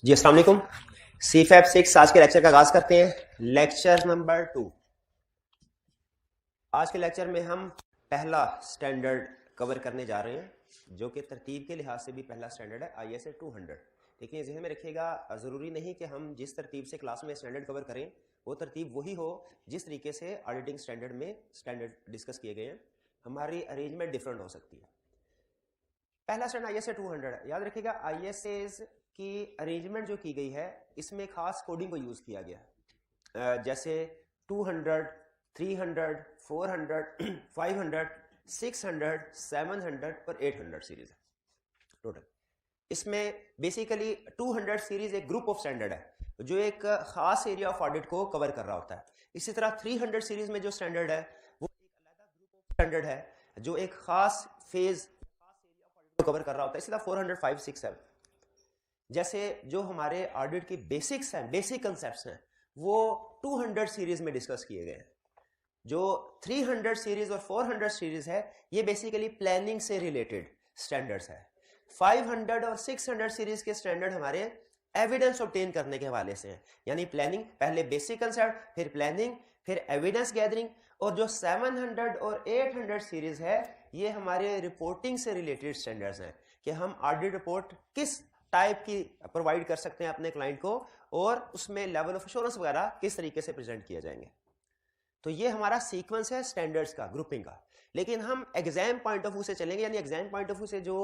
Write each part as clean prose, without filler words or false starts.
जी अस्सलाम वालेकुम। CFAP 6 आज के लेक्चर का आगाज करते हैं। Lecture number 2। आज के लेक्चर में हम पहला स्टैंडर्ड कवर करने जा रहे हैं जो कि तरतीब के लिहाज से भी पहला स्टैंडर्ड है ISA 200। लेकिन ज़हन में रखिएगा, ज़रूरी नहीं कि हम जिस तरतीब से क्लास में स्टैंडर्ड कवर करें वो तरतीब वही हो जिस तरीके से ऑडिटिंग स्टैंडर्ड में स्टैंडर्ड डिस्कस किए गए हैं। हमारी अरेंजमेंट डिफरेंट हो सकती है। पहला स्टैंडर्ड ISA 200 है। याद रखिएगा ISAs की अरेंजमेंट जो की गई है इसमें खास कोडिंग को यूज किया गया जैसे 200, 300, 400, 500, 600, 700 और 800 सीरीज है टोटल। इसमें बेसिकली 200 सीरीज एक ग्रुप ऑफ स्टैंडर्ड है जो एक खास एरिया ऑफ ऑडिट को कवर कर रहा होता है। इसी तरह 300 सीरीज में जो स्टैंडर्ड है वो एक अलग ग्रुप ऑफ स्टैंडर्ड है जो एक खास फेज को कवर कर रहा होता है। इसी तरह 400, 5, 6, 7 जैसे जो हमारे ऑडिट की बेसिक्स हैं, बेसिक कंसेप्ट्स हैं, वो 200 सीरीज में डिस्कस किए गए हैं। जो 300 सीरीज और 400 सीरीज है ये बेसिकली प्लानिंग से रिलेटेड स्टैंडर्ड्स है। 500 और 600 सीरीज के स्टैंडर्ड हमारे एविडेंस ऑब्टेन करने के हवाले से हैं, यानी प्लानिंग पहले बेसिक कंसेप्ट, फिर प्लानिंग, फिर एविडेंस गैदरिंग। और जो 700 और 800 सीरीज है ये हमारे रिपोर्टिंग से रिलेटेड स्टैंडर्ड्स हैं कि हम ऑडिट रिपोर्ट किस टाइप की प्रोवाइड कर सकते हैं अपने क्लाइंट को और उसमें लेवल ऑफ एश्योरेंस वगैरह किस तरीके से प्रेजेंट किए जाएंगे। तो ये हमारा सीक्वेंस है स्टैंडर्ड्स का, ग्रुपिंग का। लेकिन हम एग्जाम पॉइंट ऑफ व्यू से चलेंगे, यानी एग्जाम पॉइंट ऑफ व्यू से जो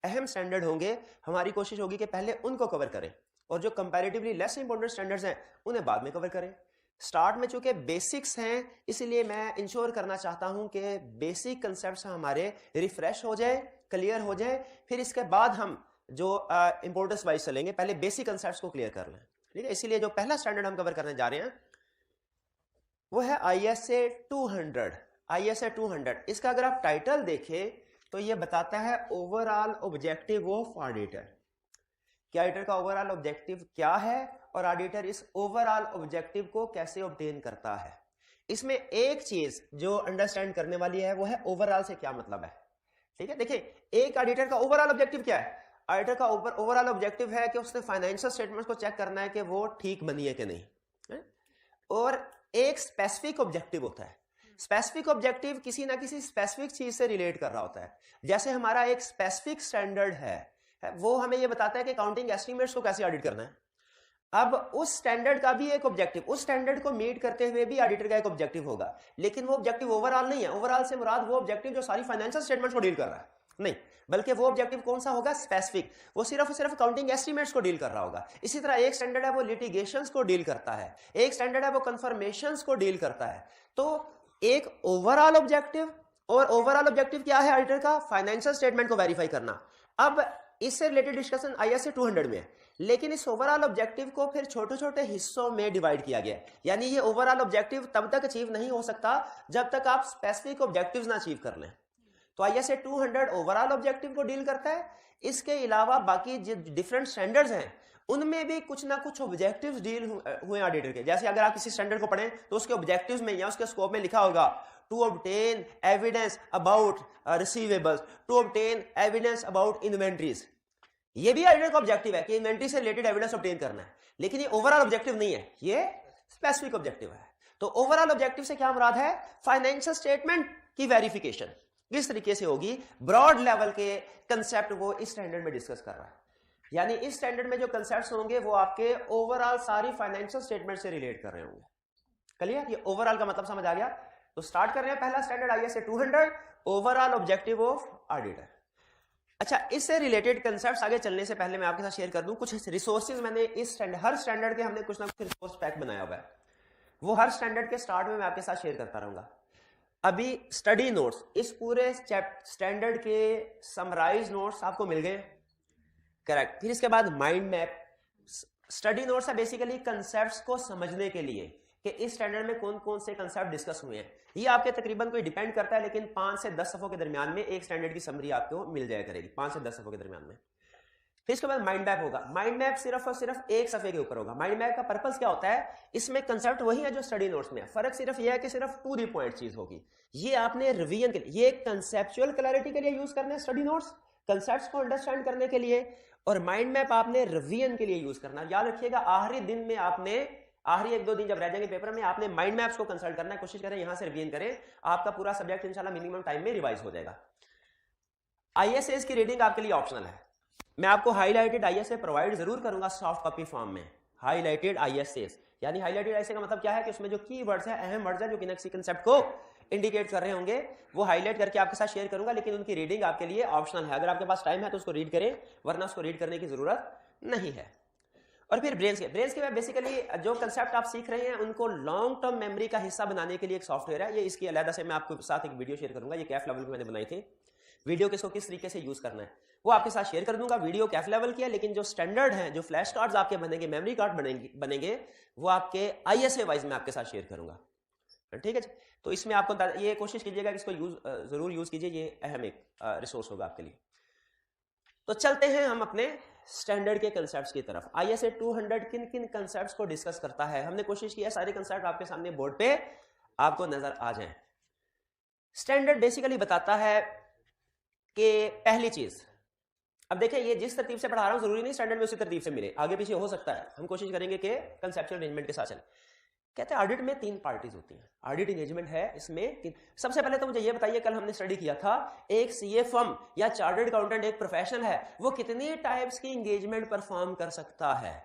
अहम स्टैंडर्ड होंगे हमारी कोशिश होगी कि पहले उनको कवर करें और जो कंपैरेटिवली लेस इंपॉर्टेंट स्टैंडर्ड्स हैं उन्हें बाद में कवर करें। स्टार्ट में चूंकि बेसिक्स हैं इसलिए मैं इंश्योर करना चाहता हूं कि बेसिक कंसेप्ट्स हमारे रिफ्रेश हो जाए, क्लियर हो जाए, फिर इसके बाद हम जो इंपोर्टेंस वाइज चलेंगे, पहले बेसिक कंसेप्ट्स को क्लियर कर लें। ठीक है, इसीलिए जो पहला स्टैंडर्ड हम कवर करने जा रहे हैं वो है ISA 200। ISA 200 इसका अगर आप टाइटल देखें तो ये बताता है ओवरऑल ऑब्जेक्टिव ऑफ ऑडिटर, कि ऑडिटर का ओवरऑल ऑब्जेक्टिव क्या है और ऑडिटर इस ओवरऑल ऑब्जेक्टिव को कैसे ऑब्टेन करता है। इसमें एक चीज जो अंडरस्टैंड करने वाली है वो है ओवरऑल से क्या मतलब है। ठीक है, देखिए एक ऑडिटर का ओवरऑल ऑब्जेक्टिव क्या है। ऑडिटर का ओवरऑल ऑब्जेक्टिव है कि उसने फाइनेंशियल स्टेटमेंट्स को चेक करना है कि वो ठीक बनी है कि नहीं है? और एक स्पेसिफिक ऑब्जेक्टिव होता है। स्पेसिफिक ऑब्जेक्टिव किसी ना किसी स्पेसिफिक चीज से रिलेट कर रहा होता है। जैसे हमारा एक स्पेसिफिक स्टैंडर्ड है वो हमें ये बताता है कि अकाउंटिंग एस्टिमेट्स को कैसे ऑडिट करना है। अब उस स्टैंडर्ड का भी एक ऑब्जेक्टिव, उस स्टैंडर्ड को मीट करते हुए भी ऑडिटर का एक ऑब्जेक्टिव होगा, लेकिन वो ऑब्जेक्टिव ओवरऑल नहीं है। ओवरऑल से मुराद वो ऑब्जेक्टिव जो सारी फाइनेंशियल स्टेटमेंट्स को डील कर रहा है नहीं, बल्कि वो ऑब्जेक्टिव कौन सा होगा, स्पेसिफिक। वो सिर्फ और सिर्फ अकाउंटिंग एस्टिमेट्स को डील कर रहा होगा। इसी तरह एक स्टैंडर्ड है वो लिटिगेशंस को डील करता है, एक स्टैंडर्ड है वो कंफर्मेशंस को डील करता है। तो एक ओवरऑल ऑब्जेक्टिव, और ओवरऑल ऑब्जेक्टिव क्या है ऑडिटर का, फाइनेंशियल स्टेटमेंट को वेरीफाई करना। अब इससे रिलेटेड डिस्कशन ISA 200 में है, लेकिन इस ओवरऑल ऑब्जेक्टिव को फिर छोटे छोटे हिस्सों में डिवाइड किया गया है। यानी ये ओवरऑल ऑब्जेक्टिव तब तक अचीव नहीं हो सकता जब तक आप स्पेसिफिक ऑब्जेक्टिव्स ना अचीव कर लें। तो ISA 200 ओवरऑल ऑब्जेक्टिव को डील करता है। इसके अलावा बाकी जो डिफरेंट स्टैंडर्ड्स हैं उनमें भी कुछ ना कुछ ऑब्जेक्टिव्स डील हुए ऑडिटर के। जैसे अगर आप किसी स्टैंडर्ड को पढ़ें तो उसके ऑब्जेक्टिव्स में या उसके स्कोप में लिखा होगा to obtain evidence about receivables, to obtain evidence about inventories. ये भी ऑडिटर का ऑब्जेक्टिव है कि इन्वेंट्री से रिलेटेड एविडेंस ऑब्टेन करना है, लेकिन ये ओवरऑल ऑब्जेक्टिव नहीं है, ये स्पेसिफिक ऑब्जेक्टिव है। तो ओवरऑल ऑब्जेक्टिव से क्या मुराद है, फाइनेंशियल स्टेटमेंट की वेरिफिकेशन किस तरीके से होगी, ब्रॉड लेवल के कंसेप्ट वो इस स्टैंडर्ड में डिस्कस कर रहा है। यानी इस स्टैंडर्ड में जो कंसेप्ट्स होंगे वो आपके ओवरऑल सारी फाइनेंशियल स्टेटमेंट से रिलेट कर रहे होंगे। क्लियर, ये ओवरऑल का मतलब समझ आ गया। तो स्टार्ट कर रहे हैं पहला standard ISA 200, overall objective of auditor. अच्छा, इससे रिलेटेड कंसेप्ट्स आगे चलने से पहले मैं आपके साथ शेयर कर दूं कुछ रिसोर्सेज। मैंने इस हर स्टैंडर्ड के हमने कुछ ना कुछ रिसोर्स पैक बनाया हुआ है, वो हर स्टैंडर्ड के स्टार्ट में मैं आपके साथ शेयर करता रहूंगा। अभी स्टडी नोट्स, इस पूरे स्टैंडर्ड के समराइज नोट्स आपको मिल गए, करेक्ट। फिर इसके बाद माइंड मैप। स्टडी नोट्स है बेसिकली कंसेप्ट्स को समझने के लिए कि इस स्टैंडर्ड में कौन कौन से कंसेप्ट डिस्कस हुए हैं। ये आपके तकरीबन कोई डिपेंड करता है, लेकिन 5 से 10 सफ़ों के दरमियान में एक स्टैंडर्ड की समरी आपको मिल जाया करेगी, 5 से 10 सफ़ों के दरमियान में। फिर इसके बाद माइंड मैप होगा। माइंड मैप सिर्फ और सिर्फ एक सफ़े के ऊपर होगा। माइंड मैप का पर्पस क्या होता है, इसमें कंसेप्ट वही है जो स्टडी नोट्स में है, फर्क सिर्फ यह है कि सिर्फ टू द पॉइंट चीज होगी। ये आपने रिवीजन के लिए, ये कंसेप्चुअल क्लैरिटी के लिए यूज करने स्टडी नोट्स, कंसेप्ट्स को अंडरस्टैंड करने के लिए, और माइंड मैप आपने रिवीजन के लिए यूज करना। याद रखिएगा आखिरी दिन में आपने, आखिरी 1-2 दिन जब रह जाएंगे पेपर में, आपने माइंड मैप्स को कंसल्ट करना है। कोशिश करें यहां से रिवीजन करें, आपका पूरा सब्जेक्ट इंशाल्लाह मिनिमम टाइम में रिवाइज हो जाएगा। आईएसएस की रीडिंग आपके लिए ऑप्शनल है। मैं आपको हाईलाइटेड आईएसए प्रोवाइड जरूर करूंगा सॉफ्ट कॉपी फॉर्म में। हाईलाइटेड आईएसएस यानी हाईलाइटेड आईएसए का मतलब क्या है कि उसमें जो कीवर्ड्स है, अहम वर्ड्स है जो किसी कंसेप्ट को इंडिकेट कर रहे होंगे, वो हाईलाइट करके आपके साथ शेयर करूंगा, लेकिन उनकी रीडिंग आपके लिए ऑप्शनल है। अगर आपके पास टाइम है तो उसको रीड करें, वरना उसको रीड करने की जरूरत नहीं है। और फिर ब्रेन्स के बेसिकली जो कंसेप्ट आप सीख रहे हैं उनको लॉन्ग टर्म मेमोरी का हिस्सा बनाने के लिए एक सॉफ्टवेयर है। ये इसकी अलग से मैं आपके साथ एक वीडियो शेयर करूंगा। ये कैफ लेवल की मैंने बनाई थी वीडियो, किसको किस तरीके से यूज करना है वो आपके साथ शेयर कर दूंगा। वीडियो कैफ लेवल की है, लेकिन जो स्टैंडर्ड है, जो फ्लैश कार्ड्स आपके बनेंगे, मेमोरी कार्ड बनेंगे, वो आपके आईएसए वाइज में आपके साथ शेयर करूंगा। ठीक है, तो इसमें आपको ये कोशिश कीजिएगा कि इसको जरूर यूज कीजिए, ये अहम एक रिसोर्स होगा आपके लिए। तो चलते हैं हम अपने स्टैंडर्ड के कंसेप्ट्स की तरफ। आईएसए 200 किन किन कंसेप्ट्स को डिस्कस करता है, हमने कोशिश की है सारे कंसेप्ट आपके सामने बोर्ड पे आपको नजर आ जाएं। स्टैंडर्ड बेसिकली बताता है कि पहली चीज, अब देखिए ये जिस तरतीब से पढ़ा रहा हूं जरूरी नहीं स्टैंडर्ड में उसी तरतीब से मिले, आगे पीछे हो सकता है। हम कोशिश करेंगे कि कंसेप्चुअल अरेंजमेंट के साथ चले। कहते हैं ऑडिट में 3 पार्टीज होती हैं। ऑडिट एंगेजमेंट है इसमें सबसे पहले तो मुझे ये बताइए, कल हमने स्टडी किया था एक सीए फर्म या चार्टर्ड अकाउंटेंट एक प्रोफेशन है, वो कितनी टाइप्स की एंगेजमेंट परफॉर्म कर सकता है?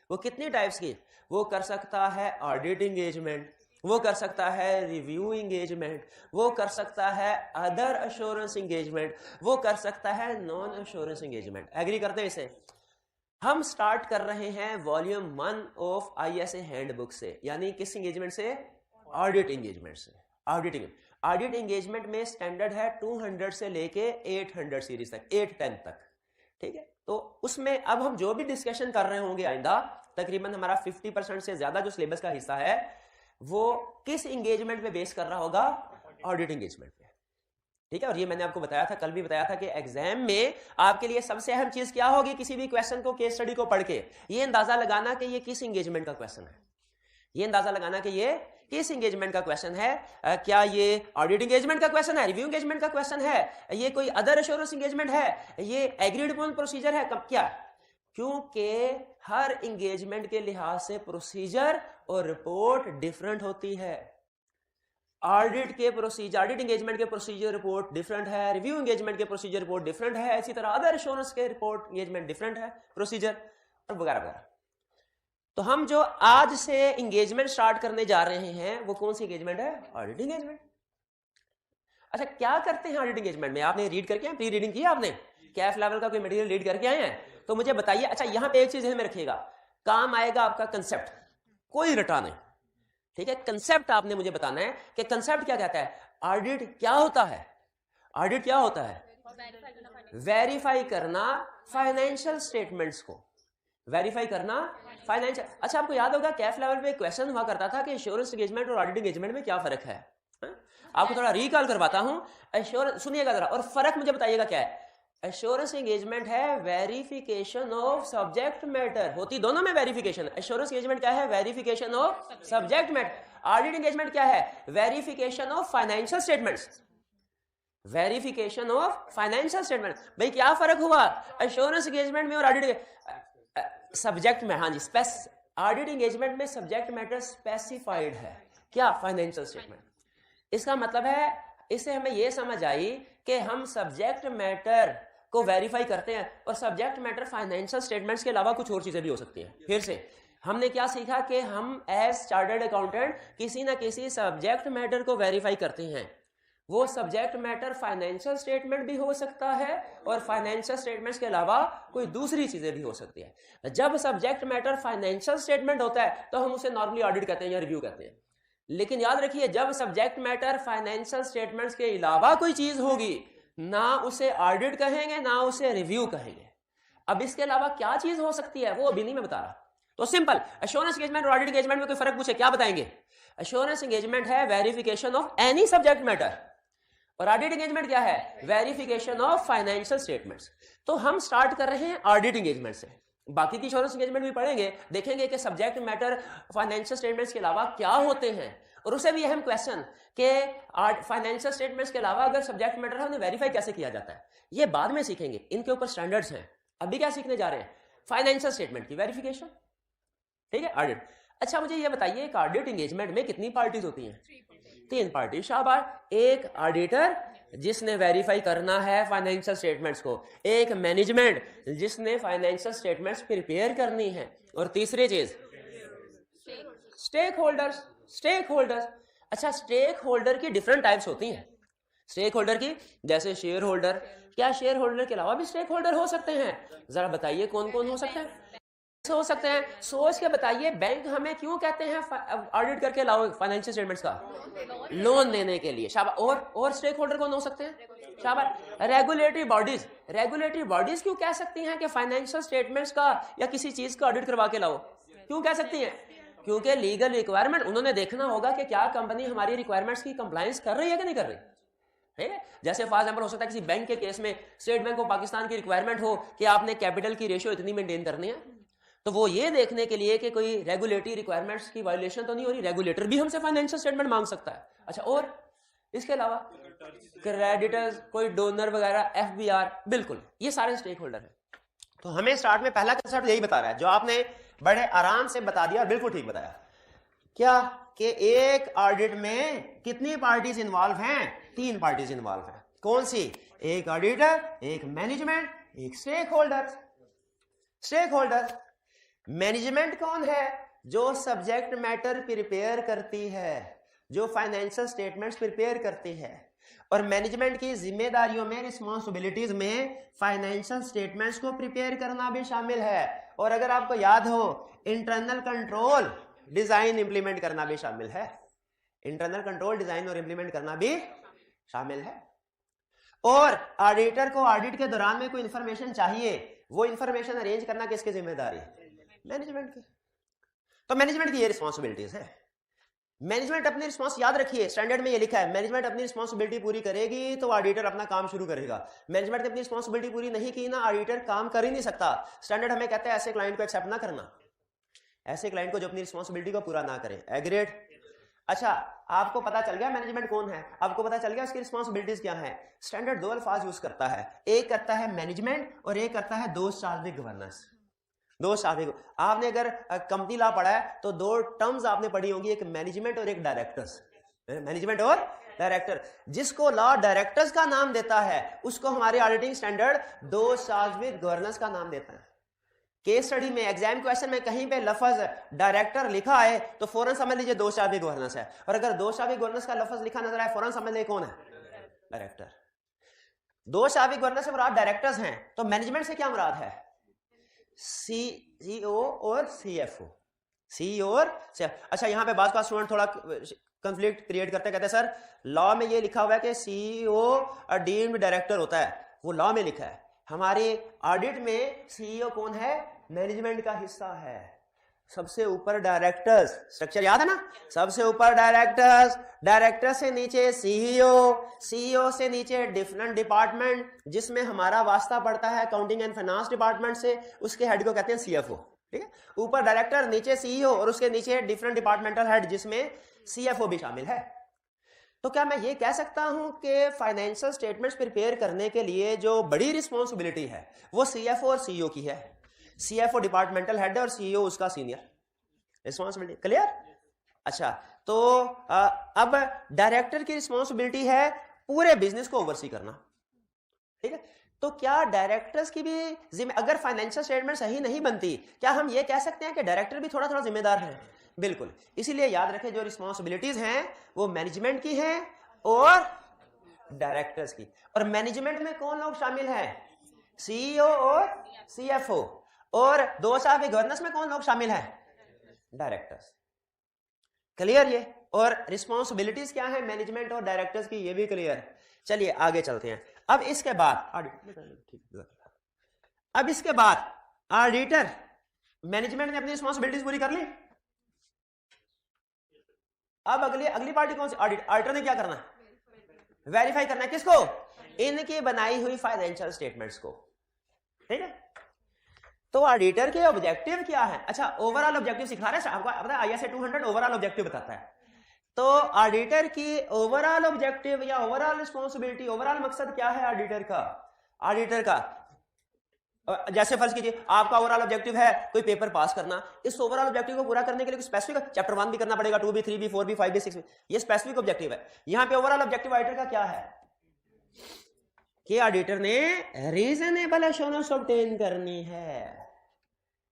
वो कितनी टाइप्स की? वो कर सकता है ऑडिट एंगेजमेंट, वो कर सकता है रिव्यू एंगेजमेंट, वो कर सकता है अदर अश्योरेंस एंगेजमेंट, वो कर सकता है नॉन अश्योरेंस एंगेजमेंट। एग्री करते हैं इसे? हम स्टार्ट कर रहे हैं वॉल्यूम 1 ऑफ आईएसए हैंडबुक से, यानी किस एंगेजमेंट से? ऑडिट एंगेजमेंट से। ऑडिट एंगेजमेंट में स्टैंडर्ड है 200 से लेके 800 सीरीज तक, 810 तक। ठीक है, तो उसमें अब हम जो भी डिस्कशन कर रहे होंगे आइंदा, तकरीबन हमारा 50% से ज्यादा जो सिलेबस का हिस्सा है वो किस एंगेजमेंट पे बेस कर रहा होगा? ऑडिट एंगेजमेंट पे। ठीक है, और ये मैंने आपको बताया था, कल भी बताया था कि एग्जाम में आपके लिए सबसे अहम चीज क्या होगी? किसी भी क्वेश्चन को, केस स्टडी को पढ़ के ये अंदाजा लगाना कि ये किस एंगेजमेंट का क्वेश्चन है। ये अंदाजा लगाना कि ये किस एंगेजमेंट का क्वेश्चन है। क्या ये ऑडिट एंगेजमेंट का क्वेश्चन है, रिव्यू एंगेजमेंट का क्वेश्चन है, ये कोई अदर एश्योरेंस एंगेजमेंट है, ये एग्रीड अपॉन प्रोसीजर है, कब क्या? क्योंकि हर एंगेजमेंट के लिहाज से प्रोसीजर और रिपोर्ट डिफरेंट होती है। ऑडिट के प्रोसीजर, ऑडिट एंगेजमेंट के प्रोसीजर रिपोर्ट डिफरेंट है, रिव्यू एंगेजमेंट के प्रोसीजर रिपोर्ट डिफरेंट है, इसी तरह अदर एश्योरेंस के रिपोर्ट एंगेजमेंट डिफरेंट है, प्रोसीजर और वगैरह वगैरह। तो हम जो आज से एंगेजमेंट स्टार्ट करने जा रहे हैं वो कौन सी एंगेजमेंट है? Audit engagement. अच्छा, क्या करते हैं ऑडिट एंगेजमेंट में? आपने रीड करके, प्री रीडिंग की आपने, कैफ लेवल का कोई मटेरियल रीड करके आए हैं? तो मुझे बताइए। अच्छा, यहां पे एक चीज ध्यान में रखिएगा, काम आएगा आपका कंसेप्ट, कोई रटा नहीं। ठीक है, कंसेप्ट आपने मुझे बताना है कि कंसेप्ट क्या कहता है। ऑडिट क्या होता है? ऑडिट क्या होता है? वेरीफाई करना फाइनेंशियल स्टेटमेंट्स को, वेरीफाई करना फाइनेंशियल। अच्छा, आपको याद होगा कैफ लेवल पे क्वेश्चन हुआ करता था कि एश्योरेंस एंगेजमेंट और ऑडिट एंगेजमेंट में क्या फर्क है? आपको थोड़ा रिकॉल करवाता हूं। एश्योरेंस सुनिएगा जरा, और फर्क मुझे बताइएगा क्या है। एश्योरेंस एंगेजमेंट है वेरिफिकेशन ऑफ सब्जेक्ट मैटर, होती दोनों में वेरिफिकेशन। एश्योरेंस एंगेजमेंट क्या है? Verification of subject matter. Audit engagement क्या है? Verification of financial statements, verification of financial statement. भाई क्या फर्क हुआ एश्योरेंस एंगेजमेंट में और ऑडिट सब्जेक्ट में? हाँ जी, ऑडिट एंगेजमेंट में सब्जेक्ट मैटर स्पेसिफाइड है, क्या? Financial statement. इसका मतलब है, इससे हमें यह समझ आई कि हम सब्जेक्ट मैटर को वेरीफाई करते हैं, और सब्जेक्ट मैटर फाइनेंशियल स्टेटमेंट्स के अलावा कुछ और चीजें भी हो सकती हैं। फिर से हमने क्या सीखा कि हम एज चार्टर्ड अकाउंटेंट किसी ना किसी सब्जेक्ट मैटर को वेरीफाई करते हैं। वो सब्जेक्ट मैटर फाइनेंशियल स्टेटमेंट भी हो सकता है, और फाइनेंशियल स्टेटमेंट्स के अलावा कोई दूसरी चीजें भी हो सकती है। जब सब्जेक्ट मैटर फाइनेंशियल स्टेटमेंट होता है तो हम उसे नॉर्मली ऑडिट कहते हैं या रिव्यू कहते हैं। लेकिन याद रखिए, जब सब्जेक्ट मैटर फाइनेंशियल स्टेटमेंट्स के अलावा कोई चीज होगी, ना उसे ऑडिट कहेंगे ना उसे रिव्यू कहेंगे। अब इसके अलावा क्या चीज हो सकती है वो अभी नहीं मैं बता रहा। तो सिंपल, एश्योरेंस एंगेजमेंट और ऑडिट एंगेजमेंट में कोई फर्क पूछे क्या बताएंगे? एश्योरेंस एंगेजमेंट है verification of any subject matter, और ऑडिट एंगेजमेंट क्या है? Verification of financial statements. तो हम स्टार्ट कर रहे हैं ऑडिट एंगेजमेंट से, बाकी की एश्योरेंस एंगेजमेंट भी पढ़ेंगे, देखेंगे कि सब्जेक्ट मैटर फाइनेंशियल स्टेटमेंट्स के अलावा क्या होते हैं, और उसे भी अहम क्वेश्चन कि फाइनेंशियल स्टेटमेंट्स के अलावा अगर सब्जेक्ट मैटर है उन्हें वेरीफाई कैसे किया जाता है, ये बाद में सीखेंगे। इनके ऊपर स्टैंडर्ड्स हैं, अभी क्या सीखने जा रहे हैं? फाइनेंशियल स्टेटमेंट की वेरिफिकेशन, ठीक है, ऑडिट। अच्छा मुझे ये बताइए, एक ऑडिट एंगेजमेंट में कितनी पार्टीज होती हैं? 3 पार्टी। शाबाश। एक ऑडिटर जिसने वेरीफाई करना है फाइनेंशियल स्टेटमेंट्स को, एक मैनेजमेंट जिसने फाइनेंशियल स्टेटमेंट्स प्रिपेयर करनी है, और तीसरी चीज स्टेक होल्डर्स। स्टेक होल्डर्स, अच्छा स्टेक होल्डर की डिफरेंट टाइप्स होती हैं। स्टेक होल्डर की जैसे शेयर होल्डर, क्या शेयर होल्डर के अलावा भी स्टेक होल्डर हो सकते हैं? जरा बताइए कौन कौन हो सकते हैं? हो सकते हैं, सोच के बताइए। बैंक हमें क्यों कहते हैं ऑडिट करके लाओ फाइनेंशियल स्टेटमेंट्स का? लोन देने के लिए। शाबाश। और स्टेक होल्डर कौन हो सकते हैं? शाबाश। Regulatory bodies. रेगुलेटरी बॉडीज क्यों कह सकती हैं कि फाइनेंशियल स्टेटमेंट्स का या किसी चीज का ऑडिट करवा के लाओ? क्यों कह सकती हैं? क्योंकि लीगल रिक्वायरमेंट, उन्होंने देखना होगा कि क्या कंपनी हमारी रिक्वायरमेंट्स की कंप्लायंस कर रही है कि नहीं कर रही, ठीक है। जैसे फॉर एग्जांपल हो सकता है किसी बैंक के केस में स्टेट बैंक ऑफ पाकिस्तान की रिक्वायरमेंट हो कि आपने कैपिटल की रेशियो इतनी मेंटेन करनी है, तो वो ये देखने के लिए कि कोई रेगुलेटरी रिक्वायरमेंट्स की वायलेशन तो नहीं हो रही, रेगुलेटर भी हमसे फाइनेंशियल स्टेटमेंट मांग सकता है। अच्छा, और इसके अलावा क्रेडिटर्स, कोई डोनर वगैरह, एफबीआर, बिल्कुल ये सारे स्टेक होल्डर हैं। तो हमें स्टार्ट में पहला कंसेप्ट यही बता रहा है जो आपने बड़े आराम से बता दिया, बिल्कुल ठीक बताया। क्या कि एक ऑडिट में कितनी पार्टीज इन्वॉल्व हैं? 3 पार्टीज इन्वॉल्व हैं। कौन सी? एक ऑडिटर, एक मैनेजमेंट, एक stakeholder. Stakeholder management कौन है? जो सब्जेक्ट मैटर प्रिपेयर करती है, जो फाइनेंशियल स्टेटमेंट्स प्रिपेयर करती है। और मैनेजमेंट की जिम्मेदारियों में, रिस्पॉन्सिबिलिटीज में फाइनेंशियल स्टेटमेंट्स को प्रिपेयर करना भी शामिल है। और अगर आपको याद हो, इंटरनल कंट्रोल, डिजाइन, इंप्लीमेंट करना भी शामिल है। इंटरनल कंट्रोल, डिजाइन और इंप्लीमेंट करना भी शामिल है। और ऑडिटर को ऑडिट के दौरान में कोई इंफॉर्मेशन चाहिए, वो इंफॉर्मेशन अरेंज करना किसकी जिम्मेदारी है? मैनेजमेंट की। तो मैनेजमेंट की ये रिस्पॉन्सिबिलिटीज है। मैनेजमेंट अपनी रिस्पॉन्स, याद रखिए स्टैंडर्ड में ये लिखा है, मैनेजमेंट अपनी रिस्पॉन्सिबिलिटी पूरी करेगी तो ऑडिटर अपना काम शुरू करेगा। मैनेजमेंट ने अपनी रिस्पॉन्सिबिलिटी पूरी नहीं की ना, ऑडिटर काम कर ही नहीं सकता। स्टैंडर्ड हमें कहता है ऐसे क्लाइंट को एक्सेप्ट ना करना, ऐसे क्लाइंट को जो अपनी रिस्पॉन्सिबिलिटी को पूरा ना करे। एग्रीड? अच्छा, आपको पता चल गया मैनेजमेंट कौन है, आपको पता चल गया उसकी रिस्पॉन्सिबिलिटीज क्या है। स्टैंडर्ड 2 अल्फाज यूज करता है, एक करता है मैनेजमेंट और एक करता है दो शार्विक गवर्नेंस। दो शार्विक, आपने अगर कंपनी लॉ पढ़ा है तो 2 टर्म्स आपने पढ़ी होंगी, एक मैनेजमेंट और एक डायरेक्टर्स। मैनेजमेंट और डायरेक्टर। जिसको लॉ डायरेक्टर्स का नाम देता है उसको हमारे ऑडिटिंग स्टैंडर्ड दो शार्विक गवर्नेंस का नाम देता है। केस स्टडी में, एग्जाम क्वेश्चन में कहीं पे लफ्ज डायरेक्टर लिखा है तो फौरन समझ लीजिए दो शार्विक गवर्नेंस है, और अगर दो शार्विक गवर्नेंस का लफ्ज लिखा नजर आए फौरन समझ लीजिए कौन है? डायरेक्टर। दो शार्विक गवर्नेंस से मुराद डायरेक्टर्स हैं, तो मैनेजमेंट से क्या मुराद है? सीईओ और सीएफओ। सीईओ और सीएफओ। अच्छा, यहां पे बात का स्टूडेंट थोड़ा कंफ्लिक्ट क्रिएट करते कहते हैं सर लॉ में ये लिखा हुआ है कि सीईओ डीम्ड डायरेक्टर होता है, वो लॉ में लिखा है। हमारे ऑडिट में सीईओ कौन है? मैनेजमेंट का हिस्सा है। सबसे ऊपर डायरेक्टर्स, स्ट्रक्चर याद है ना? सबसे ऊपर डायरेक्टर्स, डायरेक्टर से नीचे सीईओ, सीईओ से नीचे डिफरेंट डिपार्टमेंट जिसमें हमारा वास्ता पड़ता है अकाउंटिंग एंड फाइनेंस डिपार्टमेंट से, उसके हेड को कहते हैं सीएफओ। ठीक है, ऊपर डायरेक्टर, नीचे सीईओ और उसके नीचे डिफरेंट डिपार्टमेंटल हेड जिसमें सीएफओ भी शामिल है। तो क्या मैं ये कह सकता हूं कि फाइनेंशियल स्टेटमेंट्स प्रिपेयर करने के लिए जो बड़ी रिस्पॉन्सिबिलिटी है वो सीएफओ और सीईओ की है? सीएफओ डिपार्टमेंटल हेड और सीईओ उसका सीनियर रिस्पॉन्सिबिलिटी। क्लियर? अच्छा, तो अब डायरेक्टर की रिस्पॉन्सिबिलिटी है पूरे बिजनेस को ओवरसी करना। ठीक है, तो क्या डायरेक्टर्स की भी अगर फाइनेंशियल स्टेटमेंट सही नहीं बनती, क्या हम ये कह सकते हैं कि डायरेक्टर भी थोड़ा थोड़ा जिम्मेदार है? बिल्कुल। इसीलिए याद रखें जो रिस्पॉन्सिबिलिटीज हैं वो मैनेजमेंट की हैं और डायरेक्टर्स की। और मैनेजमेंट में कौन लोग शामिल हैं? सीईओ और सीएफओ। और दो शार्विक गवर्नेंस में कौन लोग शामिल हैं? डायरेक्टर्स। क्लियर ये? और रिस्पॉन्सिबिलिटीज क्या है मैनेजमेंट और डायरेक्टर्स की, ये भी क्लियर है। चलिए आगे चलते हैं। अब इसके बाद ऑडिटर, मैनेजमेंट ने अपनी रिस्पॉन्सिबिलिटीज पूरी कर ली। अब अगली पार्टी कौन सी? ऑडिटर ने क्या करना है? वेरीफाई करना है किसको? इनकी बनाई हुई फाइनेंशियल स्टेटमेंट्स को। ठीक है, तो ऑडिटर के ऑब्जेक्टिव क्या है? अच्छा, ओवरऑल ऑब्जेक्टिव सिखा रहे हैं आपको, पता है आईएसए 200 ओवरऑल ऑब्जेक्टिव बताता है। तो ऑडिटर की ओवरऑल ऑब्जेक्टिव या ओवरऑल रिस्पॉन्सिबिलिटी, ओवरऑल मकसद क्या है ऑडिटर का? ऑडिटर का जैसे फर्ज कीजिए आपका ओवरऑल ऑब्जेक्टिव है कोई पेपर पास करना, इस ओवरऑल ऑब्जेक्टिव को पूरा करने के लिए स्पेसिफिक चैप्टर 1 भी करना पड़ेगा, 2 भी, 3 भी, 4 भी, 5 भी, 6 भी, ये स्पेसिफिक ऑब्जेक्टिव है। यहां पे ओवरऑल ऑब्जेक्टिव ऑडिटर का क्या है कि ऑडिटर ने रीजनेबल एश्योरेंस ऑब्टेन करनी है।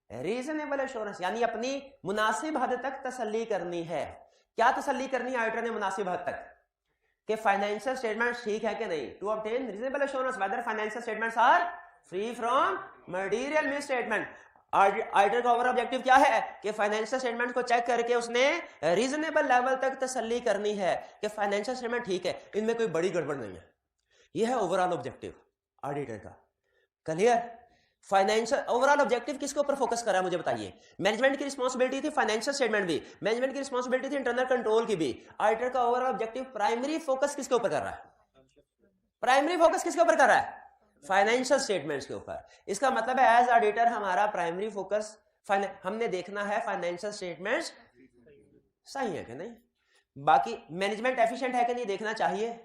रीजनेबल एश्योरेंस यानी अपनी मुनासिब हद तक तसल्ली करनी है। क्या तसल्ली करनी है ऑडिटर ने मुनासिब हद तक कि फाइनेंशियल स्टेटमेंट ठीक है कि नहीं, to obtain reasonable assurance whether financial statements are free from material misstatement. Auditor का ओवरऑल ऑब्जेक्टिव क्या है कि फाइनेंशियल स्टेटमेंट को चेक करके उसने रीजनेबल लेवल तक तसल्ली करनी है कि फाइनेंशियल स्टेटमेंट ठीक है, इनमें कोई बड़ी गड़बड़ नहीं है। यह है ओवरऑल ऑब्जेक्टिव ऑडिटर का। क्लियर? फाइनेंशियल ओवरऑल ऑब्जेक्टिव किसके ऊपर फोकस कर रहा है मुझे बताइए? मैनेजमेंट की रिस्पांसिबिलिटी थी फाइनेंशियल स्टेटमेंट भी, मैनेजमेंट की रिस्पांसिबिलिटी थी इंटरनल कंट्रोल की भी। ऑडिटर का ओवरऑल ऑब्जेक्टिव प्राइमरी फोकस किसके ऊपर कर रहा है? प्राइमरी फोकस किसके ऊपर कर रहा है? फाइनेंशियल स्टेटमेंट्स के ऊपर। इसका मतलब है एज ऑडिटर हमारा प्राइमरी फोकस हमने देखना है फाइनेंशियल स्टेटमेंट्स सही है कि नहीं, बाकी मैनेजमेंट एफिशिएंट है कि नहीं देखना चाहिए,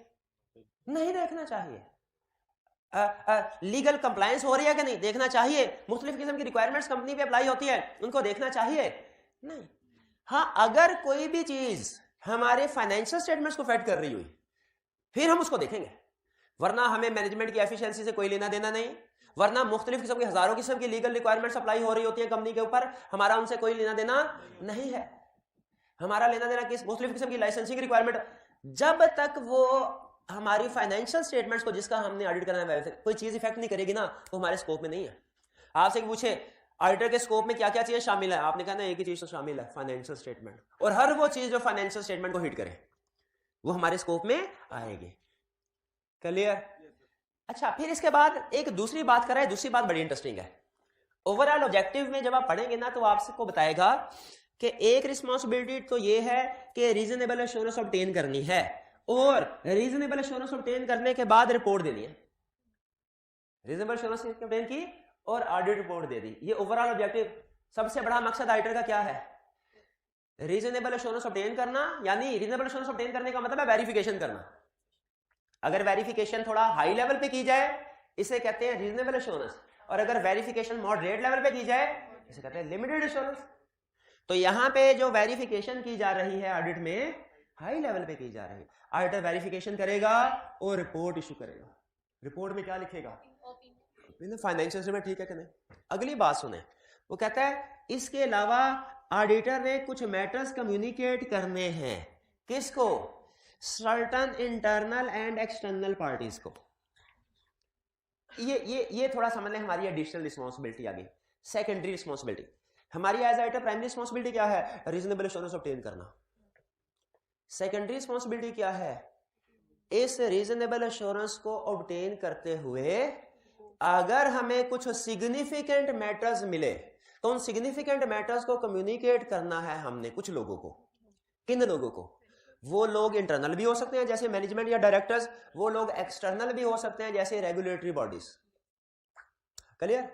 नहीं देखना चाहिए। लीगल कंप्लायंस हो रही है कि नहीं देखना चाहिए, मुख्तलिफ किस्म की रिक्वायरमेंट्स कंपनी पे अप्लाई होती है उनको देखना चाहिए नहीं। हाँ, अगर कोई भी चीज हमारे फाइनेंशियल स्टेटमेंट्स को अफेक्ट कर रही हुई फिर हम उसको देखेंगे, वरना हमें मैनेजमेंट की एफिशिएंसी से कोई लेना देना नहीं, वरना मुख्तलिफ किस्म की हजारों किस्म की लीगल रिक्वायरमेंट्स अप्लाई हो रही होती है कंपनी के ऊपर, हमारा उनसे कोई लेना देना नहीं है। हमारा लेना देना किस मुख्तलिफ किस्म की लाइसेंसिंग रिक्वायरमेंट, जब तक वो हमारी फाइनेंशियल स्टेटमेंट्स को जिसका हमने ऑडिट करना है कोई चीज इफेक्ट नहीं करेगी ना, तो हमारे स्कोप में नहीं है। आपसे पूछे ऑडिटर के स्कोप में क्या क्या चीजें शामिल है, आपने कहा ना एक ही चीज तो शामिल है फाइनेंशियल स्टेटमेंट, और हर वो चीज जो फाइनेंशियल स्टेटमेंट को हिट करे वो हमारे स्कोप में आएगी। क्लियर? अच्छा, फिर इसके बाद एक दूसरी बात कर रहा है, दूसरी बात बड़ी इंटरेस्टिंग है। ओवरऑल ऑब्जेक्टिव में जब आप पढ़ेंगे ना तो आपको बताएगा कि एक रिस्पॉन्सिबिलिटी तो ये है कि रीजनेबल एश्योरेंस ऑब्टेन करनी है, और रीजनेबल एश्योरेंस ऑब्टेन करने के बाद रिपोर्ट देनी है। रीजनेबल एश्योरेंस ऑब्टेन की और ऑडिट रिपोर्ट दे दी, ये ओवरऑल ऑब्जेक्टिव। सबसे बड़ा मकसद ऑडिटर का क्या है? रीजनेबल एश्योरेंस ऑब्टेन करना, यानी रीजनेबल एश्योरेंस ऑब्टेन करने का मतलब है वेरिफिकेशन करना। अगर वेरिफिकेशन थोड़ा हाई लेवल पे की जाए इसे कहते हैं रीजनेबल एश्योरेंस, और अगर वेरिफिकेशन मॉडरेट लेवल पे की जाए इसे कहते हैं लिमिटेड एश्योरेंस। तो यहां पे जो वेरिफिकेशन की जा रही है ऑडिट में हाई लेवल पे की जा रही है। ऑडिटर वेरिफिकेशन करेगा और रिपोर्ट इशू करेगा। रिपोर्ट में क्या लिखेगा? फाइनेंशियल स्टेटमेंट ठीक है कि नहीं। अगली बात सुने, वो कहता है इसके अलावा ऑडिटर ने कुछ मैटर्स कम्युनिकेट करने हैं। किसको? Certain internal and external parties को। ये थोड़ा समझ लें, हमारी एडिशनल रिस्पॉन्सिबिलिटी आ गई। सेकेंडरी रिस्पॉन्सिबिलिटी हमारी एज ऑडिटर, प्राइमरी रिस्पॉन्सिबिलिटी क्या है? रीजनेबल एश्योरेंस ऑब्टेन करना। सेकेंडरी रिस्पॉन्सिबिलिटी क्या है? इस रीजनेबल एश्योरेंस को ऑब्टेन करते हुए अगर हमें कुछ सिग्निफिकेंट मैटर्स मिले तो उन सिग्निफिकेंट मैटर्स को कम्युनिकेट करना है हमने कुछ लोगों को। किन लोगों को? वो लोग इंटरनल भी हो सकते हैं जैसे मैनेजमेंट या डायरेक्टर्स, वो लोग एक्सटर्नल भी हो सकते हैं जैसे रेगुलेटरी बॉडीज। क्लियर?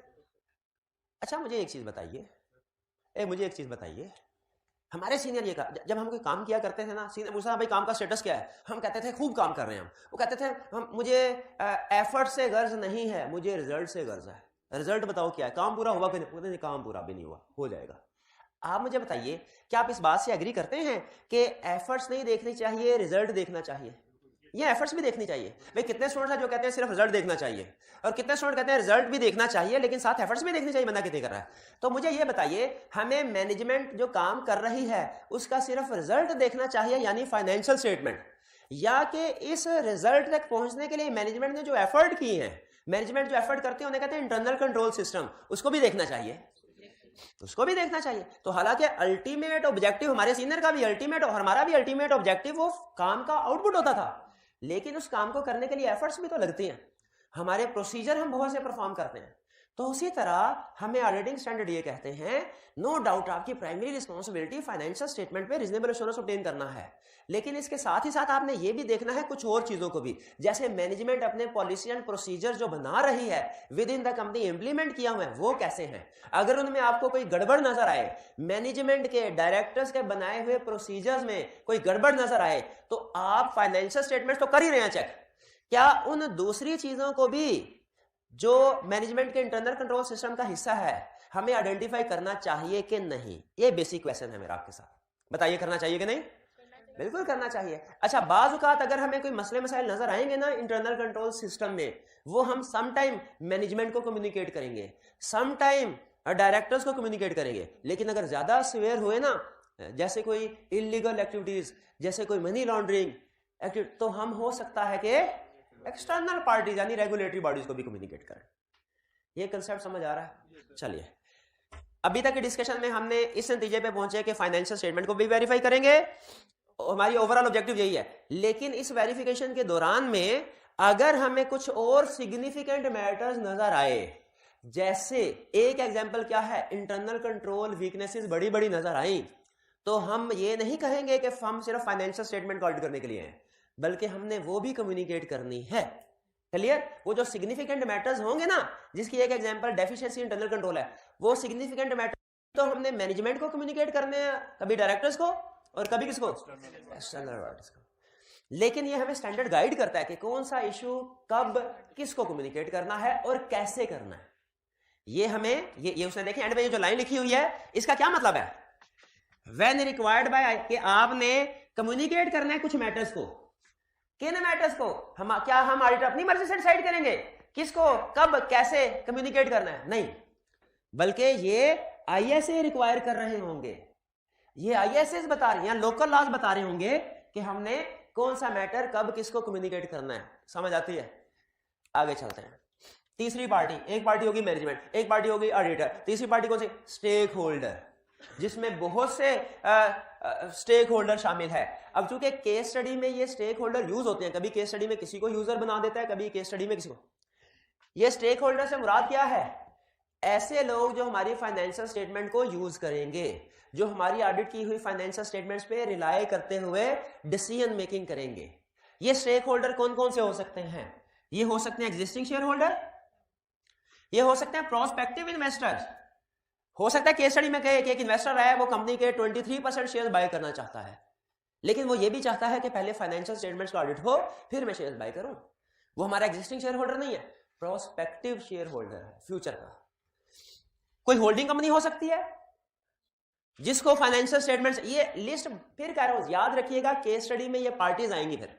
अच्छा, मुझे एक चीज बताइए, हमारे सीनियर ये कहा, जब हम कोई काम किया करते थे ना, सीनियर पूछा भाई काम का स्टेटस क्या है, हम कहते थे खूब काम कर रहे हैं हम। वो कहते थे मुझे एफर्ट से गर्ज नहीं है, मुझे रिजल्ट से गर्ज है। रिजल्ट बताओ क्या है, काम पूरा हुआ कि नहीं? काम पूरा भी नहीं हुआ, हो जाएगा। आप मुझे बताइए, क्या आप इस बात से एग्री करते हैं कि एफर्ट्स नहीं देखनी चाहिए, रिजल्ट देखना चाहिए, या एफर्ट्स भी देखनी चाहिए? भाई कितने स्टूडेंट्स हैं जो कहते हैं सिर्फ रिजल्ट देखना चाहिए, और कितने स्टूडेंट कहते हैं रिजल्ट भी देखना चाहिए लेकिन साथ एफर्ट्स भी देखनी चाहिए, बंदा कितने कर रहा है। तो मुझे ये बताइए, हमें मैनेजमेंट जो काम कर रही है उसका सिर्फ रिजल्ट देखना चाहिए यानी फाइनेंशियल स्टेटमेंट, या कि इस रिजल्ट तक पहुंचने के लिए मैनेजमेंट ने जो एफर्ट किए हैं, मैनेजमेंट जो एफर्ट करते हैं उन्हें कहते हैं इंटरनल कंट्रोल सिस्टम, उसको भी देखना चाहिए? उसको भी देखना चाहिए। तो हालांकि अल्टीमेट ऑब्जेक्टिव हमारे सीनियर का भी अल्टीमेट और हमारा भी अल्टीमेट ऑब्जेक्टिव वो काम का आउटपुट होता था, लेकिन उस काम को करने के लिए एफर्ट्स भी तो लगती हैं, हमारे प्रोसीजर हम बहुत से परफॉर्म करते हैं। तो उसी तरह हमें ऑडिटिंग स्टैंडर्ड ये कहते हैं, नो डाउट आपकी प्राइमरी रिस्पॉन्सिबिलिटी फाइनेंशियल स्टेटमेंट पे रीजनेबल एश्योरेंस ऑब्टेन करना है, लेकिन इसके साथ ही साथ आपने ये भी देखना है कुछ और चीजों को भी, जैसे मैनेजमेंट अपने पॉलिसी एंड प्रोसीजर जो बना रही है with in the company implement किया हुआ है वो कैसे हैं। अगर उनमें आपको कोई गड़बड़ नजर आए, मैनेजमेंट के डायरेक्टर्स के बनाए हुए प्रोसीजर्स में कोई गड़बड़ नजर आए, तो आप फाइनेंशियल स्टेटमेंट तो कर ही रहे हैं चेक, क्या उन दूसरी चीजों को भी जो मैनेजमेंट के इंटरनल कंट्रोल सिस्टम का हिस्सा है हमें आइडेंटिफाई करना चाहिए कि नहीं? ये बेसिक क्वेश्चन है मेरा आपके साथ, बताइए करना चाहिए कि नहीं? बिल्कुल करना चाहिए। अच्छा, बाज़ औक़ात अगर हमें कोई मसले मसाइल नजर आएंगे ना इंटरनल कंट्रोल सिस्टम में, वो हम सम टाइम मैनेजमेंट को कम्युनिकेट करेंगे, सम टाइम डायरेक्टर्स को कम्युनिकेट करेंगे, लेकिन अगर ज्यादा सिवियर हुए ना, जैसे कोई इलीगल एक्टिविटीज, जैसे कोई मनी लॉन्ड्रिंग एक्टिविटी, तो हम हो सकता है कि एक्सटर्नल पार्टीज यानी रेगुलेटरी बॉडीज को भी कम्युनिकेट करें। ये कंसेप्ट समझ आ रहा है? चलिए, अभी तक के डिस्कशन में हमने इस नतीजे पे पहुंचे कि फाइनेंशियल स्टेटमेंट को भी वेरीफाई करेंगे, हमारी ओवरऑल ऑब्जेक्टिव यही है। लेकिन इस वेरिफिकेशन के दौरान में अगर हमें कुछ और सिग्निफिकेंट मैटर्स नजर आए, जैसे एक एग्जांपल क्या है, इंटरनल कंट्रोल वीकनेसेस बड़ी बड़ी नजर आई, तो हम ये नहीं कहेंगे कि हम सिर्फ फाइनेंशियल स्टेटमेंट को ऑडिट करने के लिए हैं, बल्कि हमने वो भी कम्युनिकेट करनी है। क्लियर? वो जो सिग्निफिकेंट मैटर्स होंगे ना, जिसकी एक एग्जांपल डेफिशिएंसी इंटरनल कंट्रोल है, वो सिग्निफिकेंट मैटर तो हमने मैनेजमेंट को कम्युनिकेट करने हैं, कभी डायरेक्टर्स को और कभी किसको? एक्सटर्नल पार्टीज को। लेकिन ये हमें स्टैंडर्ड गाइड करता है कि कौन सा इशू कब किसको कम्युनिकेट करना है और कैसे करना है। ये हमें ये उसने देखें एंड में ये जो लाइन लिखी हुई है, इसका क्या मतलब है? व्हेन रिक्वायर्ड बाय, कि आपने कम्युनिकेट करना है कुछ मैटर्स को। किन मैटर्स को? क्या हम ऑडिटर अपनी मर्जी से डिसाइड करेंगे किसको कब कैसे कम्युनिकेट करना है? नहीं, बल्कि ये आईएसए रिक्वायर कर रहे होंगे, ये आईएसएस बता रहे हैं, लोकल लॉज बता रहे होंगे कि हमने कौन सा मैटर कब किसको कम्युनिकेट करना है। समझ आती है? आगे चलते हैं। तीसरी पार्टी, एक पार्टी होगी मैनेजमेंट, एक पार्टी होगी ऑडिटर, तीसरी पार्टी कौन सी? स्टेक होल्डर, जिसमें बहुत से स्टेक होल्डर शामिल है। अब चूंकि केस स्टडी में ये स्टेक होल्डर यूज होते हैं, कभी केस स्टडी में किसी को यूजर बना देता है, कभी केस स्टडी में किसी को। ये स्टेक होल्डर से मुराद क्या है? ऐसे लोग जो हमारी फाइनेंशियल स्टेटमेंट को यूज करेंगे, जो हमारी ऑडिट की हुई फाइनेंशियल स्टेटमेंट्स पे रिलाय करते हुए डिसीजन मेकिंग करेंगे। ये स्टेक होल्डर कौन कौन से हो सकते हैं? ये हो सकते हैं एग्जिस्टिंग शेयर होल्डर, ये हो सकते हैं प्रोस्पेक्टिव इन्वेस्टर्स। हो सकता है केस स्टडी में कहे कि एक इन्वेस्टर है, वो कंपनी के 23% शेयर बाय करना चाहता है, लेकिन वो ये भी चाहता है कि पहले फाइनेंशियल स्टेटमेंट्स का ऑडिट हो फिर मैं शेयर बाय करूं। वो हमारा एग्जिस्टिंग शेयर होल्डर नहीं है, प्रोस्पेक्टिव शेयर होल्डर है, फ्यूचर का। कोई होल्डिंग कंपनी हो सकती है जिसको फाइनेंशियल स्टेटमेंट्स, ये लिस्ट फिर कह रहा हूं, याद रखिएगा केस स्टडी में ये पार्टीज आएंगी, फिर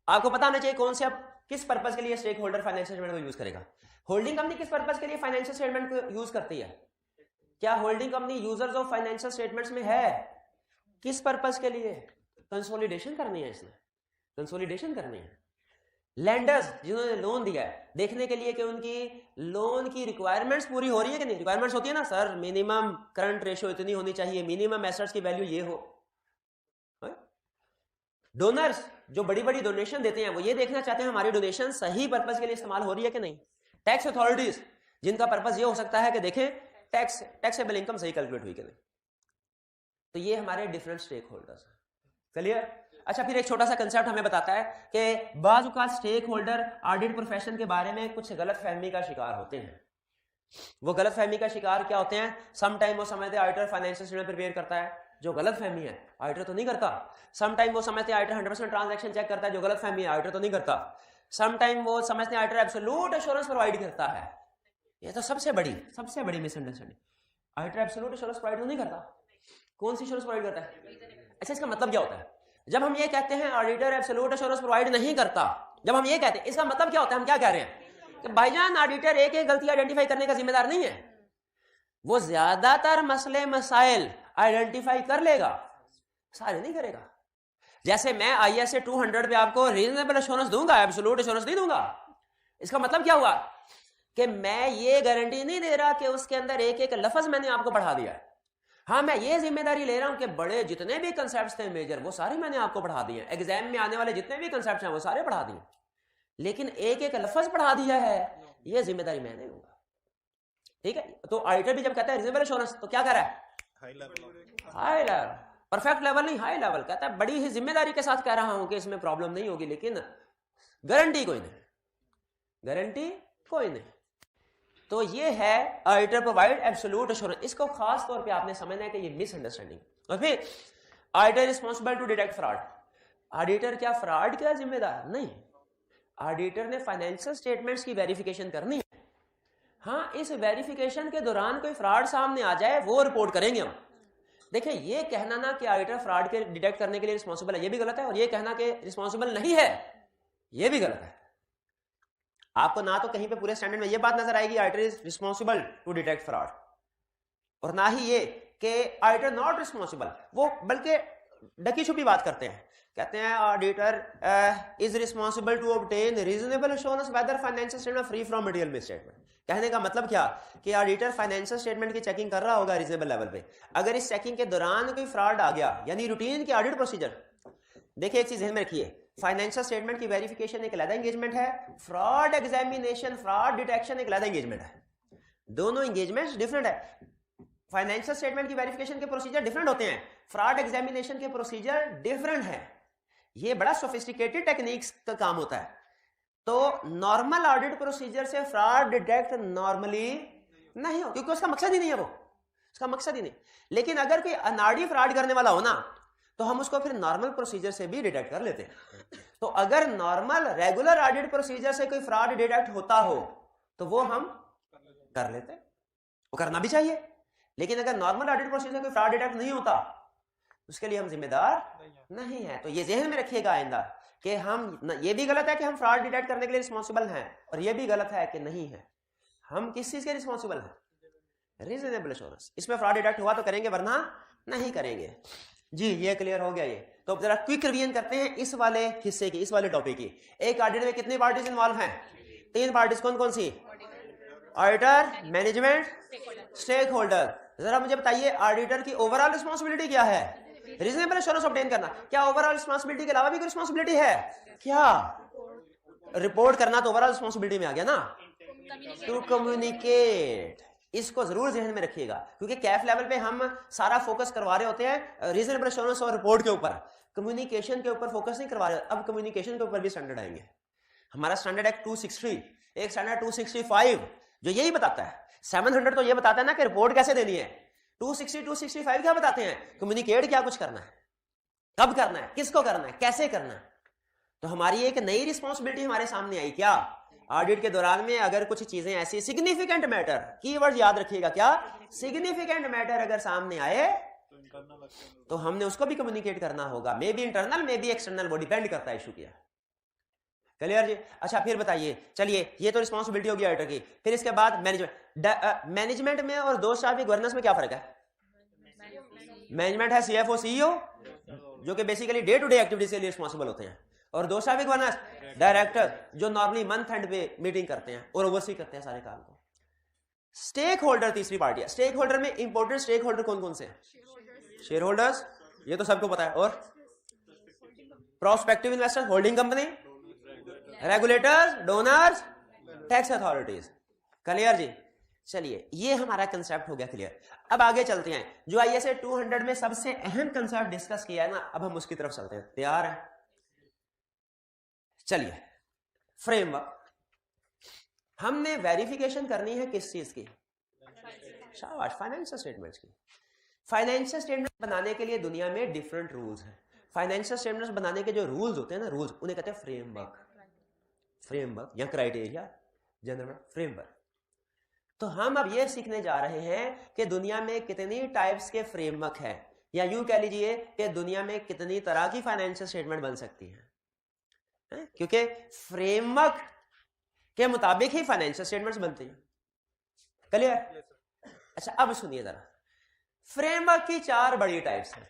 आपको पता होना चाहिए कौन से आप किस पर्पस के लिए स्टेक होल्डर फाइनेंशियल स्टेटमेंट को यूज करेगा। होल्डिंग कंपनी किस पर्पस के लिए फाइनेंशियल स्टेटमेंट को यूज करती है? क्या holding company users of financial statements में है? किस पर्पस के लिए? कंसोलिडेशन करनी है, इसने कंसोलिडेशन करनी है। लैंडर्स जिन्होंने लोन दिया है, देखने के लिए कि उनकी लोन की रिक्वायरमेंट्स पूरी हो रही है कि नहीं। रिक्वायरमेंट्स होती है ना सर, मिनिमम करंट रेशियो इतनी होनी चाहिए, मिनिमम एसेट्स की वैल्यू ये हो। डोनर्स जो बड़ी बड़ी डोनेशन देते हैं, वो ये देखना चाहते हैं हमारी डोनेशन सही पर्पस के लिए इस्तेमाल हो रही है कि नहीं। टैक्स अथॉरिटीज जिनका पर्पस ये हो सकता है कि देखें टैक्सेबल इनकम सही कैलकुलेट हुई कि नहीं। तो ये हमारे डिफरेंट स्टेक होल्डर्स हैं। क्लियर? अच्छा, फिर एक छोटा सा कंसेप्ट हमें बताता है कि बाज़ औक़ात स्टेक होल्डर ऑडिट प्रोफेशन के बारे में कुछ गलत फहमी का शिकार होते हैं। वो गलत फहमी का शिकार क्या होते हैं? सम टाइम वो समझते हैं ऑडिटर फाइनेंशियल स्टेटमेंट प्रिपेयर करता है, जो गलत फहमी है, ऑडिटर तो नहीं करता। सम टाइम वो समझते हैं ऑडिटर 100% ट्रांजैक्शन चेक करता है, जो गलत फहमी है, ऑडिटर तो नहीं करता। सम टाइम वो समझते हैं ऑडिटर एब्सोल्यूट एश्योरेंस प्रोवाइड करता है। ये तो सबसे बड़ी misunderstanding. Auditor absolute assurance provide तो नहीं करता। कौन सी एश्योरेंस प्रोवाइड करता है? अच्छा, इसका मतलब क्या होता है जब हम ये कहते हैं ऑडिटर एब्सोल्यूट एश्योरेंस प्रोवाइड नहीं करता? जब हम ये कहते हैं, इसका मतलब क्या होता है? हम क्या कह रहे हैं कि भाईजान ऑडिटर एक एक गलती आइडेंटिफाई करने का जिम्मेदार नहीं है, वो ज्यादातर मसले मसाइल आइडेंटिफाई कर लेगा, सारे नहीं करेगा। जैसे मैं आईएसए 200 पे आपको रीजनेबल एश्योरेंस दूंगा, एब्सोल्यूट एश्योरेंस नहीं दूंगा। इसका मतलब क्या हुआ कि मैं ये गारंटी नहीं दे रहा कि उसके अंदर एक एक लफ्ज मैंने आपको पढ़ा दिया है। हाँ, मैं ये जिम्मेदारी ले रहा हूं कि बड़े जितने भी कंसेप्ट्स थे मेजर, वो सारे मैंने आपको पढ़ा दिए। एग्जाम में आने वाले जितने भी कंसेप्ट्स हैं वो सारे पढ़ा दिए, लेकिन एक एक लफ्ज पढ़ा दिया है, ये जिम्मेदारी मैं नहीं लूंगा। ठीक है? तो ऑडिटर भी जब कहता है रीजनेबल एश्योरेंस, तो क्या कह रहा है? हाई लेवल, परफेक्ट लेवल नहीं, हाई लेवल। कहता है बड़ी ही जिम्मेदारी के साथ कह रहा हूं कि इसमें प्रॉब्लम नहीं होगी, लेकिन गारंटी कोई नहीं, गारंटी कोई नहीं। तो ये है ऑडिटर प्रोवाइड एब्सोल्यूट एश्योरेंस। इसको खास तौर पे आपने समझना है कि ये मिसअंडरस्टैंडिंग। और फिर auditor responsible to detect fraud. Auditor क्या फ्रॉड का जिम्मेदार नहीं। ऑडिटर ने फाइनेंशियल स्टेटमेंट्स की वेरिफिकेशन करनी है, हाँ, इस वेरिफिकेशन के दौरान कोई फ्रॉड सामने आ जाए वो रिपोर्ट करेंगे हम। देखिए, ये कहना ना कि ऑडिटर फ्रॉड के डिटेक्ट करने के लिए रिस्पॉन्सिबल है, ये भी गलत है, और ये कहना कि रिस्पॉन्सिबल नहीं है, ये भी गलत है। आपको ना तो कहीं पे पूरे स्टैंडर्ड में ये बात नजर आएगी auditor is responsible to detect fraud, और ना ही ये कि ऑडिटर नॉट रिस्पॉन्सिबल, वो बल्कि डकी छुपी बात करते हैं, कहते हैं auditor is responsible to obtain reasonable assurance whether financial statement free from material misstatement. कहने का मतलब क्या कि ऑडिटर फाइनेंशियल स्टेटमेंट की चेकिंग कर रहा होगा रीजनेबल लेवल पे, अगर इस चेकिंग के दौरान कोई फ्रॉड आ गया, यानी रूटीन के ऑडिट प्रोसीजर। देखिए, एक चीज ध्यान में रखिए, फाइनेंशियल स्टेटमेंट की वेरिफिकेशन एक अलग एंगेजमेंट है, फ्रॉड एग्जामिनेशन फ्रॉड डिटेक्शन एक अलग एंगेजमेंट है, दोनों एंगेजमेंट्स डिफरेंट है। फाइनेंशियल स्टेटमेंट की वेरिफिकेशन के प्रोसीजर डिफरेंट होते हैं, फ्रॉड एग्जामिनेशन के प्रोसीजर डिफरेंट है, ये बड़ा सोफिस्टिकेटेड टेक्निक्स का काम होता है। तो नॉर्मल ऑडिट प्रोसीजर से फ्रॉड डिटेक्ट नॉर्मली नहीं हो, क्योंकि उसका मकसद ही नहीं है, वो उसका मकसद ही नहीं। लेकिन अगर कोई अनाड़ी फ्रॉड करने वाला हो ना, तो हम उसको फिर नॉर्मल प्रोसीजर से भी डिटेक्ट कर लेते हैं। तो अगर नॉर्मल रेगुलर ऑडिट प्रोसीजर से कोई फ्रॉड डिटेक्ट होता हो तो वो हम कर लेते, वो करना भी चाहिए। लेकिन अगर नॉर्मल ऑडिट प्रोसीजर कोई फ्रॉड डिटेक्ट नहीं होता, उसके लिए हम जिम्मेदार नहीं है। तो ये ज़हन में रखिएगा आइंदा कि हम, ये भी गलत है कि हम फ्रॉड डिटेक्ट करने के लिए रिस्पॉन्सिबल हैं, और ये भी गलत है कि नहीं है। हम किस चीज के रिस्पॉन्सिबल हैं? Reasonable assurance. इसमें फ्रॉड डिटेक्ट हुआ तो करेंगे, वरना नहीं करेंगे। जी, ये क्लियर हो गया। ये तो जरा क्विक रिवीजन करते हैं इस वाले हिस्से की, इस वाले टॉपिक की। एक ऑडिट में कितनी पार्टीज इन्वॉल्व हैं? 3 पार्टीज। कौन कौन सी? Auditor, management, stakeholder. जरा मुझे बताइए, ऑडिटर की ओवरऑल रिस्पॉन्सिबिलिटी क्या है? रीजनेबल एश्योरेंस ऑब्टेन करना। क्या ओवरऑल रिस्पॉन्सिबिलिटी के अलावा भी कोई रिस्पॉन्सिबिलिटी है क्या? रिपोर्ट करना तो ओवरऑल रिस्पॉन्सिबिलिटी में आ गया ना। टू कम्युनिकेट, इसको जरूर ध्यान में रखिएगा, क्योंकि कैफ लेवल पे हम सारा फोकस करवा रहे होते हैं रीजनेबल एश्योरेंस और रिपोर्ट के ऊपर, कम्युनिकेशन के ऊपर फोकस नहीं करवा रहे। अब कम्युनिकेशन के ऊपर भी स्टैंडर्ड आएंगे। हमारा स्टैंडर्ड एक्ट 260, एक स्टैंडर्ड 265 जो यही बताता है। 700 तो ये बताता है ना कि रिपोर्ट कैसे देनी है। 260, 265 क्या बताते हैं? कम्युनिकेट क्या कुछ करना है, कब करना है, किसको करना है, कैसे करना है। तो हमारी एक नई रिस्पॉन्सिबिलिटी हमारे सामने आई। क्या? ऑडिट के दौरान में अगर कुछ चीजें ऐसी सिग्निफिकेंट मैटर, कीवर्ड याद रखिएगा, क्या सिग्निफिकेंट मैटर अगर सामने आए तो हमने उसको भी कम्युनिकेट करना होगा। May be internal, may be external, वो डिपेंड करता है इशू किया। क्लियर जी? अच्छा, फिर बताइए, चलिए ये तो रिस्पॉन्सिबिलिटी होगी ऑडिटर की। फिर इसके बाद मैनेजमेंट। मैनेजमेंट में और दो स्टाफ गवर्नेंस में क्या फर्क है? मैनेजमेंट है सीएफओ, सीईओ, जो कि basically day to day activities के लिए रिस्पॉन्सिबल होते हैं, और दो स्टाफ गवर्नेंस डायरेक्टर, जो नॉर्मली मंथ एंड पे मीटिंग करते हैं और ओवरसी करते हैं सारे काम को। स्टेक होल्डर तीसरी पार्टी है। स्टेक होल्डर में इंपॉर्टेंट स्टेक होल्डर कौन कौन से हैं? शेयर होल्डर्स, ये तो सबको पता है, और prospective investor, holding company, regulators, donors, tax authorities. Clear जी? चलिए, ये हमारा कंसेप्ट हो गया क्लियर। अब आगे चलते हैं। जो आईएसए 200 में सबसे अहम कंसेप्ट डिस्कस किया है ना, अब हम उसकी तरफ चलते हैं। तैयार है? चलिए, फ्रेमवर्क। हमने वेरिफिकेशन करनी है किस चीज की? शाबाश, फाइनेंशियल स्टेटमेंट्स की। फाइनेंशियल स्टेटमेंट बनाने के लिए दुनिया में डिफरेंट रूल्स हैं। फाइनेंशियल स्टेटमेंट्स बनाने के जो रूल्स होते हैं ना, रूल्स, उन्हें कहते हैं फ्रेमवर्क। फ्रेमवर्क या क्राइटेरिया, जनरल फ्रेमवर्क। तो हम अब ये सीखने जा रहे हैं कि दुनिया में कितनी टाइप्स के फ्रेमवर्क है, या यूं कह लीजिए कि दुनिया में कितनी तरह की फाइनेंशियल स्टेटमेंट बन सकती है, क्योंकि फ्रेमवर्क के मुताबिक ही फाइनेंशियल स्टेटमेंट्स बनती हैं। क्लियर? अच्छा, अब सुनिए जरा। फ्रेमवर्क की 4 बड़ी टाइप्स हैं।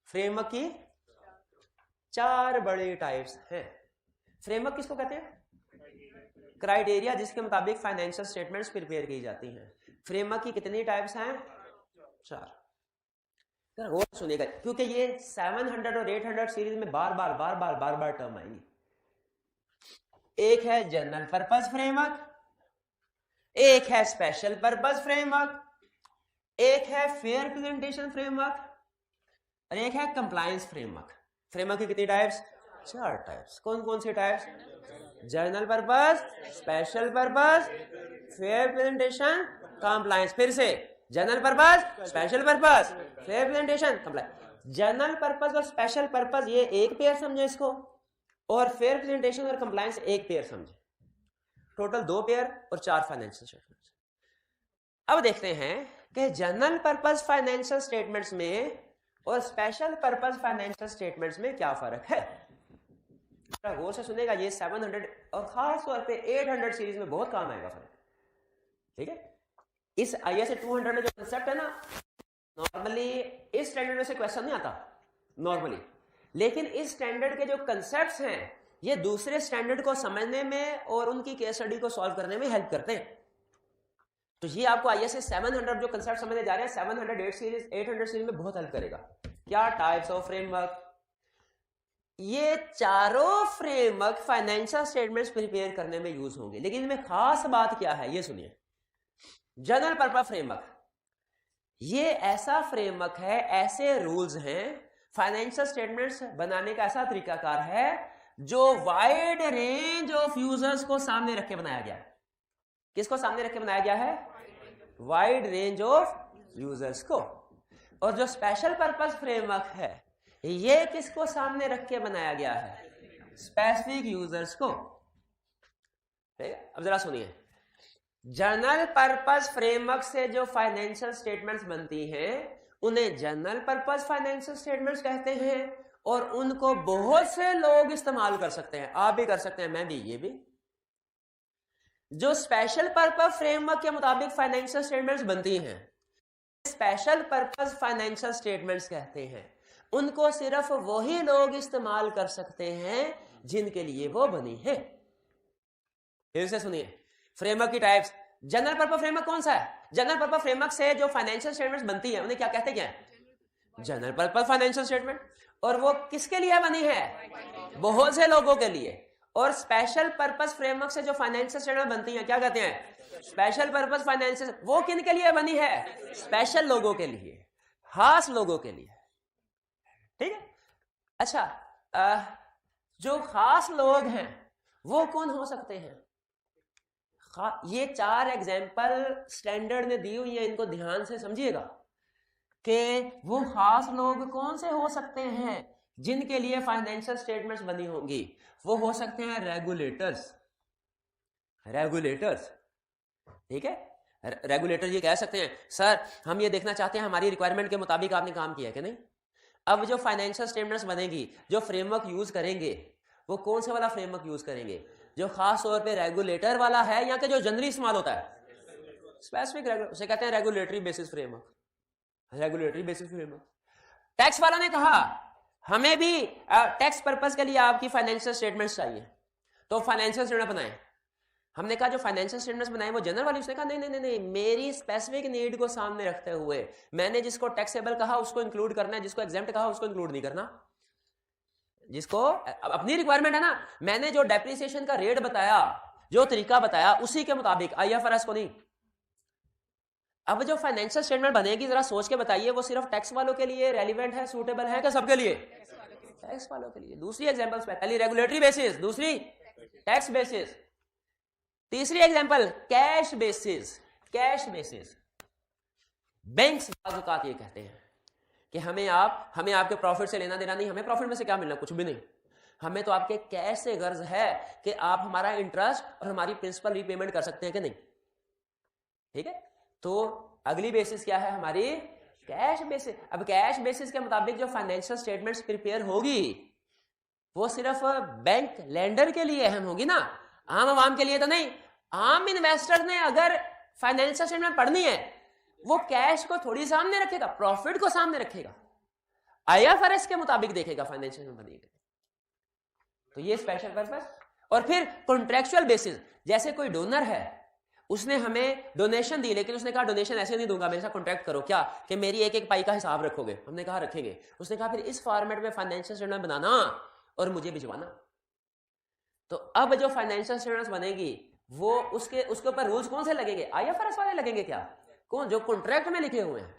फ्रेमवर्क की 4 बड़ी टाइप्स हैं। फ्रेमवर्क किसको कहते हैं? क्राइटेरिया जिसके मुताबिक फाइनेंशियल स्टेटमेंट्स प्रिपेयर की जाती हैं। फ्रेमवर्क की कितनी टाइप्स हैं? 4। और सुनिएगा, क्योंकि ये 700 और 800 सीरीज में बार बार टर्म आएंगी। एक है जनरल पर्पस फ्रेमवर्क, एक है स्पेशल पर्पस फ्रेमवर्क, एक है फेयर प्रेजेंटेशन फ्रेमवर्क, और एक है कंप्लायंस फ्रेमवर्क। फ्रेमवर्क की कितनी टाइप्स? 4 टाइप्स। कौन कौन सी types? General purpose, special purpose, fair presentation, compliance. फिर से, general purpose, special purpose, fair presentation, compliance. General purpose और स्पेशल पर्पस ये एक पेयर समझो इसको, और फेयर प्रेजेंटेशन और कंप्लायंस एक पेयर समझे। टोटल 2 पेयर और 4 फाइनेंशियल स्टेटमेंट्स। अब देखते हैं कि जनरल पर्पस फाइनेंशियल स्टेटमेंट्स में और स्पेशल पर्पस फाइनेंशियल स्टेटमेंट्स में क्या फर्क है। गौर से सुनेगा, ये 700 और खास तौर पे 800 सीरीज में बहुत काम आएगा फर्क। ठीक है, इस ISA 200 में जो कंसेप्ट है ना, नॉर्मली इस स्टैंडर्ड में से क्वेश्चन नहीं आता नॉर्मली, लेकिन इस स्टैंडर्ड के जो कंसेप्ट्स हैं ये दूसरे स्टैंडर्ड को समझने में और उनकी केस स्टडी को सॉल्व करने में हेल्प करते हैं। तो ये आपको ISA 700 जो कंसेप्ट समझने जा रहे हैं 708 सीरीज 800 सीरीज में बहुत हेल्प करेगा। क्या टाइप्स ऑफ फ्रेमवर्क, ये चारों फ्रेमवर्क फाइनेंशियल स्टेटमेंट्स प्रिपेयर करने में यूज होंगे। लेकिन इनमें खास बात क्या है ये सुनिए। जनरल पर्पस फ्रेमवर्क, ये ऐसा फ्रेमवर्क है, ऐसे रूल्स हैं, फाइनेंशियल स्टेटमेंट्स बनाने का ऐसा तरीकाकार है जो वाइड रेंज ऑफ यूजर्स को सामने रख के बनाया गया है। किसको सामने रख के बनाया गया है? वाइड रेंज ऑफ यूजर्स को। और जो स्पेशल पर्पस फ्रेमवर्क है ये किसको सामने रख के बनाया गया है? स्पेसिफिक यूजर्स को। ठीक है, अब जरा सुनिए। जनरल पर्पस फ्रेमवर्क से जो फाइनेंशियल स्टेटमेंट्स बनती हैं उन्हें जनरल पर्पस फाइनेंशियल स्टेटमेंट्स कहते हैं और उनको बहुत से लोग इस्तेमाल कर सकते हैं। आप भी कर सकते हैं, मैं भी, ये भी। जो स्पेशल पर्पस फ्रेमवर्क के मुताबिक फाइनेंशियल स्टेटमेंट्स बनती हैं, स्पेशल पर्पस फाइनेंशियल स्टेटमेंट्स कहते हैं। उनको सिर्फ वही लोग इस्तेमाल कर सकते हैं जिनके लिए वो बनी है। फिर से सुनिए, फ्रेमवर्क की टाइप्स। जनरल पर्पस फ्रेमवर्क कौन सा है? जनरल पर्पस फ्रेमवर्क से जो फाइनेंशियल स्टेटमेंट्स बनती हैं उन्हें क्या कहते हैं? General purpose financial statement. और वो किसके लिए बनी है? बहुत से लोगों के लिए। और स्पेशल पर्पस फ्रेमवर्क से जो फाइनेंशियल स्टेटमेंट बनती हैं क्या कहते हैं? Special purpose financial. वो किन के लिए बनी है? स्पेशल लोगों के लिए, खास लोगों के लिए। ठीक है, अच्छा, जो खास लोग हैं वो कौन हो सकते हैं? ये 4 एग्जाम्पल स्टैंडर्ड ने दी हुई है, इनको ध्यान से समझिएगा कि वो खास लोग कौन से हो सकते हैं जिनके लिए फाइनेंशियल स्टेटमेंट्स बनी होंगी। वो हो सकते हैं रेगुलेटर्स। रेगुलेटर्स, ठीक है। रेगुलेटर ये कह सकते हैं सर हम ये देखना चाहते हैं हमारी रिक्वायरमेंट के मुताबिक आपने काम किया है कि नहीं। अब जो फाइनेंशियल स्टेटमेंट्स बनेगी, जो फ्रेमवर्क यूज करेंगे वो कौन सा वाला फ्रेमवर्क यूज करेंगे? जो खास तौर पे रेगुलेटर वाला है या कि जो जनरली इस्तेमाल होता है? स्पेसिफिक, उसे कहते हैं regulatory basis framework. Regulatory basis framework. Tax वाला ने कहा हमें भी टैक्स पर्पस के लिए आपकी फाइनेंशियल स्टेटमेंट्स चाहिए, तो फाइनेंशियल स्टेटमेंट बनाए। हमने कहा जो फाइनेंशियल स्टेटमेंट्स बनाए वो जनरल वाली। उसने कहा नहीं, मेरी स्पेसिफिक नीड को सामने रखते हुए मैंने जिसको टैक्सेबल कहा उसको इंक्लूड करना है, जिसको एग्जेम्प्ट कहा उसको इंक्लूड नहीं करना। जिसको अपनी रिक्वायरमेंट है ना, मैंने जो डेप्रिसिएशन का रेट बताया, जो तरीका बताया, उसी के मुताबिक, IFRS को नहीं। अब जो फाइनेंशियल स्टेटमेंट बनेगी जरा सोच के बताइए, वो सिर्फ टैक्स वालों के लिए रेलिवेंट है, सूटेबल है कि सबके लिए? टैक्स वालों के लिए। दूसरी एग्जांपल्स, पहली रेगुलेटरी बेसिस, दूसरी टैक्स बेसिस, तीसरी example cash basis. Cash basis banks बाज़ ये कहते हैं कि हमें आपके प्रॉफिट से लेना देना नहीं, हमें प्रॉफिट में से क्या मिलना, कुछ भी नहीं। हमें तो आपके कैश से गर्ज है कि आप हमारा इंटरेस्ट और हमारी प्रिंसिपल रीपेमेंट कर सकते हैं कि नहीं। ठीक है, तो अगली बेसिस क्या है हमारी? Cash basis. अब कैश बेसिस के मुताबिक जो फाइनेंशियल स्टेटमेंट्स प्रिपेयर होगी वो सिर्फ बैंक लेंडर के लिए अहम होगी ना, आम आवाम के लिए तो नहीं। आम इन्वेस्टर ने अगर फाइनेंशियल स्टेटमेंट पढ़नी है वो कैश को थोड़ी सामने रखेगा, प्रॉफिट को सामने रखेगा, IFRS के मुताबिक देखेगा फाइनेंशियल स्टेटमेंट बनेगी। तो ये स्पेशल पर्पस। और फिर कॉन्ट्रेक्चुअल बेसिस, जैसे कोई डोनर है, उसने हमें डोनेशन दी लेकिन उसने कहा डोनेशन ऐसे नहीं दूंगा, मेरे साथ कॉन्ट्रैक्ट करो, क्या कि मेरी एक एक पाई का हिसाब रखोगे। हमने कहा रखेंगे। उसने कहा फिर इस फॉर्मेट में फाइनेंशियल स्टेटमेंट बनाना और मुझे भिजवाना। तो अब जो फाइनेंशियल स्टेटमेंट्स बनेगी वो उसके ऊपर रूल्स कौन से लगेंगे? IFRS वाले लगेंगे क्या? कौन? जो कॉन्ट्रैक्ट में लिखे हुए हैं।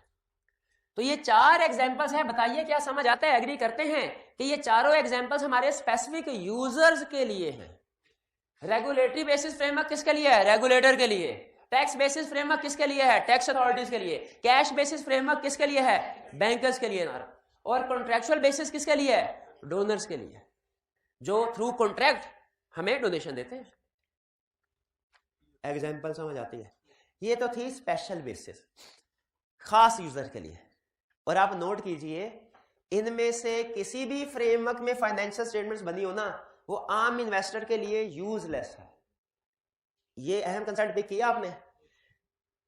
तो ये 4 एग्जांपल्स हैं। बताइए क्या समझ आता है? एग्री करते हैं कि ये चारों एग्जांपल्स हमारे स्पेसिफिक यूजर्स के लिए हैं। रेगुलेटरी बेसिस फ्रेमवर्क किसके लिए है? रेगुलेटर के लिए। टैक्स बेसिस फ्रेमवर्क किसके लिए है? टैक्स अथॉरिटीज के लिए। कैश बेसिस फ्रेमवर्क किसके लिए है? बैंकर्स के लिए। और कॉन्ट्रेक्चुअल बेसिस किसके लिए है? डोनर्स के लिए, जो थ्रू कॉन्ट्रैक्ट हमें डोनेशन देते हैं। एग्जाम्पल समझ आती है? ये तो थी स्पेशल बेसिस, खास यूजर के लिए। और आप नोट कीजिए, इनमें से किसी भी फ्रेमवर्क में फाइनेंशियल स्टेटमेंट्स बनी हो ना, वो आम इन्वेस्टर के लिए यूजलेस है। ये अहम कंसेप्ट पिक किया आपने।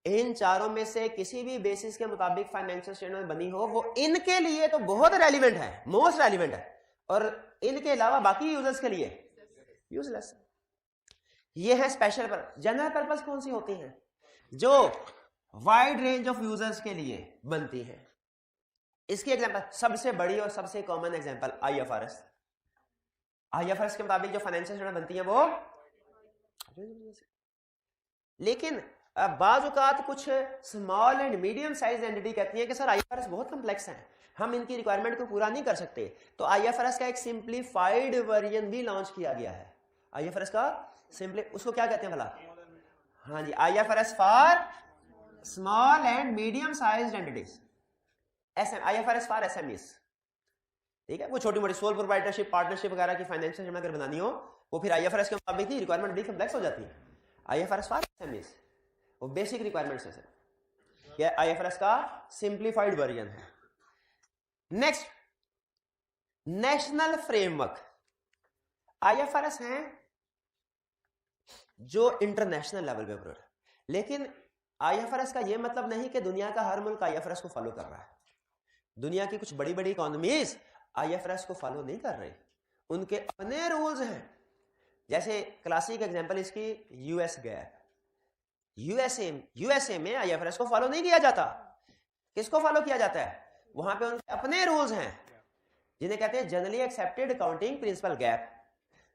इन चारों में से किसी भी बेसिस के मुताबिक फाइनेंशियल स्टेटमेंट बनी हो, वो इनके लिए तो बहुत रेलिवेंट है, मोस्ट रेलिवेंट है, और इनके अलावा बाकी यूजर्स के लिए यूजलेस। ये है स्पेशल पर। जनरल पर्पस कौन सी होती हैं? जो वाइड रेंज ऑफ यूजर्स के लिए बनती है। इसकी एग्जांपल, सबसे बड़ी और सबसे कॉमन एग्जांपल आईएफआरएस। आईएफआरएस के मुताबिक जो फाइनेंशियल स्टेटमेंट बनती है वो, लेकिन बाज़ औक़ात कुछ small and medium size entity कहती है कि सर आईएफआरएस बहुत कम्प्लेक्स है, हम इनकी रिक्वायरमेंट को पूरा नहीं कर सकते। तो आईएफआरएस का एक सिंप्लीफाइड वर्जन भी लॉन्च किया गया है। आईएफआरएस का सिंपली, उसको क्या कहते हैं भला? हाँ जी, IFRS for small and medium size entities, IFRS for SMEs. ठीक है, वो छोटी मोटी सोल प्रोप्राइटरशिप, पार्टनरशिप वगैरह की फाइनेंशियल स्टेटमेंट अगर बनानी हो, वो फिर आईएफआरएस के मुताबिक ही रिक्वायरमेंट बड़ी कम्प्लेक्स हो जाती है। आईएफआरएस फॉर एसएमईज वो बेसिक रिक्वायरमेंट्स है सर। ये आईएफआरएस का सिंप्लीफाइड वर्जन है। Next, national framework. आईएफआरएस हैं जो इंटरनेशनल लेवल पे अप्रूव है, लेकिन आईएफआरएस का ये मतलब नहीं कि दुनिया का हर मुल्क आईएफआरएस को फॉलो कर रहा है। दुनिया की कुछ बड़ी बड़ी इकोनॉमीज आईएफआरएस को फॉलो नहीं कर रही, उनके अपने रूल्स हैं। जैसे क्लासिक एग्जांपल इसकी यूएस गैप। यूएसए में आईएफआरएस को फॉलो नहीं किया जाता। किसको फॉलो किया जाता है? वहां पे उनके अपने रूल्स हैं जिन्हें कहते हैं generally accepted accounting principle GAAP.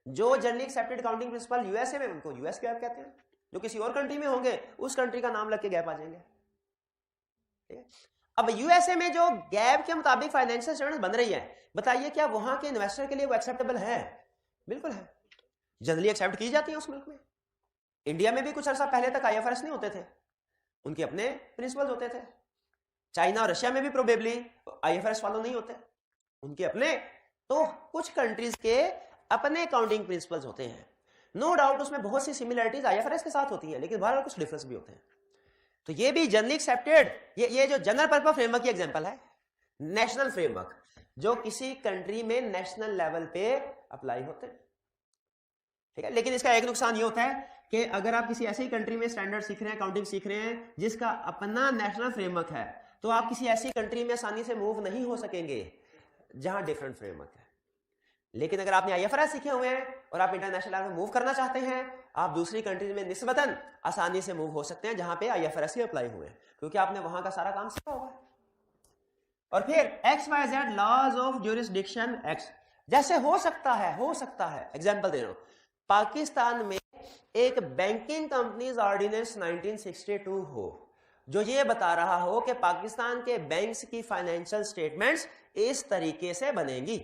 जो generally accepted accounting principle USA में, उनको यूएस गैप कहते हैं। जो किसी और कंट्री में होंगे, उस कंट्री का नाम लग के गैप आ जाएंगे। ठीक है? अब यूएसए में जो गैप के मुताबिक फाइनेंशियल स्टेटमेंट्स बन रही है, बताइए क्या वहां के इन्वेस्टर के लिए वो एक्सेप्टेबल है? बिल्कुल है, जनरली एक्सेप्ट की जाती है उस मुल्क में। इंडिया में भी कुछ अर्सा पहले तक आईएफआरएस नहीं होते थे, उनके अपने प्रिंसिपल्स होते थे। चाइना और रशिया में भी प्रोबेबली आईएफआरएस फॉलो नहीं होते, उनके अपने। तो कुछ कंट्रीज के अपने अकाउंटिंग प्रिंसिपल्स होते हैं। नो डाउट उसमें बहुत सी सिमिलरिटीज आईएफआरएस के साथ होती हैं, लेकिन बहरहाल कुछ डिफरेंस भी होते हैं। तो ये भी जनरली एक्सेप्टेड, ये जो जनरल पर्पस फ्रेमवर्क की एग्जांपल है, नेशनल फ्रेमवर्क, जो किसी कंट्री में नेशनल लेवल पे अप्लाई होते हैं। ठीक है, लेकिन इसका एक नुकसान ये होता है कि अगर आप किसी ऐसी कंट्री में स्टैंडर्ड सीख रहे हैं, अकाउंटिंग सीख रहे हैं जिसका अपना नेशनल फ्रेमवर्क है, तो आप किसी ऐसी कंट्री में आसानी से मूव नहीं हो सकेंगे जहां डिफरेंट फ्रेमवर्क है। लेकिन अगर आपने आईएफआरएस सीखे हुए हैं और आप इंटरनेशनल लेवल में मूव करना चाहते हैं, आप दूसरी कंट्रीज में निस्बतन आसानी से मूव हो सकते हैं जहां पे आईएफआरएस ही अप्लाई हुए हैं, क्योंकि आपने वहां का सारा काम सीखा होगा। और फिर XYZ laws of jurisdiction act, जैसे हो सकता है एग्जांपल दे रहा हूं, पाकिस्तान में एक बैंकिंग कंपनीज ऑर्डिनेंस 1962 हो जो ये बता रहा हो कि पाकिस्तान के बैंक्स की फाइनेंशियल स्टेटमेंट्स इस तरीके से बनेंगी।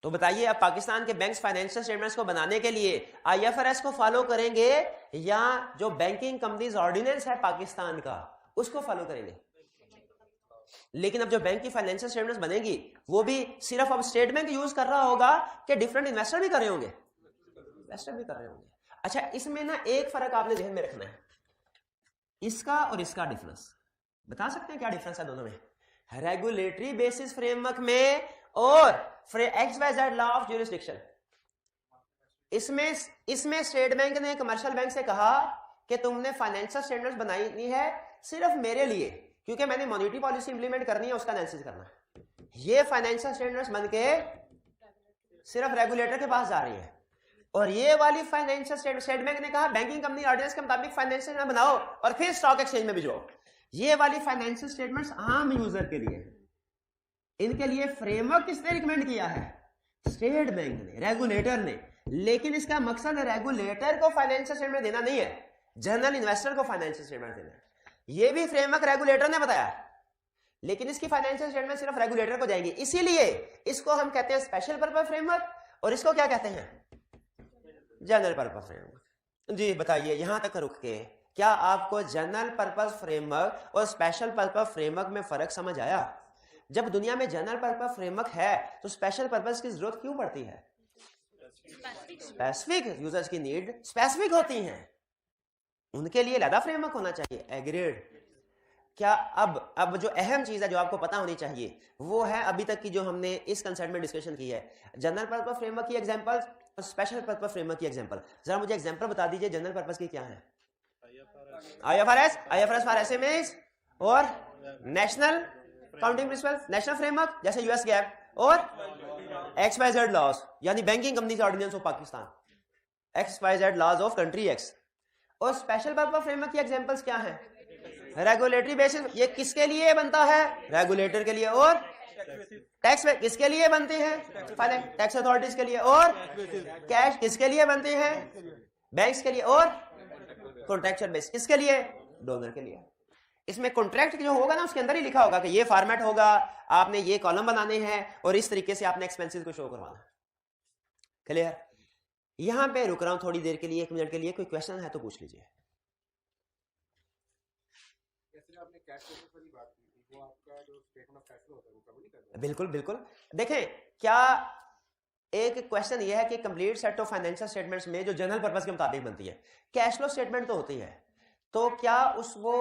तो बताइए, अब पाकिस्तान के बैंक्स फाइनेंशियल स्टेटमेंट्स को बनाने के लिए आईएफआरएस को फॉलो करेंगे या जो बैंकिंग कंपनीज ऑर्डिनेंस है पाकिस्तान का उसको फॉलो करेंगे? लेकिन अब जो बैंक की फाइनेंशियल स्टेटमेंट्स बनेगी वो भी सिर्फ अब स्टेट बैंक यूज कर रहा होगा कि डिफरेंट इन्वेस्टर भी कर रहे होंगे? इन्वेस्टर भी कर रहे होंगे। अच्छा, इसमें ना एक फर्क आपने ध्यान में रखना है, इसका और इसका डिफरेंस। बता सकते हैं क्या डिफरेंस है दोनों में? रेगुलेटरी बेसिस फ्रेमवर्क में और XYZ लॉ ऑफ ज्यूरिसडिक्शन, इसमें स्टेट बैंक ने कमर्शियल बैंक से कहा कि तुमने फाइनेंशियल स्टेटमेंट्स बनानी है सिर्फ मेरे लिए, क्योंकि मैंने मॉनेटरी पॉलिसी इंप्लीमेंट करनी है, उसका एनालिसिस करना है। ये फाइनेंशियल स्टेटमेंट्स बनके सिर्फ रेगुलेटर के पास जा रही है। और ये वाली फाइनेंशियल स्टेट बैंक ने कहा बैंकिंग कंपनी ऑर्डिनेंस के मुताबिक फाइनेंशियल स्टेटमेंट बनाओ और फिर स्टॉक एक्सचेंज में भिजवाओ। ये वाली फाइनेंशियल स्टेटमेंट्स आम यूजर के लिए, इनके लिए फ्रेमवर्क किसने रिकमेंड किया है? स्टेट बैंक ने, रेगुलेटर ने। लेकिन इसका मकसद रेगुलेटर को फाइनेंशियल स्टेटमेंट देना नहीं है, जनरल इन्वेस्टर को फाइनेंशियल स्टेटमेंट देना है। ये भी फ्रेमवर्क रेगुलेटर ने बताया, लेकिन इसकी फाइनेंशियल स्टेटमेंट सिर्फ रेगुलेटर को जाएंगी। इसीलिए इसको हम कहते हैं स्पेशल पर्पस फ्रेमवर्क और इसको क्या कहते हैं? General purpose framework. जी बताइए, यहां तक रुक के क्या आपको जनरल पर्पस फ्रेमवर्क और स्पेशल पर्पस फ्रेमवर्क में फर्क समझ आया? जब दुनिया में जनरल पर्पस फ्रेमवर्क है तो स्पेशल पर्पस की जरूरत क्यों पड़ती है? स्पेसिफिक यूजर्स की नीड स्पेसिफिक होती हैं। उनके लिए अलग फ्रेमवर्क होना चाहिए। एग्रीड। क्या अब जो अहम चीज है जो आपको पता होनी चाहिए वो है अभी तक की जो हमने इस कंसेप्ट में डिस्कशन की है, जनरल पर्पस फ्रेमवर्क की एग्जांपल और स्पेशल पर्पस फ्रेमवर्क की एग्जांपल। जरा मुझे एग्जांपल बता दीजिए जनरल पर्पस की क्या है। IFRS फॉर एसएमएस और national accounting principle, national framework जैसे यूएस गैप और XYZ लॉज यानी banking companies ordinance of Pakistan, XYZ laws of country X. और स्पेशल पर्पस फ्रेमवर्क की एग्जांपल्स क्या हैं? रेगुलेटरी बेसिस, ये किसके लिए बनता है? रेगुलेटर के लिए। और टैक्स किसके लिए बनते हैं? टैक्स अथॉरिटीज के लिए। और कैश किसके लिए बनते हैं? बैंक्स के लिए। और कॉन्ट्रैक्चुअल बेस किसके लिए? डोनर के लिए। इसमें कॉन्ट्रैक्ट जो होगा ना उसके अंदर ही लिखा होगा कि ये फॉर्मेट होगा, आपने ये कॉलम बनाने हैं और इस तरीके से आपने एक्सपेंसेस को शो करवाना। क्लियर? यहां पे रुक रहा हूं थोड़ी देर के लिए, 1 मिनट के लिए। कोई क्वेश्चन है तो पूछ लीजिए। आपने कैश बेसिस वाली बात की थी, वो आपका जो स्टेटमेंट ऑफ कैश फ्लो होता है वो कवर नहीं करता? बिल्कुल बिल्कुल। देखें, क्या एक क्वेश्चन यह है कि complete set of financial statements में जो जनरल पर्पस के मुताबिक बनती है, कैश फ्लो स्टेटमेंट तो होती है, तो क्या वो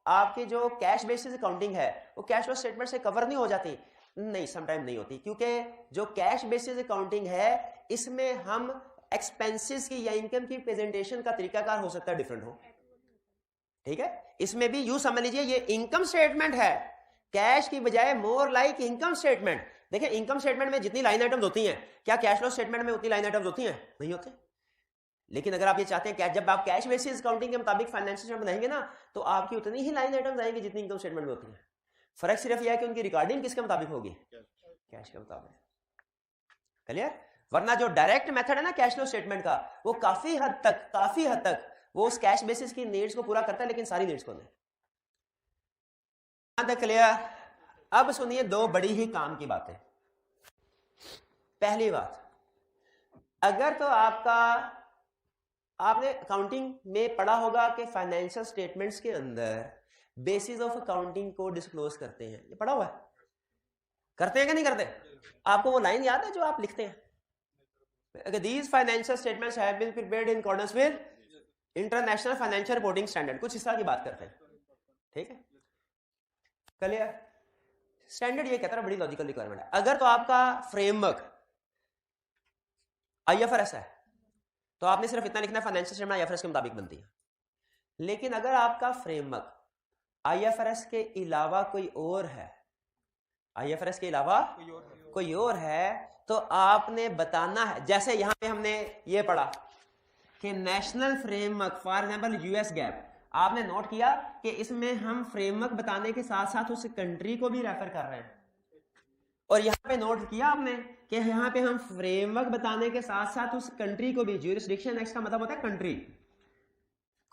आपकी जो कैश बेसिस अकाउंटिंग है वो कैश फ्लो स्टेटमेंट से कवर नहीं हो जाती? नहीं, समटाइम नहीं होती, क्योंकि जो कैश बेसिस अकाउंटिंग है इसमें हम एक्सपेंसेस की या इनकम की प्रेजेंटेशन का तरीकाकार हो सकता है डिफरेंट हो। ठीक है, इसमें भी यूं समझ लीजिए ये इनकम स्टेटमेंट है, कैश की बजाय मोर लाइक इनकम स्टेटमेंट। देखिए, इनकम स्टेटमेंट में जितनी लाइन आइटम्स होती हैं, क्या कैश फ्लो स्टेटमेंट में उतनी लाइन आइटम्स होती हैं? नहीं होते। लेकिन अगर आप ये चाहते हैं कि जब आप कैश बेसिस अकाउंटिंग के मुताबिक फाइनेंशियल स्टेटमेंट बनाएंगे ना, तो आपकी उतनी ही लाइन आइटम्स आएंगी जितनी इनकम स्टेटमेंट में होती है। फर्क सिर्फ यह है कि उनकी रिकॉर्डिंग किसके मुताबिक होगी? कैश के मुताबिक। क्लियर? वरना जो डायरेक्ट मेथड है ना कैश फ्लो स्टेटमेंट का, वो काफी हद तक वो उस कैश बेसिस की नीड्स को पूरा करता है, लेकिन सारी नीड्स को नहीं। यहां तक क्लियर? अब सुनिए दो बड़ी ही काम की बातें। पहली बात, अगर तो आपने अकाउंटिंग में पढ़ा होगा कि फाइनेंशियल स्टेटमेंट्स के अंदर बेसिस ऑफ अकाउंटिंग को डिस्क्लोज करते हैं, ये पढ़ा हुआ है? करते हैं कि नहीं करते? आपको वो लाइन याद है जो आप लिखते हैं? These financial statements have been prepared in accordance with international financial reporting standard, कुछ हिस्सा की बात करते हैं। ठीक है, क्लियर? स्टैंडर्ड ये कहता है, बड़ी लॉजिकल रिक्वायरमेंट है। अगर तो आपका फ्रेमवर्क IFRS है तो आपने सिर्फ इतना लिखना है फाइनेंशियल स्टेटमेंट IFRS के मुताबिक बनती है। लेकिन अगर आपका फ्रेमवर्क IFRS के अलावा कोई और है, IFRS के अलावा कोई और है, तो आपने बताना है। जैसे यहां पे हमने ये पढ़ा कि national framework for example US gap, आपने नोट किया कि इसमें हम फ्रेमवर्क बताने के साथ साथ उस कंट्री को भी रेफर कर रहे हैं। और यहां पे नोट किया आपने कि यहां पे हम फ्रेमवर्क बताने के साथ साथ उस कंट्री को भी, ज्यूरिसडिक्शन एक्ट का मतलब होता है कंट्री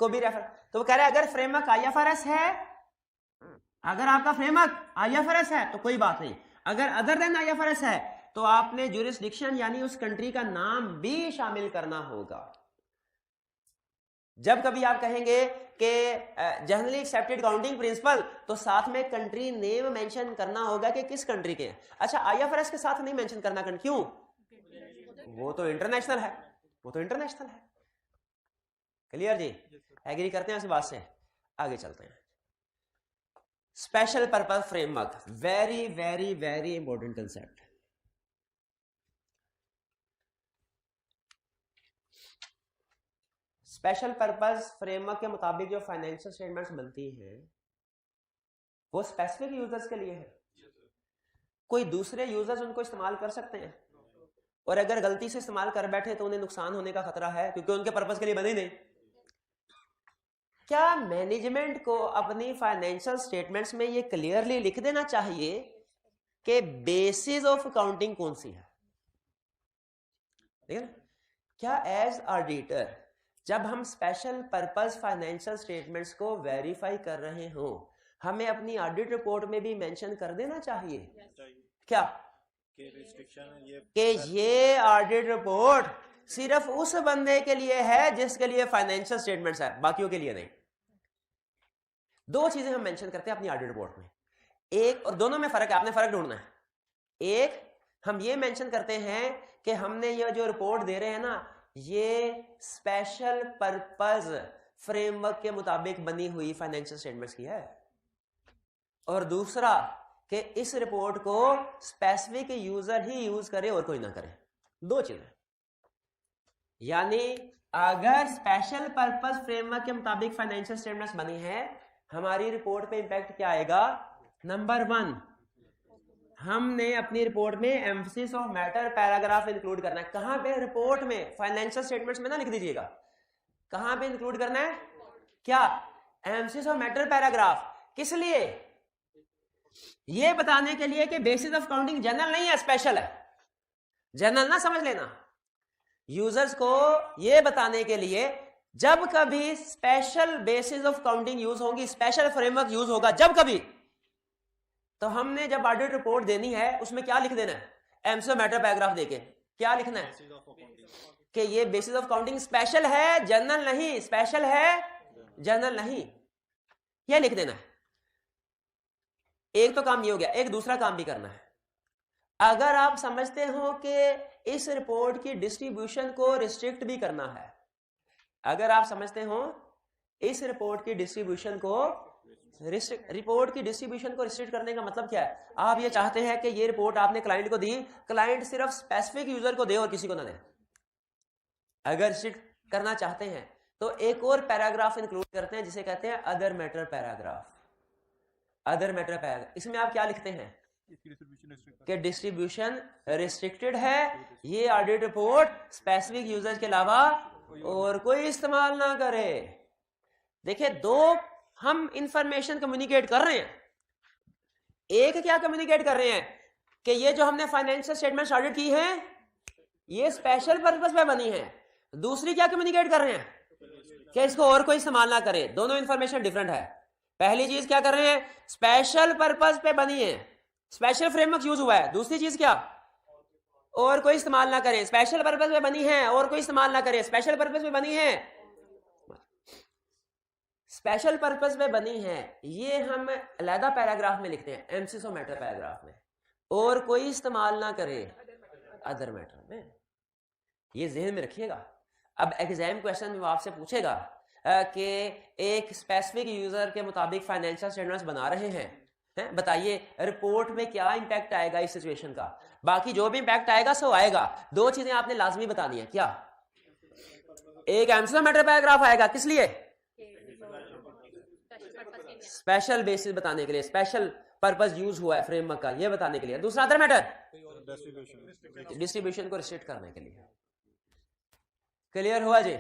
को भी रेफर। तो वो कह रहे हैं अगर फ्रेमवर्क IFRS है, अगर आपका फ्रेमवर्क IFRS है तो कोई बात नहीं, अगर अदर देन IFRS है तो आपने ज्यूरिसडिक्शन यानी उस कंट्री का नाम भी शामिल करना होगा। जब कभी आप कहेंगे कि जनरली एक्सेप्टेड अकाउंटिंग प्रिंसिपल, तो साथ में कंट्री नेम मेंशन करना होगा कि किस कंट्री के हैं। अच्छा, IFRS के साथ नहीं मेंशन करना, क्यों? वो तो इंटरनेशनल है, वो तो इंटरनेशनल है। क्लियर जी? एग्री करते हैं इस बात से? आगे चलते हैं। Special purpose framework, very very very important concept. Special purpose framework के मुताबिक जो फाइनेंशियल स्टेटमेंट्स बनती हैं वो स्पेसिफिक यूजर्स के लिए है। कोई दूसरे यूजर्स उनको इस्तेमाल कर सकते हैं, और अगर गलती से इस्तेमाल कर बैठे तो उन्हें नुकसान होने का खतरा है, क्योंकि उनके पर्पस के लिए बने नहीं। क्या मैनेजमेंट को अपनी फाइनेंशियल स्टेटमेंट्स में ये क्लियरली लिख देना चाहिए कि बेसिस ऑफ अकाउंटिंग कौन सी है? ठीक है? क्या एज ऑडिटर जब हम स्पेशल पर्पस फाइनेंशियल स्टेटमेंट्स को वेरीफाई कर रहे हो, हमें अपनी ऑडिट रिपोर्ट में भी मेंशन कर देना चाहिए क्या कि ये ऑडिट रिपोर्ट सिर्फ उस बंदे के लिए है जिसके लिए फाइनेंशियल स्टेटमेंट्स है, बाकियों के लिए नहीं। दो चीजें हम मेंशन करते हैं अपनी ऑडिट रिपोर्ट में, एक और दोनों में फर्क है, आपने फर्क ढूंढना है। एक, हम ये मेंशन करते हैं कि हमने ये जो रिपोर्ट दे रहे हैं ना, ये स्पेशल पर्पस फ्रेमवर्क के मुताबिक बनी हुई फाइनेंशियल स्टेटमेंट्स की है, और दूसरा कि इस रिपोर्ट को स्पेसिफिक यूजर ही यूज करे और कोई ना करे। दो चीजें। यानी अगर स्पेशल पर्पस फ्रेमवर्क के मुताबिक फाइनेंशियल स्टेटमेंट्स बनी है, हमारी रिपोर्ट पे इंपैक्ट क्या आएगा? नंबर 1, हमने अपनी रिपोर्ट में emphasis of matter paragraph include करना है। कहां पे? रिपोर्ट में, फाइनेंशियल स्टेटमेंट्स में ना लिख दीजिएगा, कहां पे इंक्लूड करना है? क्या? Emphasis of matter paragraph. किस लिए? ये बताने के लिए कि बेसिस ऑफ काउंटिंग जनरल नहीं है, स्पेशल है। जनरल ना समझ लेना, यूजर्स को ये बताने के लिए जब कभी special basis of counting use होगी, स्पेशल फ्रेमवर्क यूज होगा जब कभी, तो हमने जब ऑडिट रिपोर्ट देनी है उसमें क्या लिख देना है? एम्फसिस ऑफ मैटर पैराग्राफ देके क्या लिखना है कि ये बेसिस ऑफ काउंटिंग स्पेशल है, जनरल नहीं। स्पेशल है, जनरल नहीं, यह लिख देना है। एक तो काम ये हो गया। एक दूसरा काम भी करना है। अगर आप समझते हो कि इस रिपोर्ट की डिस्ट्रीब्यूशन को रिस्ट्रिक्ट भी करना है, अगर आप समझते हो इस रिपोर्ट की डिस्ट्रीब्यूशन को रिस्ट्रिक्ट करने का मतलब क्या है? आप ये चाहते हैं कि ये रिपोर्ट आपने क्लाइंट को दी, क्लाइंट सिर्फ स्पेसिफिक यूजर को दे और किसी को ना दे। अगर रिस्ट्रिक्ट करना चाहते हैं तो एक और पैराग्राफ इंक्लूड करते हैं जिसे कहते हैं other matter paragraph. Other matter paragraph, इसमें आप क्या लिखते हैं कि डिस्ट्रीब्यूशन रिस्ट्रिक्टेड है, ये ऑडिट रिपोर्ट स्पेसिफिक यूजर्स के अलावा और कोई इस्तेमाल ना करे। देखिए, दो हम इंफॉर्मेशन कम्युनिकेट कर रहे हैं। एक क्या कम्युनिकेट कर रहे हैं कि ये जो हमने फाइनेंशियल स्टेटमेंट्स ऑडिट की हैं ये स्पेशल पर्पस पे बनी है। दूसरी क्या कम्युनिकेट कर रहे हैं कि इसको और कोई इस्तेमाल ना करे। दोनों इंफॉर्मेशन डिफरेंट है। पहली चीज क्या कर रहे हैं? स्पेशल पर्पस पे बनी है, स्पेशल फ्रेमवर्क यूज हुआ है। दूसरी चीज क्या? और कोई इस्तेमाल ना करे। स्पेशल पर्पस पे बनी है और कोई इस्तेमाल ना करे। स्पेशल पर्पस पे बनी है, स्पेशल पर्पस पे बनी है, ये हम अलग पैराग्राफ में लिखते हैं, एम्फसिस ऑफ मैटर पैराग्राफ में। और कोई इस्तेमाल ना करे अदर मैटर में। ये जहन में रखिएगा। अब एग्जाम क्वेश्चन में वो आपसे पूछेगा कि एक स्पेसिफिक यूजर के मुताबिक फाइनेंशियल स्टेटमेंट्स बना रहे हैं, बताइए रिपोर्ट में क्या इंपैक्ट आएगा इस सिचुएशन का। बाकी जो भी इंपैक्ट आएगा सो आएगा। दो चीजें आपने लाजमी बतानी है। क्या? एक एम्फसिस ऑफ मैटर पैराग्राफ आएगा, किस लिए? स्पेशल बेसिस बताने के लिए, स्पेशल पर्पस यूज हुआ है फ्रेमवर्क का, ये बताने के लिए। दूसरा अदर मैटर, डिस्ट्रीब्यूशन को रिस्ट्रिक्ट करने के लिए। क्लियर हुआ जी?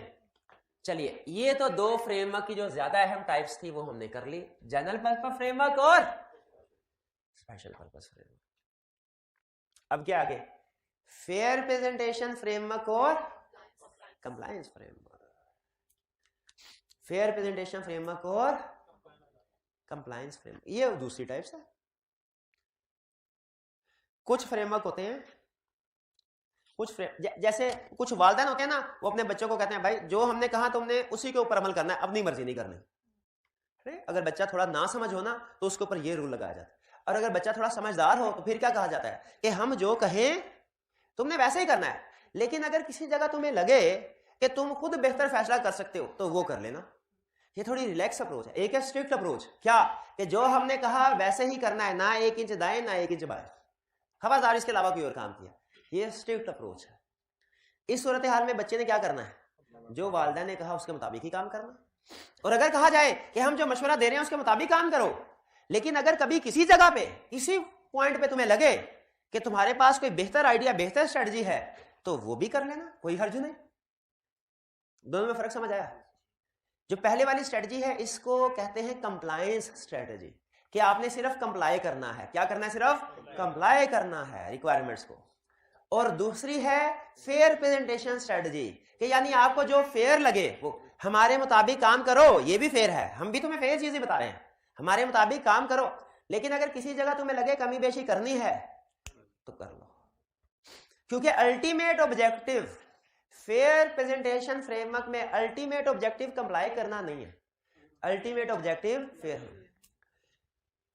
चलिए, ये तो दो फ्रेमवर्क की जो ज्यादा अहम टाइप्स थी वो हमने कर ली, जनरल पर्पस फ्रेमवर्क और स्पेशल पर्पस फ्रेमवर्क। अब क्या आगे? फेयर प्रेजेंटेशन फ्रेमवर्क और compliance framework. Fair presentation framework और कंप्लायंस फ्रेमवर्क, ये दूसरी टाइप्स है। कुछ फ्रेमवर्क होते हैं, जैसे कुछ वालिदैन होते हैं ना, वो अपने बच्चों को कहते हैं भाई जो हमने कहा तुमने उसी के ऊपर अमल करना है, अपनी मर्जी नहीं करनी। अगर बच्चा थोड़ा ना समझ हो ना तो उसके ऊपर ये रूल लगाया जाता है। और अगर बच्चा थोड़ा समझदार हो तो फिर क्या कहा जाता है कि हम जो कहें तुमने वैसे ही करना है, लेकिन अगर किसी जगह तुम्हें लगे कि तुम खुद बेहतर फैसला कर सकते हो तो वो कर लेना। ये थोड़ी रिलैक्स अप्रोच है। एक है स्ट्रिक्ट अप्रोच, क्या कि जो हमने कहा वैसे ही करना है, ना 1 इंच दाएं ना 1 इंच बाएं, खबरदार इसके अलावा कोई और काम किया। ये स्ट्रिक्ट अप्रोच है। इस सूरत हाल में बच्चे ने क्या करना है? जो वालिदैन ने कहा उसके मुताबिक ही काम करना। और अगर कहा जाए कि हम जो मशवरा दे रहे हैं उसके मुताबिक काम करो, लेकिन अगर कभी किसी जगह पे, किसी पॉइंट पे तुम्हें लगे कि तुम्हारे पास कोई बेहतर आइडिया, बेहतर स्ट्रेटजी है तो वो भी कर लेना, कोई हर्ज नहीं। दोनों में फर्क समझ आया? जो पहले वाली स्ट्रेटजी है इसको कहते हैं कंप्लायंस स्ट्रेटजी, कि आपने सिर्फ कंप्लाई करना है। क्या करना है? सिर्फ कंप्लाई करना है रिक्वायरमेंट्स को। और दूसरी है फेयर प्रेजेंटेशन स्ट्रेटजी, कि यानी आपको जो फेयर लगे वो हमारे मुताबिक काम करो। ये भी फेयर है, हम भी तुम्हें फेयर चीजें बता रहे हैं, हमारे मुताबिक काम करो। लेकिन अगर किसी जगह तुम्हें लगे कमी बेशी करनी है तो कर लो, क्योंकि ultimate objective fair presentation framework में अल्टीमेट ऑब्जेक्टिव कंप्लाई करना नहीं है, अल्टीमेट ऑब्जेक्टिव फेयर है।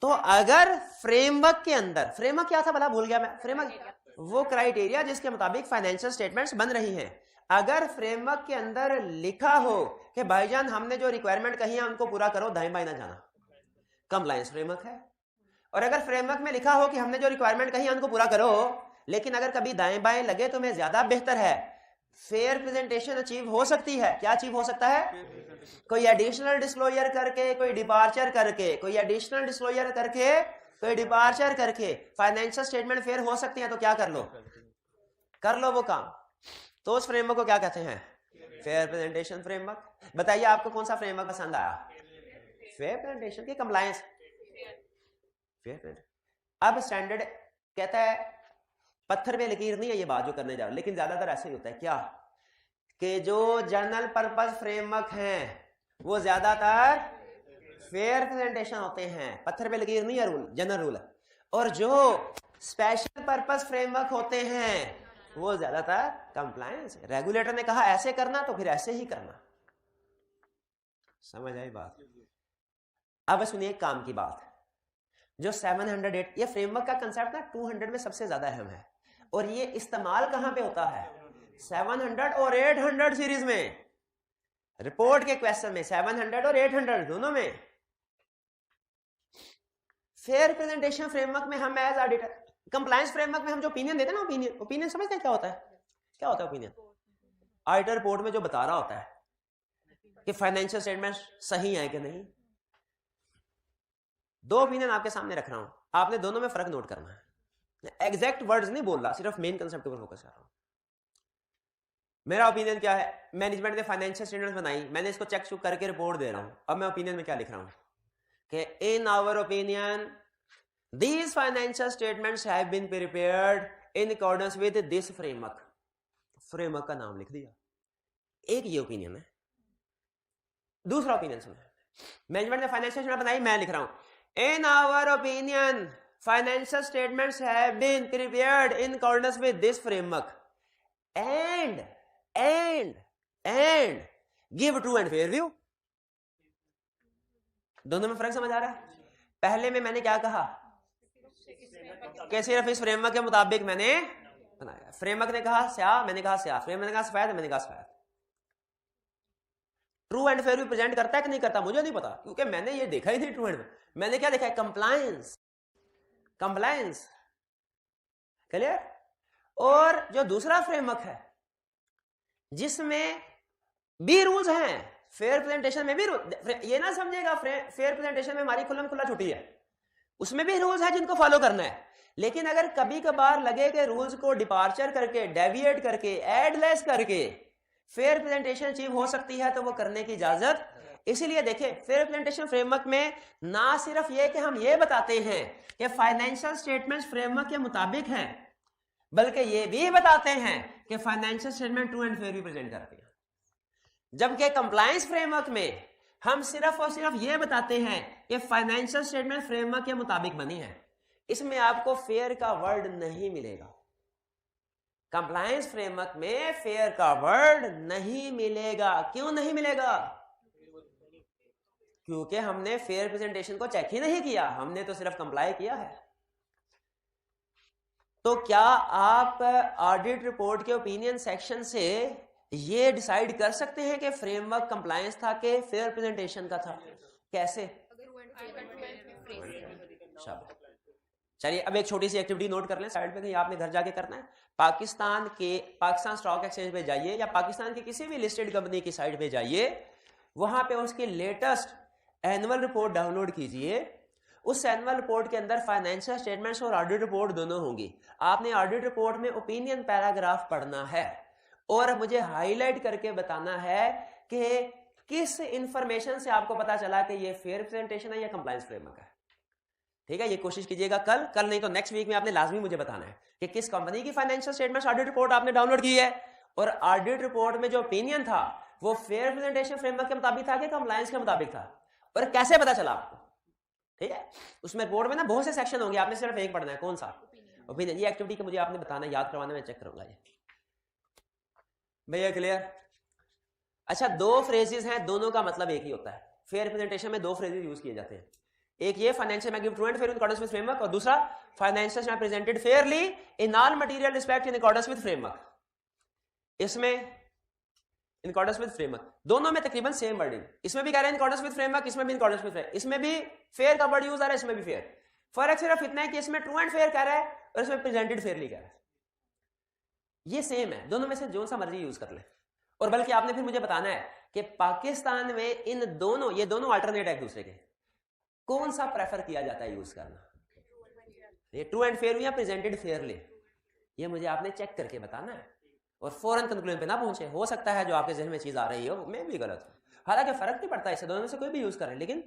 तो अगर फ्रेमवर्क के अंदर, फ्रेमवर्क क्या था भला, भूल गया मैं। फ्रेमवर्क वो क्राइटेरिया जिसके मुताबिक फाइनेंशियल स्टेटमेंट्स बन रही हैं। अगर फ्रेमवर्क के अंदर लिखा हो कि भाईजान हमने जो रिक्वायरमेंट कही है उनको पूरा करो, दाएं बाएं ना जाना, कंप्लायंस फ्रेमवर्क है। और अगर फ्रेमवर्क में लिखा हो कि हमने जो रिक्वायरमेंट कही है उनको पूरा करो, लेकिन अगर कभी दाएं बाएं लगे तो मैं ज्यादा बेहतर है, फेयर प्रेजेंटेशन अचीव हो सकती है। क्या अचीव हो सकता है? कोई एडिशनल डिस्क्लोजर करके, कोई डिपार्चर करके, कोई एडिशनल डिस्क्लोजर करके, कोई डिपार्चर करके फाइनेंशियल स्टेटमेंट फेयर हो सकती है। तो क्या कर लो वो काम। तो उस फ्रेमवर्क को क्या कहते हैं? Fair presentation framework. बताइए आपको कौन सा फ्रेमवर्क पसंद आया? फेयर प्रेजेंटेशन की कंप्लायंस फेयर। अब स्टैंडर्ड कहता है पत्थर पे लकीर नहीं है ये बात जो करने जा रहा हूं, लेकिन ज्यादातर ऐसे ही होता है क्या कि जो जनरल पर्पस फ्रेमवर्क हैं वो ज्यादातर फेयर प्रेजेंटेशन होते हैं, पत्थर पे लकीर नहीं है, रूल जनरल रूल है। और जो स्पेशल पर्पस फ्रेमवर्क होते हैं वो ज्यादातर कंप्लायंस। रेगुलेटर ने कहा ऐसे करना तो फिर ऐसे ही करना। समझ आई बात? अब सुनिए काम की बात। जो 708 ये फ्रेमवर्क का कंसेप्ट ना 200 में सबसे ज्यादा अहम है, और ये इस्तेमाल कहां पे होता है? 700 और 800 सीरीज में, रिपोर्ट के क्वेश्चन में 700 और 800 दोनों में। फेयर प्रेजेंटेशन फ्रेमवर्क में हम एज ऑडिटर, कंप्लायंस फ्रेमवर्क में हम जो ओपिनियन देते हैं ना, ओपिनियन समझते हैं क्या होता है? क्या होता है ओपिनियन? ऑडिटर रिपोर्ट में जो बता रहा होता है कि फाइनेंशियल स्टेटमेंट सही है कि नहीं। दो ओपिनियन आपके सामने रख रहा हूं, आपने दोनों में फर्क नोट करना है। एग्जैक्ट वर्ड्स नहीं बोल रहा, सिर्फ मेन कंसेप्ट पर फोकस कर रहा हूं। मेरा ओपिनियन क्या है? मैनेजमेंट ने फाइनेंशियल स्टेटमेंट्स बनाई, मैंने इसको चेक चुक करके रिपोर्ट दे रहा हूं। अब मैं ओपिनियन में क्या लिख रहा हूं कि in our opinion these financial statements have been prepared in accordance with this framework। Framework का नाम लिख दिया। एक ये ओपिनियन है। दूसरा ओपिनियन सुनो, मैनेजमेंट ने फाइनेंशियल स्टेटमेंट बनाई, मैं लिख रहा हूं in our opinion financial statements have been prepared in accordance with this framework and give true and fair view. दोनों में फर्क समझ आ रहा है? पहले में मैंने क्या कहा कि सिर्फ इस फ्रेमवर्क के मुताबिक मैंने बनाया। फ्रेमवर्क ने कहा स्याह, मैंने कहा स्याह। फ्रेमवर्क ने कहा सफेद, मैंने कहा सफेद। True and fair view present करता है कि नहीं करता मुझे नहीं पता, क्योंकि मैंने ये देखा ही नहीं। ट्रू एंड मैंने क्या देखा है? Compliance clear. और जो दूसरा फ्रेमवर्क है जिसमें भी रूल्स हैं, फेयर प्रेजेंटेशन में भी रूल, ये ना समझेगा फेयर प्रेजेंटेशन में हमारी खुल्लम खुल्ला छुट्टी है, उसमें भी रूल्स है जिनको फॉलो करना है। लेकिन अगर कभी कभार लगे कि रूल्स को डिपार्चर करके, डेविएट करके, एडलेस करके फेयर प्रेजेंटेशन अचीव हो सकती है तो वो करने की इजाजत। इसीलिए देखिए फेयर प्रेजेंटेशन फ्रेमवर्क में ना सिर्फ ये कि हम ये बताते हैं कि फाइनेंशियल स्टेटमेंट्स फ्रेमवर्क के मुताबिक हैं, बल्कि ये भी बताते हैं कि financial statement true and fair भी प्रेजेंट करते हैं। जबकि कंप्लायंस फ्रेमवर्क में हम सिर्फ और सिर्फ ये बताते हैं कि फाइनेंशियल स्टेटमेंट फ्रेमवर्क के मुताबिक बनी है। इसमें आपको फेयर का वर्ड नहीं मिलेगा। कंप्लायंस फ्रेमवर्क में फेयर का वर्ड नहीं मिलेगा। क्यों नहीं मिलेगा? क्योंकि हमने फेयर प्रेजेंटेशन को चेक ही नहीं किया, हमने तो सिर्फ कंप्लाई किया है। तो क्या आप ऑडिट रिपोर्ट के ओपिनियन सेक्शन से ये डिसाइड कर सकते हैं कि फ्रेमवर्क कंप्लायंस था कि फेयर प्रेजेंटेशन का था? कैसे? चलिए अब एक छोटी सी एक्टिविटी नोट कर लें साइड पे, कहीं आपने घर जाके करना है। पाकिस्तान स्टॉक एक्सचेंज पे जाइए या पाकिस्तान की किसी भी लिस्टेड कंपनी की साइट पे जाइए, वहां पे उसकी लेटेस्ट एनुअल रिपोर्ट डाउनलोड कीजिए। उस एनुअल रिपोर्ट के अंदर फाइनेंशियल स्टेटमेंट्स और ऑडिट रिपोर्ट दोनों होंगी। आपने ऑडिट रिपोर्ट में ओपिनियन पैराग्राफ पढ़ना है और मुझे हाईलाइट करके बताना है कि किस इंफॉर्मेशन से आपको पता चला कि ये फेयर प्रेजेंटेशन है या कंप्लायंस फ्रेमवर्क है। ठीक है, ये कोशिश कीजिएगा कल नहीं तो नेक्स्ट वीक में आपने लाजमी मुझे बताना है कि किस कंपनी की फाइनेंशियल स्टेटमेंट्स ऑडिट रिपोर्ट आपने डाउनलोड की है, और ऑडिट रिपोर्ट में जो ओपिनियन था वो फेयर प्रेजेंटेशन फ्रेमवर्क के मुताबिक था कि कंप्लायंस के मुताबिक था, और कैसे पता चला आपको। ठीक है, उसमें रिपोर्ट में ना बहुत से सेक्शन होंगे, आपने सिर्फ एक पढ़ना है। कौन सा? ओपिनियन। ये एक्टिविटी मुझे आपने बताना, याद करवाना, मैं चेक करूंगा। ये भैया क्लियर? अच्छा, दो फ्रेजेस हैं, दोनों का मतलब एक ही होता है। फेयर प्रेजेंटेशन में दो फ्रेजेस यूज किए जाते हैं। एक ये फाइनेंशियल में give true and fair in accordance with framework, और दूसरा financial presented Fairlie in all material respect in accordance with framework. इसमें इन अकॉर्डेंस विद फ्रेमवर्क, दोनों में तकरीबन सेम वर्डिंग, इसमें भी कह रहे हैं इन अकॉर्डेंस विद फ्रेमवर्क, इसमें भी इन अकॉर्डेंस विद फ्रेमवर्क, इसमें भी फेयर का वर्ड यूज आ रहा है, इसमें भी फेयर। फर्क सिर्फ इतना है कि इसमें ट्रू एंड फेयर कह रहा है और इसमें प्रेजेंटेड फेयरली कह रहा है। ये सेम है, दोनों में से जो सा मर्जी यूज कर ले। और बल्कि आपने फिर मुझे बताना है कि पाकिस्तान में इन दोनों, ये दोनों अल्टरनेट है एक दूसरे के, कौन सा प्रेफर किया जाता है यूज करना, ये ट्रू एंड फेयर या प्रेजेंटेड फेयरली, ये मुझे आपने चेक करके बताना है और फौरन कंक्लूजन पे ना पहुंचे। हो सकता है जो आपके जहन में चीज आ रही हो मैं भी गलत हूं, हालांकि फर्क नहीं पड़ता इससे, दोनों में से कोई भी यूज करें, लेकिन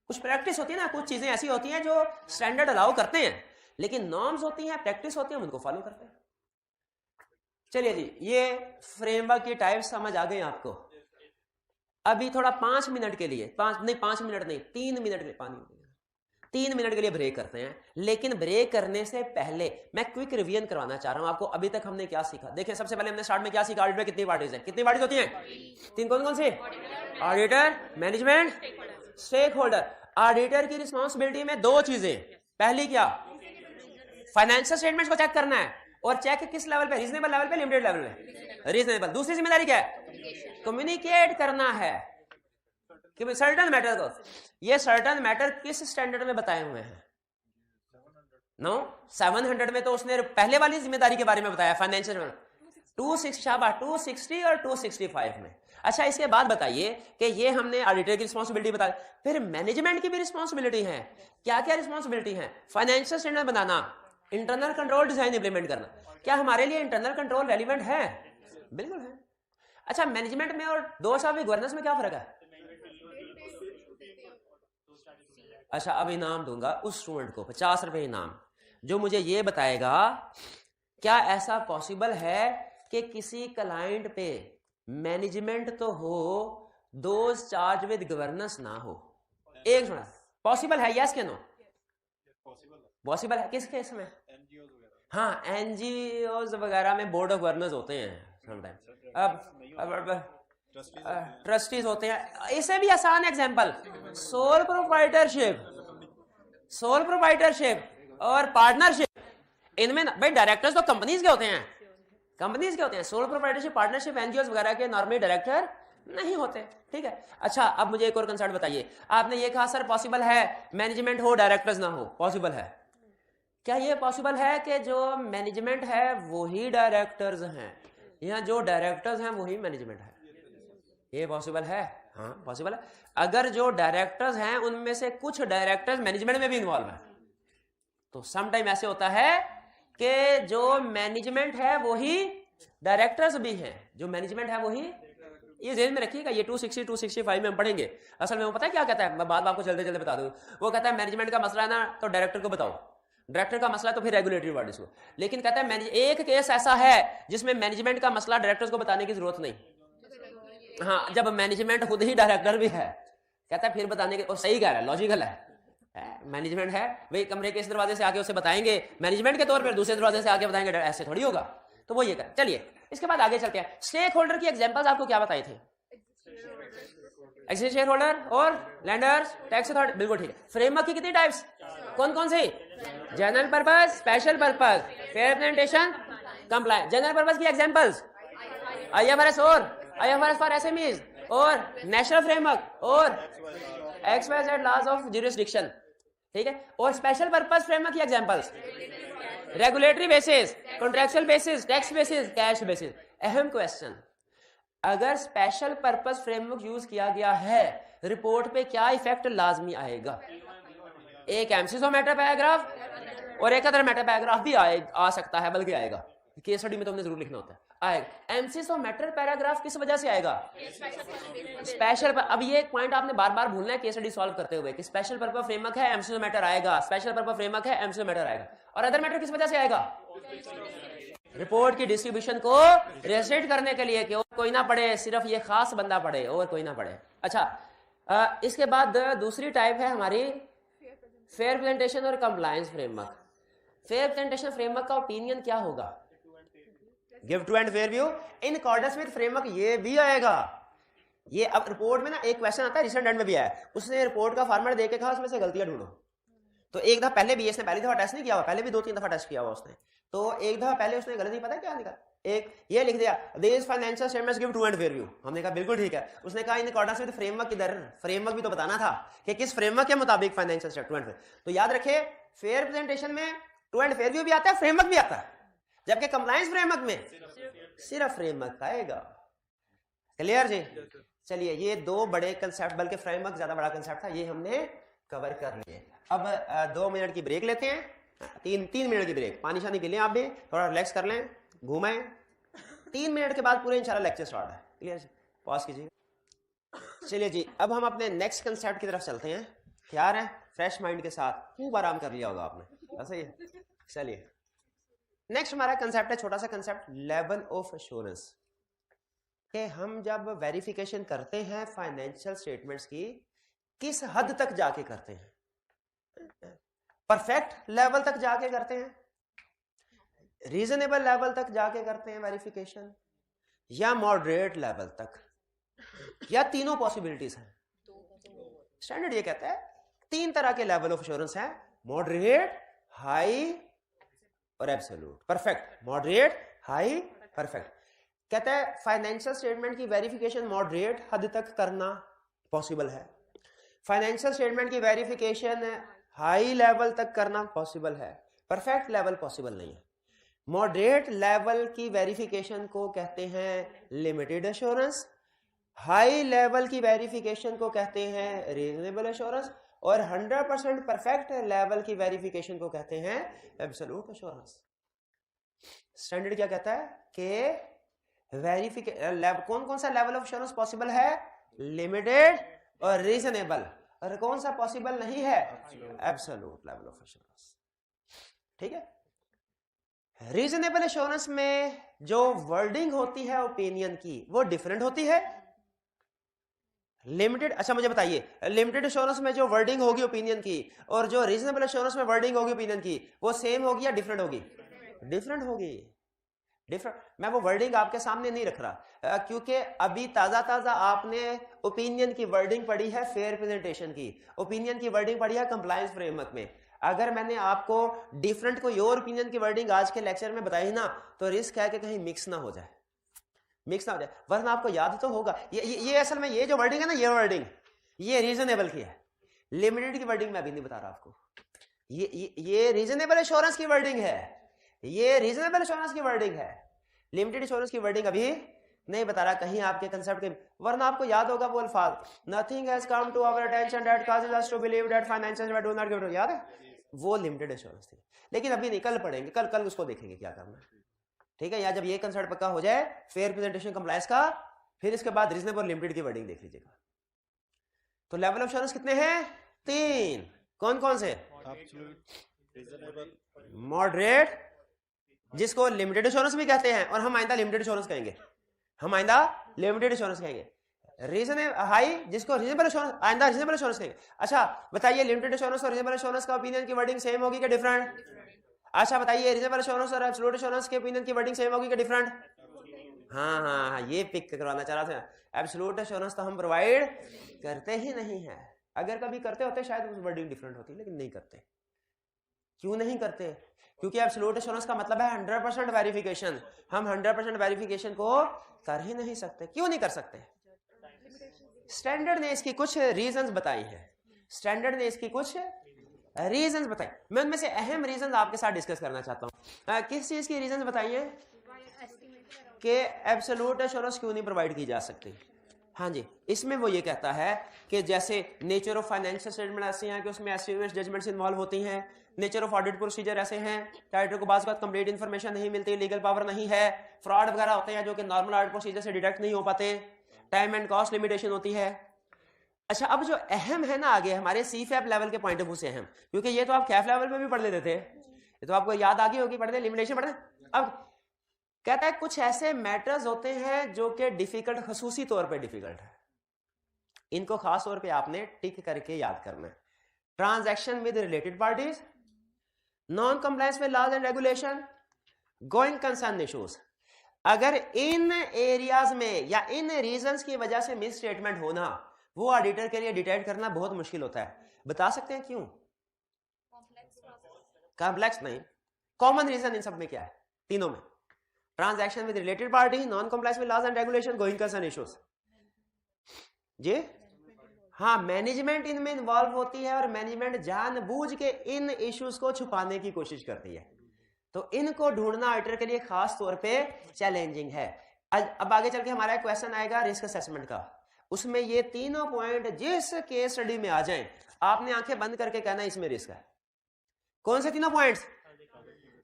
कुछ प्रैक्टिस होती है ना, कुछ चीजें ऐसी होती हैं जो स्टैंडर्ड अलाउ करते हैं, लेकिन नॉर्म्स होती हैं, प्रैक्टिस होती है, हम उनको फॉलो करते हैं। चलिए जी, ये फ्रेमवर्क की टाइप समझ आ गई आपको। अभी थोड़ा 5 मिनट के लिए, 3 मिनट के लिए, 3 मिनट के लिए ब्रेक करते हैं, लेकिन ब्रेक करने से पहले मैं क्विक रिवीजन करवाना चाह रहा हूं आपको। अभी तक हमने क्या सीखा, देखिए सबसे पहले हमने स्टार्ट में क्या सीखा, ऑडिट में कितनी पार्टीज है, कितनी पार्टीज होती हैं, 3, कौन कौन सी, auditor, management, stakeholder. Auditor की रिस्पॉन्सिबिलिटी में 2 चीजें, पहली क्या, फाइनेंशियल स्टेटमेंट्स को चेक करना है, और चेक किस लेवल पे, रीजनेबल लेवल पे, लिमिटेड लेवल पे, रीजनेबल। दूसरी जिम्मेदारी क्या है, कम्युनिकेट करना है कि सर्टेन मैटर को, ये सर्टेन मैटर किस स्टैंडर्ड में बताए हुए हैं, 700 में तो उसने पहले वाली जिम्मेदारी के बारे में बताया, फाइनेंशियल 260 और 265 में। अच्छा, इसके बाद बताइए कि ये हमने ऑडिटर की रिस्पॉन्सिबिलिटी बताई, फिर मैनेजमेंट की भी रिस्पॉन्सिबिलिटी है। क्या क्या रिस्पॉन्सिबिलिटी है, फाइनेंशियल स्टैंडर्ड बनाना, इंटरनल कंट्रोल डिजाइन इंप्लीमेंट करना। क्या हमारे लिए इंटरनल कंट्रोल रेलिवेंट है, बिल्कुल है। अच्छा, मैनेजमेंट में और 2 गवर्नेंस में क्या फर्क है। अच्छा, अब इनाम दूंगा उस स्टूडेंट को 50 रुपए इनाम जो मुझे ये बताएगा क्या ऐसा पॉसिबल है कि किसी क्लाइंट पे मैनेजमेंट तो हो, दोज चार्ज विद गवर्नेंस ना हो। एक सुना, पॉसिबल है, यस के नो, पॉसिबल है। किस केस में, हाँ, एनजीओज वगैरह में बोर्ड ऑफ गवर्नर्स होते हैं समटाइम, अब ट्रस्टीज होते हैं। इसे भी आसान एग्जांपल, सोल प्रोप्राइटरशिप और पार्टनरशिप, इनमें भाई डायरेक्टर्स तो कंपनीज के होते हैं, सोल प्रोप्राइटरशिप, पार्टनरशिप, एनजीओज वगैरह के नॉर्मली डायरेक्टर नहीं होते, ठीक है। अच्छा, अब मुझे एक और कंसर्न बताइए, आपने ये कहा सर पॉसिबल है मैनेजमेंट हो डायरेक्टर्स ना हो, पॉसिबल है। क्या ये पॉसिबल है कि जो मैनेजमेंट है वही डायरेक्टर्स हैं, या जो डायरेक्टर्स हैं वही मैनेजमेंट है, ये पॉसिबल है? हाँ पॉसिबल है। अगर जो डायरेक्टर्स हैं उनमें से कुछ डायरेक्टर्स मैनेजमेंट में भी इन्वॉल्व है, तो सम टाइम ऐसे होता है कि जो मैनेजमेंट है वही डायरेक्टर्स भी हैं, जो मैनेजमेंट है वही, ये ध्यान में रखिएगा। ये 260 265 में हम पढ़ेंगे। असल में वो पता है क्या कहता है, मैं बात आपको जल्दी जल्दी बता दूं। वो कहता है मैनेजमेंट का मसला है ना तो डायरेक्टर को बताओ, डायरेक्टर का मसला तो फिर रेगुलेटरी बॉडी को। लेकिन कहता है एक केस ऐसा है जिसमें मैनेजमेंट का मसला डायरेक्टर्स को बताने की जरूरत नहीं, हाँ, जब मैनेजमेंट खुद ही डायरेक्टर भी है, कहता है फिर बताने के, और सही कह रहा है, लॉजिकल है। मैनेजमेंट है वही कमरे के इस दरवाजे से आके उसे बताएंगे मैनेजमेंट के तौर पर, दूसरे दरवाजे से आके बताएंगे, ऐसे थोड़ी होगा। तो वो ये कर, चलिए इसके बाद आगे चलते हैं। स्टेक होल्डर की एग्जांपल्स आपको क्या बताए थे, एक्सिस्टिंग शेयर होल्डर और लैंडर्स, टैक्स अथॉरिटी, बिल्कुल ठीक है। फ्रेमवर्क की कितनी टाइप्स, कौन कौन सी, general purpose, special purpose, fair representation, compliance. General purpose की एग्जांपल्स आईएफआरएस और आईएफआरएस फॉर एसएमईज और नेशनल फ्रेमवर्क और XYZ लॉज ऑफ ज्यूरिसडिक्शन, ठीक है। और स्पेशल पर्पस फ्रेमवर्क की examples regulatory basis, contractual basis, tax basis, cash basis. अहम question, अगर स्पेशल पर्पस फ्रेमवर्क यूज किया गया है रिपोर्ट पे क्या इफेक्ट लाजमी आएगा। एक एमसीसो मैटर पैराग्राफ और एक अदर मैटर पैराग्राफ भी आ सकता है, बल्कि आएगा। केस स्टडी में तो हमने जरूर लिखना होता है, आएगा। एमसीसो मैटर पैराग्राफ किस वजह से आएगा, स्पेशल। अब ये एक पॉइंट आपने बार बार भूलना है केस स्टडी सॉल्व करते हुए कि स्पेशल पर्पस फ्रेमवर्क है, एमसीसो मैटर आएगा, स्पेशल पर्पस फ्रेमवर्क है, एमसीसो मैटर आएगा। और अदर मैटर किस वजह से आएगा, रिपोर्ट की डिस्ट्रीब्यूशन को रेस्ट्रिक्ट करने के लिए कि और कोई ना पढ़े, सिर्फ ये खास बंदा पढ़े और कोई ना पढ़े। अच्छा, इसके बाद दूसरी टाइप है हमारी फेयर प्रेजेंटेशन और compliance framework. Fair presentation framework का ओपिनियन क्या होगा, give true and fair view in accordance with framework, ये भी आएगा। ये अब रिपोर्ट में ना एक क्वेश्चन आता है, रिसेंट एंड में भी आया, उसने रिपोर्ट का फॉर्मेट देके कहा उसमें से गलतियां ढूंढो। तो एक दफा पहले भी, इसने पहली दफा टेस्ट नहीं किया हुआ, पहले भी 2-3 दफा टेस्ट किया हुआ उसने, तो एक दफा पहले उसने गलती पता क्या निकाला, एक ये लिख दिया this financial statements give true and fair view, हमने कहा बिल्कुल ठीक है। उसने कहा इन अकॉर्डिंग विद फ्रेमवर्क, किधर फ्रेमवर्क भी तो बताना था कि किस फ्रेमवर्क के मुताबिक फाइनेंशियल स्टेटमेंट। तो याद रखिए फेयर प्रेजेंटेशन में ट्रू एंड फेयर व्यू भी आता है, फ्रेमवर्क भी आता है, जबकि कंप्लायंस फ्रेमवर्क में सिर्फ फ्रेमवर्क आएगा। क्लियर जी? चलिए ये दो बड़े कंसेप्ट, बल्कि फ्रेमवर्क ज्यादा बड़ा कंसेप्ट था, ये हमने कवर कर लिए। अब 2 मिनट की ब्रेक लेते हैं, 3 मिनट की ब्रेक, पानी शानी पी लें, आप भी थोड़ा रिलैक्स कर लें, घूमें। 3 मिनट के बाद पूरे इंशाल्लाह लेक्चर स्टार्ट है। क्लियर? पॉज कीजिए। चलिए जी, अब हम अपने नेक्स्ट कंसेप्ट की तरफ चलते हैं। तैयार है? फ्रेश माइंड के साथ खूब आराम कर लिया होगा आपने, ऐसा ही है। चलिए नेक्स्ट हमारा कंसेप्ट है, छोटा सा कंसेप्ट, लेवल ऑफ एश्योरेंस। कि हम जब वेरिफिकेशन करते हैं फाइनेंशियल स्टेटमेंट्स की, किस हद तक जाके करते हैं? परफेक्ट लेवल तक जाके करते हैं, रीजनेबल लेवल तक जाके करते हैं वेरिफिकेशन, या मॉडरेट लेवल तक, या तीनों पॉसिबिलिटीज हैं? स्टैंडर्ड ये कहता है 3 तरह के लेवल ऑफ एश्योरेंस हैं, मॉडरेट, हाई और absolute. Perfect, moderate, high, perfect. कहता है फाइनेंशियल स्टेटमेंट की वेरिफिकेशन मॉडरेट हद तक करना पॉसिबल है, फाइनेंशियल स्टेटमेंट की वेरिफिकेशन हाई लेवल तक करना पॉसिबल है, परफेक्ट लेवल पॉसिबल नहीं है। मॉडरेट लेवल की वेरिफिकेशन को कहते हैं लिमिटेड एश्योरेंस, हाई लेवल की वेरिफिकेशन को कहते हैं रीजनेबल एश्योरेंस, और 100% परफेक्ट लेवल की वेरिफिकेशन को कहते हैं एब्सोल्यूट एश्योरेंस। स्टैंडर्ड क्या कहता है कि कौन कौन सा लेवल ऑफ एश्योरेंस पॉसिबल है? लिमिटेड और रीजनेबल, और कौन सा पॉसिबल नहीं है? Absolute level of assurance. ठीक है? रीजनेबल एश्योरेंस में जो वर्डिंग होती है ओपिनियन की वो डिफरेंट होती है। लिमिटेड, अच्छा मुझे बताइए, लिमिटेड एश्योरेंस में जो वर्डिंग होगी ओपिनियन की और जो रीजनेबल एश्योरेंस में वर्डिंग होगी ओपिनियन की, वो सेम होगी या डिफरेंट होगी? डिफरेंट होगी। डिफरेंट, मैं वो वर्डिंग आपके सामने नहीं रख रहा क्योंकि अभी ताजा आपने ओपिनियन की वर्डिंग पढ़ी है फेयर प्रेजेंटेशन की, ओपिनियन की वर्डिंग पढ़ी है कंप्लायंस फ्रेमवर्क में। अगर मैंने आपको डिफरेंट कोई और ओपिनियन की वर्डिंग आज के लेक्चर में बताई ना, तो रिस्क है कि कहीं मिक्स ना हो जाए, वरना आपको याद तो होगा। ये असल में ये जो वर्डिंग है ना, ये वर्डिंग ये रीजनेबल की है, लिमिटेड की वर्डिंग मैं अभी नहीं बता रहा आपको। ये रीजनेबल एश्योरेंस की वर्डिंग है, ये रीजनेबल एश्योरेंस की वर्डिंग है, लिमिटेड एश्योरेंस की वर्डिंग अभी नहीं बता रहा कहीं आपके कंसेप्ट के, वरना आपको याद होगा वो अल्फाज, nothing has come to our attention that causes us to believe that financial do not give, याद है? वो लिमिटेड एश्योरेंस थी, लेकिन अभी नहीं, कल पढ़ेंगे, कल उसको देखेंगे क्या करना है। ठीक है? या जब ये कंसेप्ट पक्का हो जाए फेयर प्रेजेंटेशन कंप्लायंस का, फिर इसके बाद रीजनेबल और लिमिटेड की वर्डिंग देख लीजिएगा। तो लेवल ऑफ एश्योरेंस कितने हैं? 3। कौन कौन से? मॉडरेट, जिसको लिमिटेड एश्योरेंस भी कहते हैं, और हम आइंदा लिमिटेड एश्योरेंस कहेंगे, रीजनेबल, हाई जिसको रीजनेबल एश्योरेंस, आइंदा रीजनेबल एश्योरेंस कहेंगे। अच्छा बताइए, लिमिटेड एश्योरेंस और रीजनेबल एश्योरेंस का ओपिनियन की वर्डिंग सेम होगी क्या डिफरेंट? अच्छा बताइए, रीजनेबल एश्योरेंस और एब्सोल्यूट एश्योरेंस के ओपिनियन की वर्डिंग सेम होगी क्या डिफरेंट? हाँ, ये पिक करवाना चाह रहा था। एब्सोल्यूट एश्योरेंस तो हम प्रोवाइड करते ही नहीं है, अगर कभी करते होते शायद उस वर्डिंग डिफरेंट होती, लेकिन नहीं करते। क्यों नहीं करते? क्योंकि एब्सोल्यूट एश्योरेंस का मतलब है 100% वेरिफिकेशन, हम 100% वेरिफिकेशन को कर ही नहीं सकते। क्यों नहीं कर सकते? स्टैंडर्ड ने इसकी कुछ रीजंस बताई हैं, मैं उनमें से अहम रीजंस आपके साथ डिस्कस करना चाहता हूं। किस चीज की रीजंस बताई हैं कि एब्सोल्यूट एश्योरेंस क्यों नहीं प्रोवाइड की जा सकती? हाँ जी, इसमें वो ये कहता है कि जैसे नेचर ऑफ फाइनेंशियल स्टेटमेंट ऐसे हैं कि उसमें एस्टिमेट्स जजमेंट्स इन्वॉल्व होती हैं, नेचर ऑफ ऑडिट प्रोसीजर ऐसे हैं कि ऑडिटर को बात कंप्लीट इन्फॉर्मेशन नहीं मिलती, लीगल पावर नहीं है, फ्रॉड वगैरह होते हैं जो कि नॉर्मल ऑडिट प्रोसीजर से डिटेक्ट नहीं हो पाते, टाइम एंड कॉस्ट लिमिटेशन होती है। अच्छा, अब जो अहम है ना आगे हमारे CFAP लेवल के पॉइंट ऑफ व्यू से अहम, क्योंकि ये तो आप कैफ लेवल पे भी पढ़ लेते थे, ये तो आपको याद आ गई होगी, पढ़ते लिमिटेशन पढ़ते। अब कहता है कुछ ऐसे मैटर्स होते हैं जो कि डिफिकल्ट, खसूसी तौर पे डिफिकल्ट है, इनको खास तौर पे आपने टिक करके याद करना है। Transaction with related parties, non compliance with laws and regulation, going concern issues. अगर इन एरियाज में या इन रीजंस की वजह से मिस स्टेटमेंट होना, वो ऑडिटर के लिए डिटेक्ट करना बहुत मुश्किल होता है। बता सकते हैं क्यों? कॉम्प्लेक्स नहीं, कॉमन रीजन इन सब में क्या है? तीनों में transaction with related party, non compliance with laws and regulation, going concern issues. जी हाँ, मैनेजमेंट इनमें इन्वॉल्व होती है और मैनेजमेंट जानबूझ के इन इश्यूज को छुपाने की कोशिश करती है, तो इनको ढूंढना ऑडिटर के लिए खास तौर पे चैलेंजिंग है। अब आगे चल के हमारा एक क्वेश्चन आएगा रिस्क असेसमेंट का, उसमें ये तीनों पॉइंट जिस केस स्टडी में आ जाएं आपने आंखें बंद करके कहना इसमें रिस्क है। कौन से तीनों points?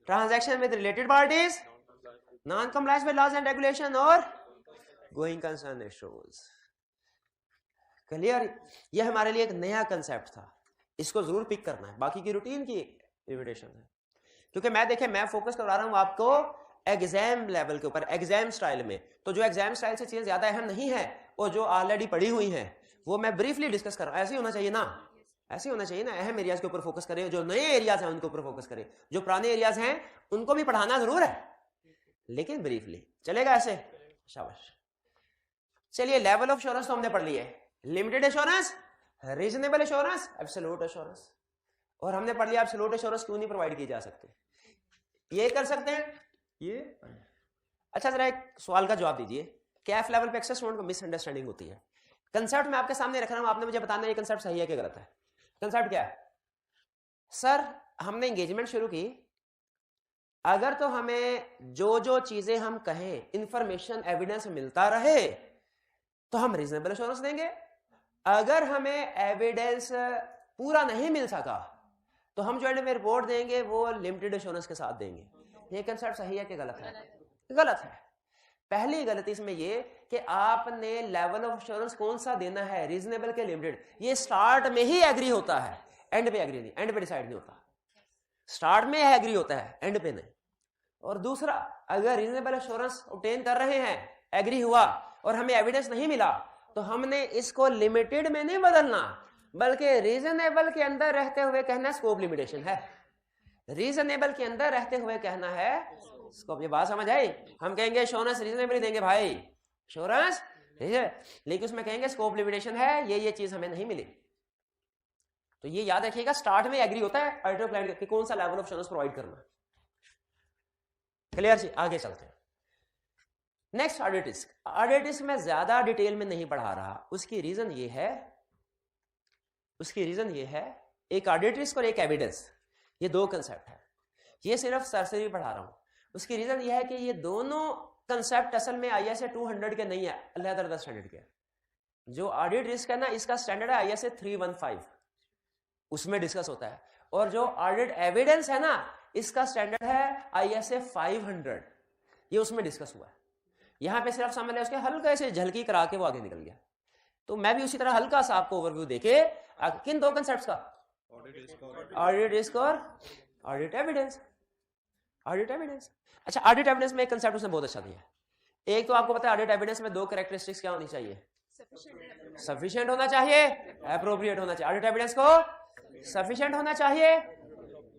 Transaction with related parties, non compliance with laws and regulation और गोइंग कंसर्न इश्यूज। क्लियर? ये हमारे लिए एक नया कंसेप्ट था, इसको जरूर पिक करना है, बाकी की रूटीन की इन्विटेशन है, क्योंकि मैं फोकस करवा रहा हूं आपको एग्जाम लेवल के ऊपर, एग्जाम स्टाइल में। तो जो एग्जाम स्टाइल से चीजें ज्यादा अहम नहीं है और जो ऑलरेडी पढ़ी हुई हैं वो मैं ब्रीफली डिस्कस कर रहा हूं। ऐसे ही होना चाहिए ना, ऐसे होना चाहिए ना, अहम एरियाज के ऊपर फोकस करें, जो नए एरियाज हैं उनके ऊपर फोकस करें, जो पुराने एरियाज हैं उनको भी पढ़ाना जरूर है लेकिन ब्रीफली चलेगा ऐसे। शाबाश। चलिए, लेवल ऑफ एश्योरेंस तो हमने पढ़ लिया है, limited assurance, reasonable assurance, absolute assurance, और हमने पढ़ लिया एब्सोल्यूट एश्योरेंस क्यों नहीं प्रोवाइड की जा सकती, ये कर सकते हैं ये। अच्छा, जरा एक सवाल का जवाब दीजिए, कैफ लेवल पे अक्सर स्टूडेंट को मिसअंडरस्टैंडिंग होती है। कंसेप्ट मैं आपके सामने रख रहा हूं, आपने मुझे बताना है ये कंसेप्ट सही है कि गलत है। कंसेप्ट क्या है? सर हमने एंगेजमेंट शुरू की, अगर तो हमें जो जो चीजें हम कहें इंफॉर्मेशन एविडेंस मिलता रहे तो हम रीजनेबल एश्योरेंस देंगे, अगर हमें एविडेंस पूरा नहीं मिल सका तो हम जो एंड में रिपोर्ट देंगे वो लिमिटेड एश्योरेंस के साथ देंगे। ये कंसेप्ट सही है कि गलत है? गलत है। पहली गलती इसमें ये कि आपने लेवल ऑफ एश्योरेंस कौन सा देना है, रीजनेबल के लिमिटेड, ये स्टार्ट में ही एग्री होता है, एंड पे एग्री नहीं, एंड पे डिसाइड नहीं होता, स्टार्ट में एग्री होता है, एंड पे नहीं। और दूसरा, अगर रीजनेबल एश्योरेंस ऑब्टेन कर रहे हैं, एग्री हुआ और हमें एविडेंस नहीं मिला तो हमने इसको लिमिटेड में नहीं बदलना, बल्कि रीजनेबल के अंदर रहते हुए कहना स्कोप लिमिटेशन है, रीजनेबल के अंदर रहते हुए कहना है स्कोप। ये बात समझ आई? हम कहेंगे एश्योरेंस रीजनेबल देंगे भाई, एश्योरेंस, लेकिन उसमें कहेंगे स्कोप लिमिटेशन है, ये चीज हमें नहीं मिली। तो ये याद रखिएगा, स्टार्ट में एग्री होता है ऑडिटर क्लाइंट कि कौन सा लेवल ऑफ एश्योरेंस प्रोवाइड करना। क्लियर जी? आगे चलते हैं। Next, audit risk. Audit risk में ज्यादा डिटेल में नहीं पढ़ा रहा, उसकी रीजन ये है एक ऑडिट रिस्क और एक एविडेंस, ये दो कंसेप्ट है, ये सिर्फ सरसरी पढ़ा रहा हूं। उसकी रीजन ये है कि ये दोनों कंसेप्ट असल में ISA 200 के नहीं है, अलग-अलग स्टैंडर्ड के। जो ऑडिट रिस्क है ना, इसका स्टैंडर्ड है ISA 315, उसमें डिस्कस होता है, और जो ऑडिट एविडेंस है ना, इसका स्टैंडर्ड है ISA 500, ये उसमें डिस्कस हुआ है। यहां पे सिर्फ समझ लिया, उसके हल्का से झलकी करा के वो आगे निकल गया। तो मैं भी उसी तरह हल्का सा आपको ओवरव्यू देके, किन दो कंसेप्ट्स का, ऑडिट रिस्क और ऑडिट एविडेंस। ऑडिट एविडेंस, अच्छा, ऑडिट एविडेंस में एक कंसेप्ट उसने बहुत अच्छा दिया। एक तो आपको पता है ऑडिट एविडेंस में दो कैरेक्टरिस्टिक्स क्या होनी चाहिए, सफिशिएंट होना चाहिए, एप्रोप्रिएट होना चाहिए। ऑडिट एविडेंस को सफिशिएंट होना चाहिए,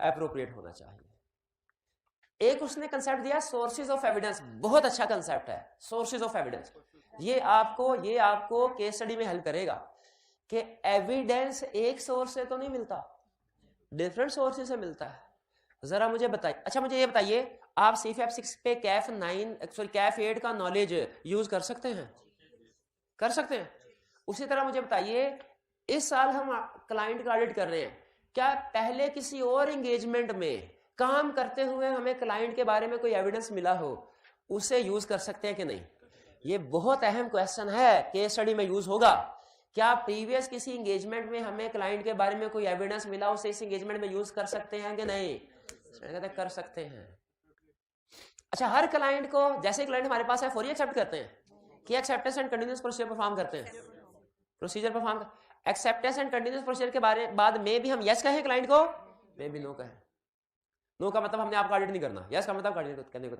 एप्रोप्रिएट होना चाहिए। एक उसने कंसेप्ट दिया सोर्सेज ऑफ एविडेंस, बहुत अच्छा कंसेप्ट है सोर्सेज ऑफ एविडेंस। ये आपको केस स्टडी में हेल्प करेगा कि एविडेंस एक सोर्स से तो नहीं मिलता, डिफरेंट सोर्सेज से मिलता है। जरा मुझे बताइए, अच्छा मुझे ये बताइए, आप CFAP 6 पे कैफ 8 का नॉलेज यूज कर सकते हैं? कर सकते हैं। उसी तरह मुझे बताइए, इस साल हम क्लाइंट का ऑडिट कर रहे हैं, क्या पहले किसी और एंगेजमेंट में काम करते हुए हमें क्लाइंट के बारे में कोई एविडेंस मिला हो, उसे यूज कर सकते हैं कि नहीं? ये बहुत अहम क्वेश्चन है, केस स्टडी में यूज होगा। क्या प्रीवियस किसी एंगेजमेंट में हमें क्लाइंट के बारे में कोई एविडेंस मिला, उसे इस एंगेजमेंट में यूज कर सकते हैं कि नहीं? कर सकते हैं। अच्छा, हर क्लाइंट को, जैसे क्लाइंट हमारे पास है, फौरी एक्सेप्ट करते हैं कि acceptance and continuous procedure perform करते हैं, procedure perform, acceptance and continuous procedure के बाद में भी हम यस कहें क्लाइंट को, में भी नो कहें। नो का मतलब हमने आपका ऑडिट नहीं करना, यस का मतलब ऑडिट करने को।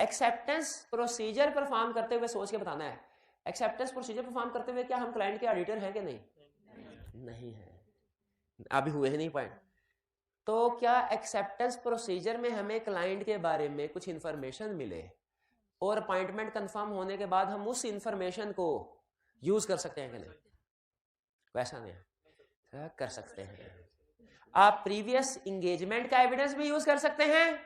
एक्सेप्टेंस प्रोसीजर परफॉर्म करते हुए सोच के बताना है, एक्सेप्टेंस प्रोसीजर परफॉर्म करते हुए क्या हम क्लाइंट के ऑडिटर हैं कि नहीं? नहीं है, अभी हुए ही नहीं पॉइंट। तो क्या एक्सेप्टेंस प्रोसीजर में हमें क्लाइंट के बारे में कुछ इंफॉर्मेशन मिले और अपॉइंटमेंट कंफर्म होने के बाद हम उस इंफॉर्मेशन को यूज कर सकते हैं कि नहीं? वैसा नहीं है, कर सकते हैं। आप प्रीवियस एंगेजमेंट का एविडेंस भी यूज कर सकते हैं,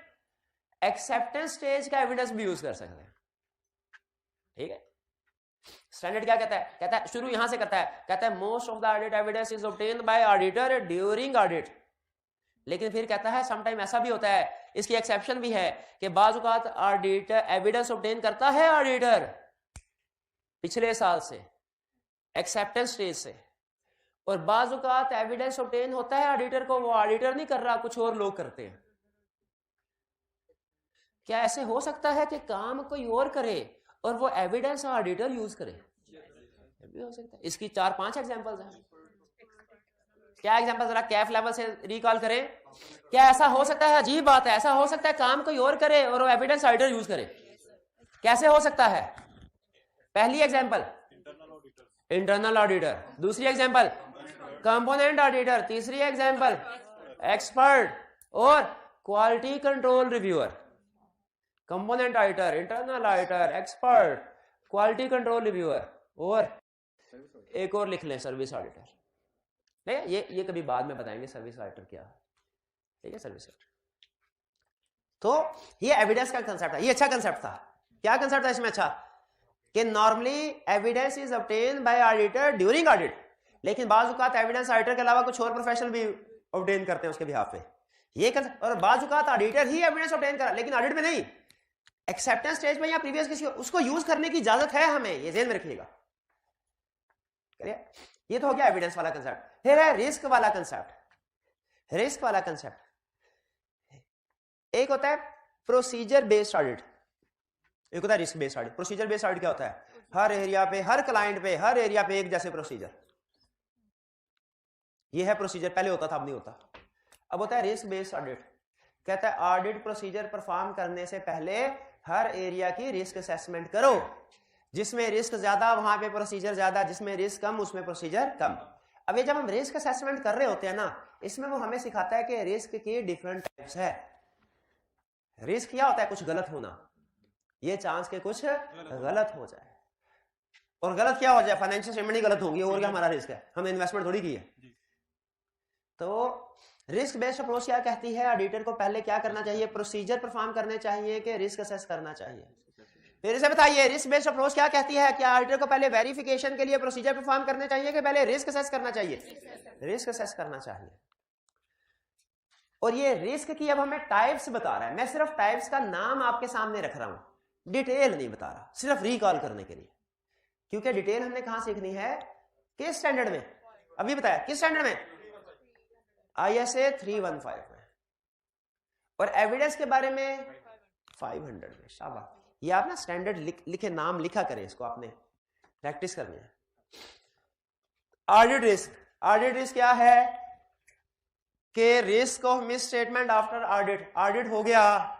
एक्सेप्टेंस स्टेज का एविडेंस भी यूज कर सकते हैं। ठीक है, स्टैंडर्ड क्या कहता है शुरू यहां से कहता है most of the audit evidence is obtained by auditor during audit. लेकिन फिर कहता है समटाइम ऐसा भी होता है, इसकी एक्सेप्शन भी है कि बाज़ औक़ात ऑडिटर एविडेंस ऑब्टेन करता है ऑडिटर पिछले साल से एक्सेप्टेंस स्टेज से, और बाज़ औक़ात एविडेंस ऑब्टेन होता है ऑडिटर को, वो ऑडिटर नहीं कर रहा, कुछ और लोग करते हैं। क्या ऐसे हो सकता है कि काम कोई और करे और वो एविडेंस ऑडिटर यूज करे? भी हो सकता है। इसकी 4-5 एग्जांपल्स हैं। क्या एग्जांपल जरा कैफ लेवल से रिकॉल करें। क्या ऐसा हो सकता है? अजीब बात है, ऐसा हो सकता है काम कोई और करे और वो एविडेंस ऑडिटर यूज करे? कैसे हो सकता है? पहली एग्जांपल इंटरनल ऑडिटर, दूसरी एग्जांपल कंपोनेंट ऑडिटर, तीसरी एग्जांपल एक्सपर्ट और quality control reviewer. Component auditor, internal auditor, expert, quality control reviewer और एक और लिख लें सर्विस ऑडिटर। नहीं, ये कभी बाद में बताएंगे सर्विस ऑडिटर क्या है। ठीक है, सर्विस ऑडिटर। तो ये एविडेंस का कंसेप्ट है, ये अच्छा कंसेप्ट था। क्या कंसेप्ट था इसमें? अच्छा कि normally evidence is obtain bye auditor during audit, लेकिन बाज़ औक़ात एविडेंस ऑडिटर के अलावा कुछ और प्रोफेशनल भी ऑब्टेन करते हैं उसके बिहाफ पे। ये और बाज़ औक़ात ऑडिटर ही एविडेंस ऑब्टेन करा, लेकिन ऑडिट में नहीं, एक्सेप्टेंस स्टेज में या प्रीवियस किसी उसको यूज करने की इजाजत है हमें, ये ध्यान में रखिएगा। ये तो हो गया एविडेंस वाला कंसेप्ट। फिर है रिस्क वाला कंसेप्ट। रिस्क वाला कंसेप्ट एक होता है प्रोसीजर बेस्ड ऑडिट, एक होता है risk based audit. Procedure based audit क्या होता है? हर एरिया पे, हर क्लाइंट पे, हर एरिया पे एक जैसे प्रोसीजर। ये है प्रोसीजर, पहले होता था, अब नहीं होता। अब होता है रिस्क बेस्ड ऑडिट। कहता है ऑडिट प्रोसीजर परफॉर्म करने से पहले हर एरिया की रिस्क असेसमेंट करो, जिसमें रिस्क ज्यादा वहां पे प्रोसीजर ज्यादा, जिसमें रिस्क कम उसमें प्रोसीजर कम। अब ये जब हम रिस्क असेसमेंट कर रहे होते हैं ना, इसमें वो हमें सिखाता है कि रिस्क की डिफरेंट टाइप्स है। रिस्क क्या होता है? कुछ गलत होना, ये चांस के कुछ गलत हो जाए। और गलत क्या हो जाए? फाइनेंशियल स्टेटमेंट ही गलत होंगी, और क्या हमारा रिस्क है? हमने इन्वेस्टमेंट थोड़ी की है। तो रिस्क बेस्ड अप्रोच क्या कहती है? ऑडिटर को पहले क्या करना चाहिए? प्रोसीजर परफॉर्म करने चाहिए कि रिस्क असेस करना चाहिए। फिर इसे बताइए रिस्क बेस्ड अप्रोच क्या कहती है? क्या ऑडिटर को पहले वेरिफिकेशन के लिए प्रोसीजर परफॉर्म करने चाहिए कि पहले रिस्क असेस करना चाहिए? रिस्क असेस करना चाहिए। और ये रिस्क की अब हमें टाइप्स बता रहा है। मैं सिर्फ टाइप्स का नाम आपके सामने रख रहा हूं, डिटेल नहीं बता रहा, सिर्फ रिकॉल करने के लिए। क्योंकि डिटेल हमने कहां सीखनी है? किस स्टैंडर्ड में? अभी बताया किस स्टैंडर्ड में? ISA 315 में। और एविडेंस के बारे में 500 में। शाबाश, ये आप ना स्टैंडर्ड लिखे, नाम लिखा करें, इसको आपने प्रैक्टिस करनी है। Audit risk. ऑडिट रिस्क क्या है? कि risk of miss statement after audit. Audit हो गया,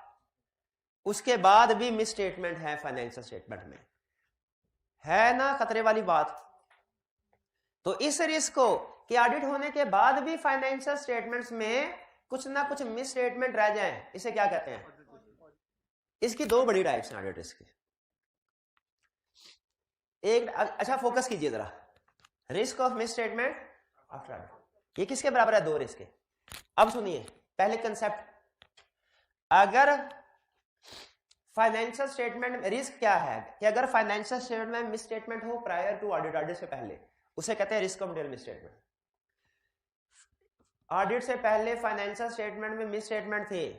उसके बाद भी मिस स्टेटमेंट है फाइनेंशियल स्टेटमेंट में, है ना खतरे वाली बात। तो इस रिस्क को कि ऑडिट होने के बाद भी फाइनेंशियल स्टेटमेंट्स में कुछ ना कुछ मिस स्टेटमेंट रह जाएं, इसे क्या कहते हैं? इसकी दो बड़ी टाइप्स हैं ऑडिट रिस्क की। एक, अच्छा फोकस कीजिए जरा, risk of miss statement after audit, ये किसके बराबर है? दो रिस्क के। अब सुनिए पहले कंसेप्ट। अगर फाइनेंशियल स्टेटमेंट रिस्क क्या है कि अगर फाइनेंशियल स्टेटमेंट में मिस स्टेटमेंट हो प्रायर टू ऑडिट, ऑडिट से पहले, उसे कहते हैं risk of material miss statement. Audit से पहले फाइनेंशियल स्टेटमेंट में मिस स्टेटमेंट थे,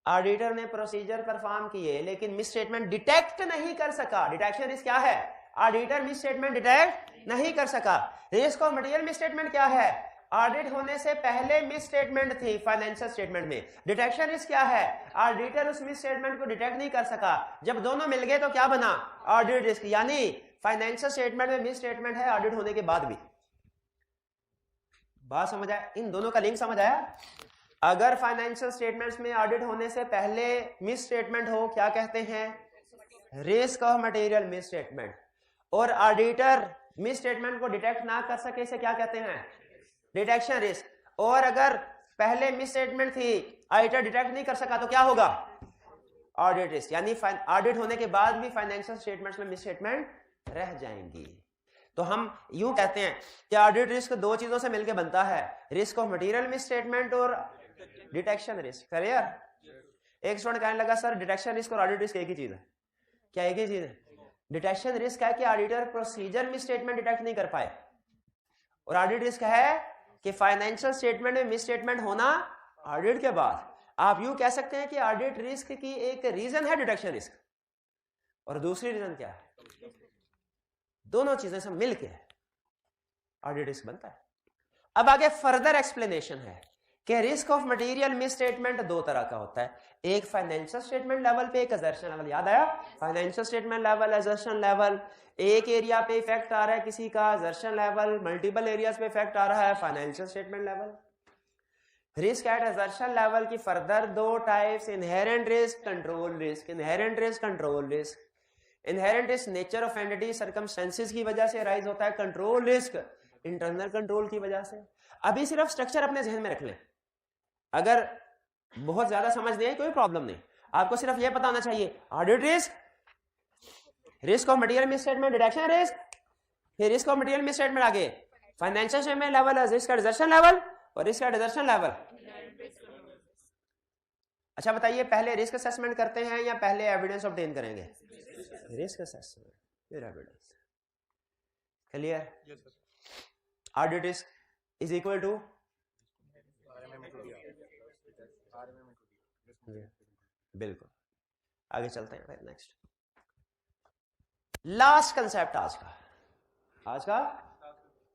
ऑडिटर ने प्रोसीजर परफॉर्म किए लेकिन मिस स्टेटमेंट डिटेक्ट नहीं कर सका। डिटेक्शन रिस्क क्या है? ऑडिटर मिस स्टेटमेंट डिटेक्ट नहीं कर सका। Risk of material miss statement क्या है? ऑडिट होने से पहले मिस स्टेटमेंट थी फाइनेंशियल स्टेटमेंट में। डिटेक्शन रिस्क क्या है? ऑडिटर उस मिस स्टेटमेंट को डिटेक्ट नहीं कर सका। जब दोनों मिल गए तो क्या बना? Audit risk. यानी फाइनेंशियल स्टेटमेंट में मिस स्टेटमेंट है ऑडिट होने के बाद भी। बात समझ आया? इन दोनों का लिंक समझ आया? अगर फाइनेंशियल स्टेटमेंट्स में ऑडिट होने से पहले मिस स्टेटमेंट हो, क्या कहते हैं? Risk of material miss statement. और ऑडिटर मिस स्टेटमेंट को डिटेक्ट ना कर सके, इसे क्या कहते हैं? Detection risk. और अगर पहले मिस स्टेटमेंट थी, ऑडिटर डिटेक्ट नहीं कर सका, तो क्या होगा? Audit risk. यानी ऑडिट होने के बाद भी फाइनेंशियल स्टेटमेंट्स में मिस स्टेटमेंट रह जाएंगी। तो हम यूं कहते हैं कि ऑडिट रिस्क दो चीजों से मिलकर बनता है, risk of material miss statement और डिटेक्शन रिस्क। क्लियर? एक स्टूडेंट कहने लगा सर डिटेक्शन रिस्क और ऑडिट रिस्क एक ही चीज है। क्या एक ही चीज है? डिटेक्शन रिस्क है कि ऑडिटर प्रोसीजर में स्टेटमेंट डिटेक्ट नहीं कर पाए, और ऑडिट रिस्क है कि फाइनेंशियल स्टेटमेंट में मिस स्टेटमेंट होना ऑडिट के बाद। आप यूं कह सकते हैं कि ऑडिट रिस्क की एक रीजन है डिटेक्शन रिस्क, और दूसरी रीजन क्या है? दोनों चीजें से मिलके ऑडिट रिस्क बनता है। अब आगे फर्दर एक्सप्लेनेशन है कि risk of material miss statement दो तरह का होता है, एक फाइनेंशियल स्टेटमेंट लेवल पे, एक असर्शन लेवल। याद आया? Financial statement level, assertion level. एक एरिया पे इफेक्ट आ रहा है किसी का, असर्शन लेवल। मल्टीपल एरियाज पे इफेक्ट आ रहा है, financial statement level. Risk at assertion level की फर्दर दो types, inherent risk, control risk. Inherent risk, control risk. Inherent risk nature of entity, circumstances की वजह से राइज होता है। कंट्रोल रिस्क इंटरनल कंट्रोल की वजह से। अभी सिर्फ स्ट्रक्चर अपने जहन में रख लें, अगर बहुत ज्यादा समझ नहीं है कोई प्रॉब्लम नहीं, आपको सिर्फ यह पता होना चाहिए audit risk, risk of material misstatement, detection risk, फिर risk of material misstatement, आगे financial statement level, risk at assertion level और रिस्क एट असर्शन लेवल। अच्छा बताइए, पहले रिस्क असेसमेंट करते हैं या पहले एविडेंस ऑब्टेन करेंगे? रिस्क असेसमेंट फिर evidence. Clear? Audit risk is equal to बिल्कुल। आगे चलते हैं, नेक्स्ट लास्ट कंसेप्ट आज का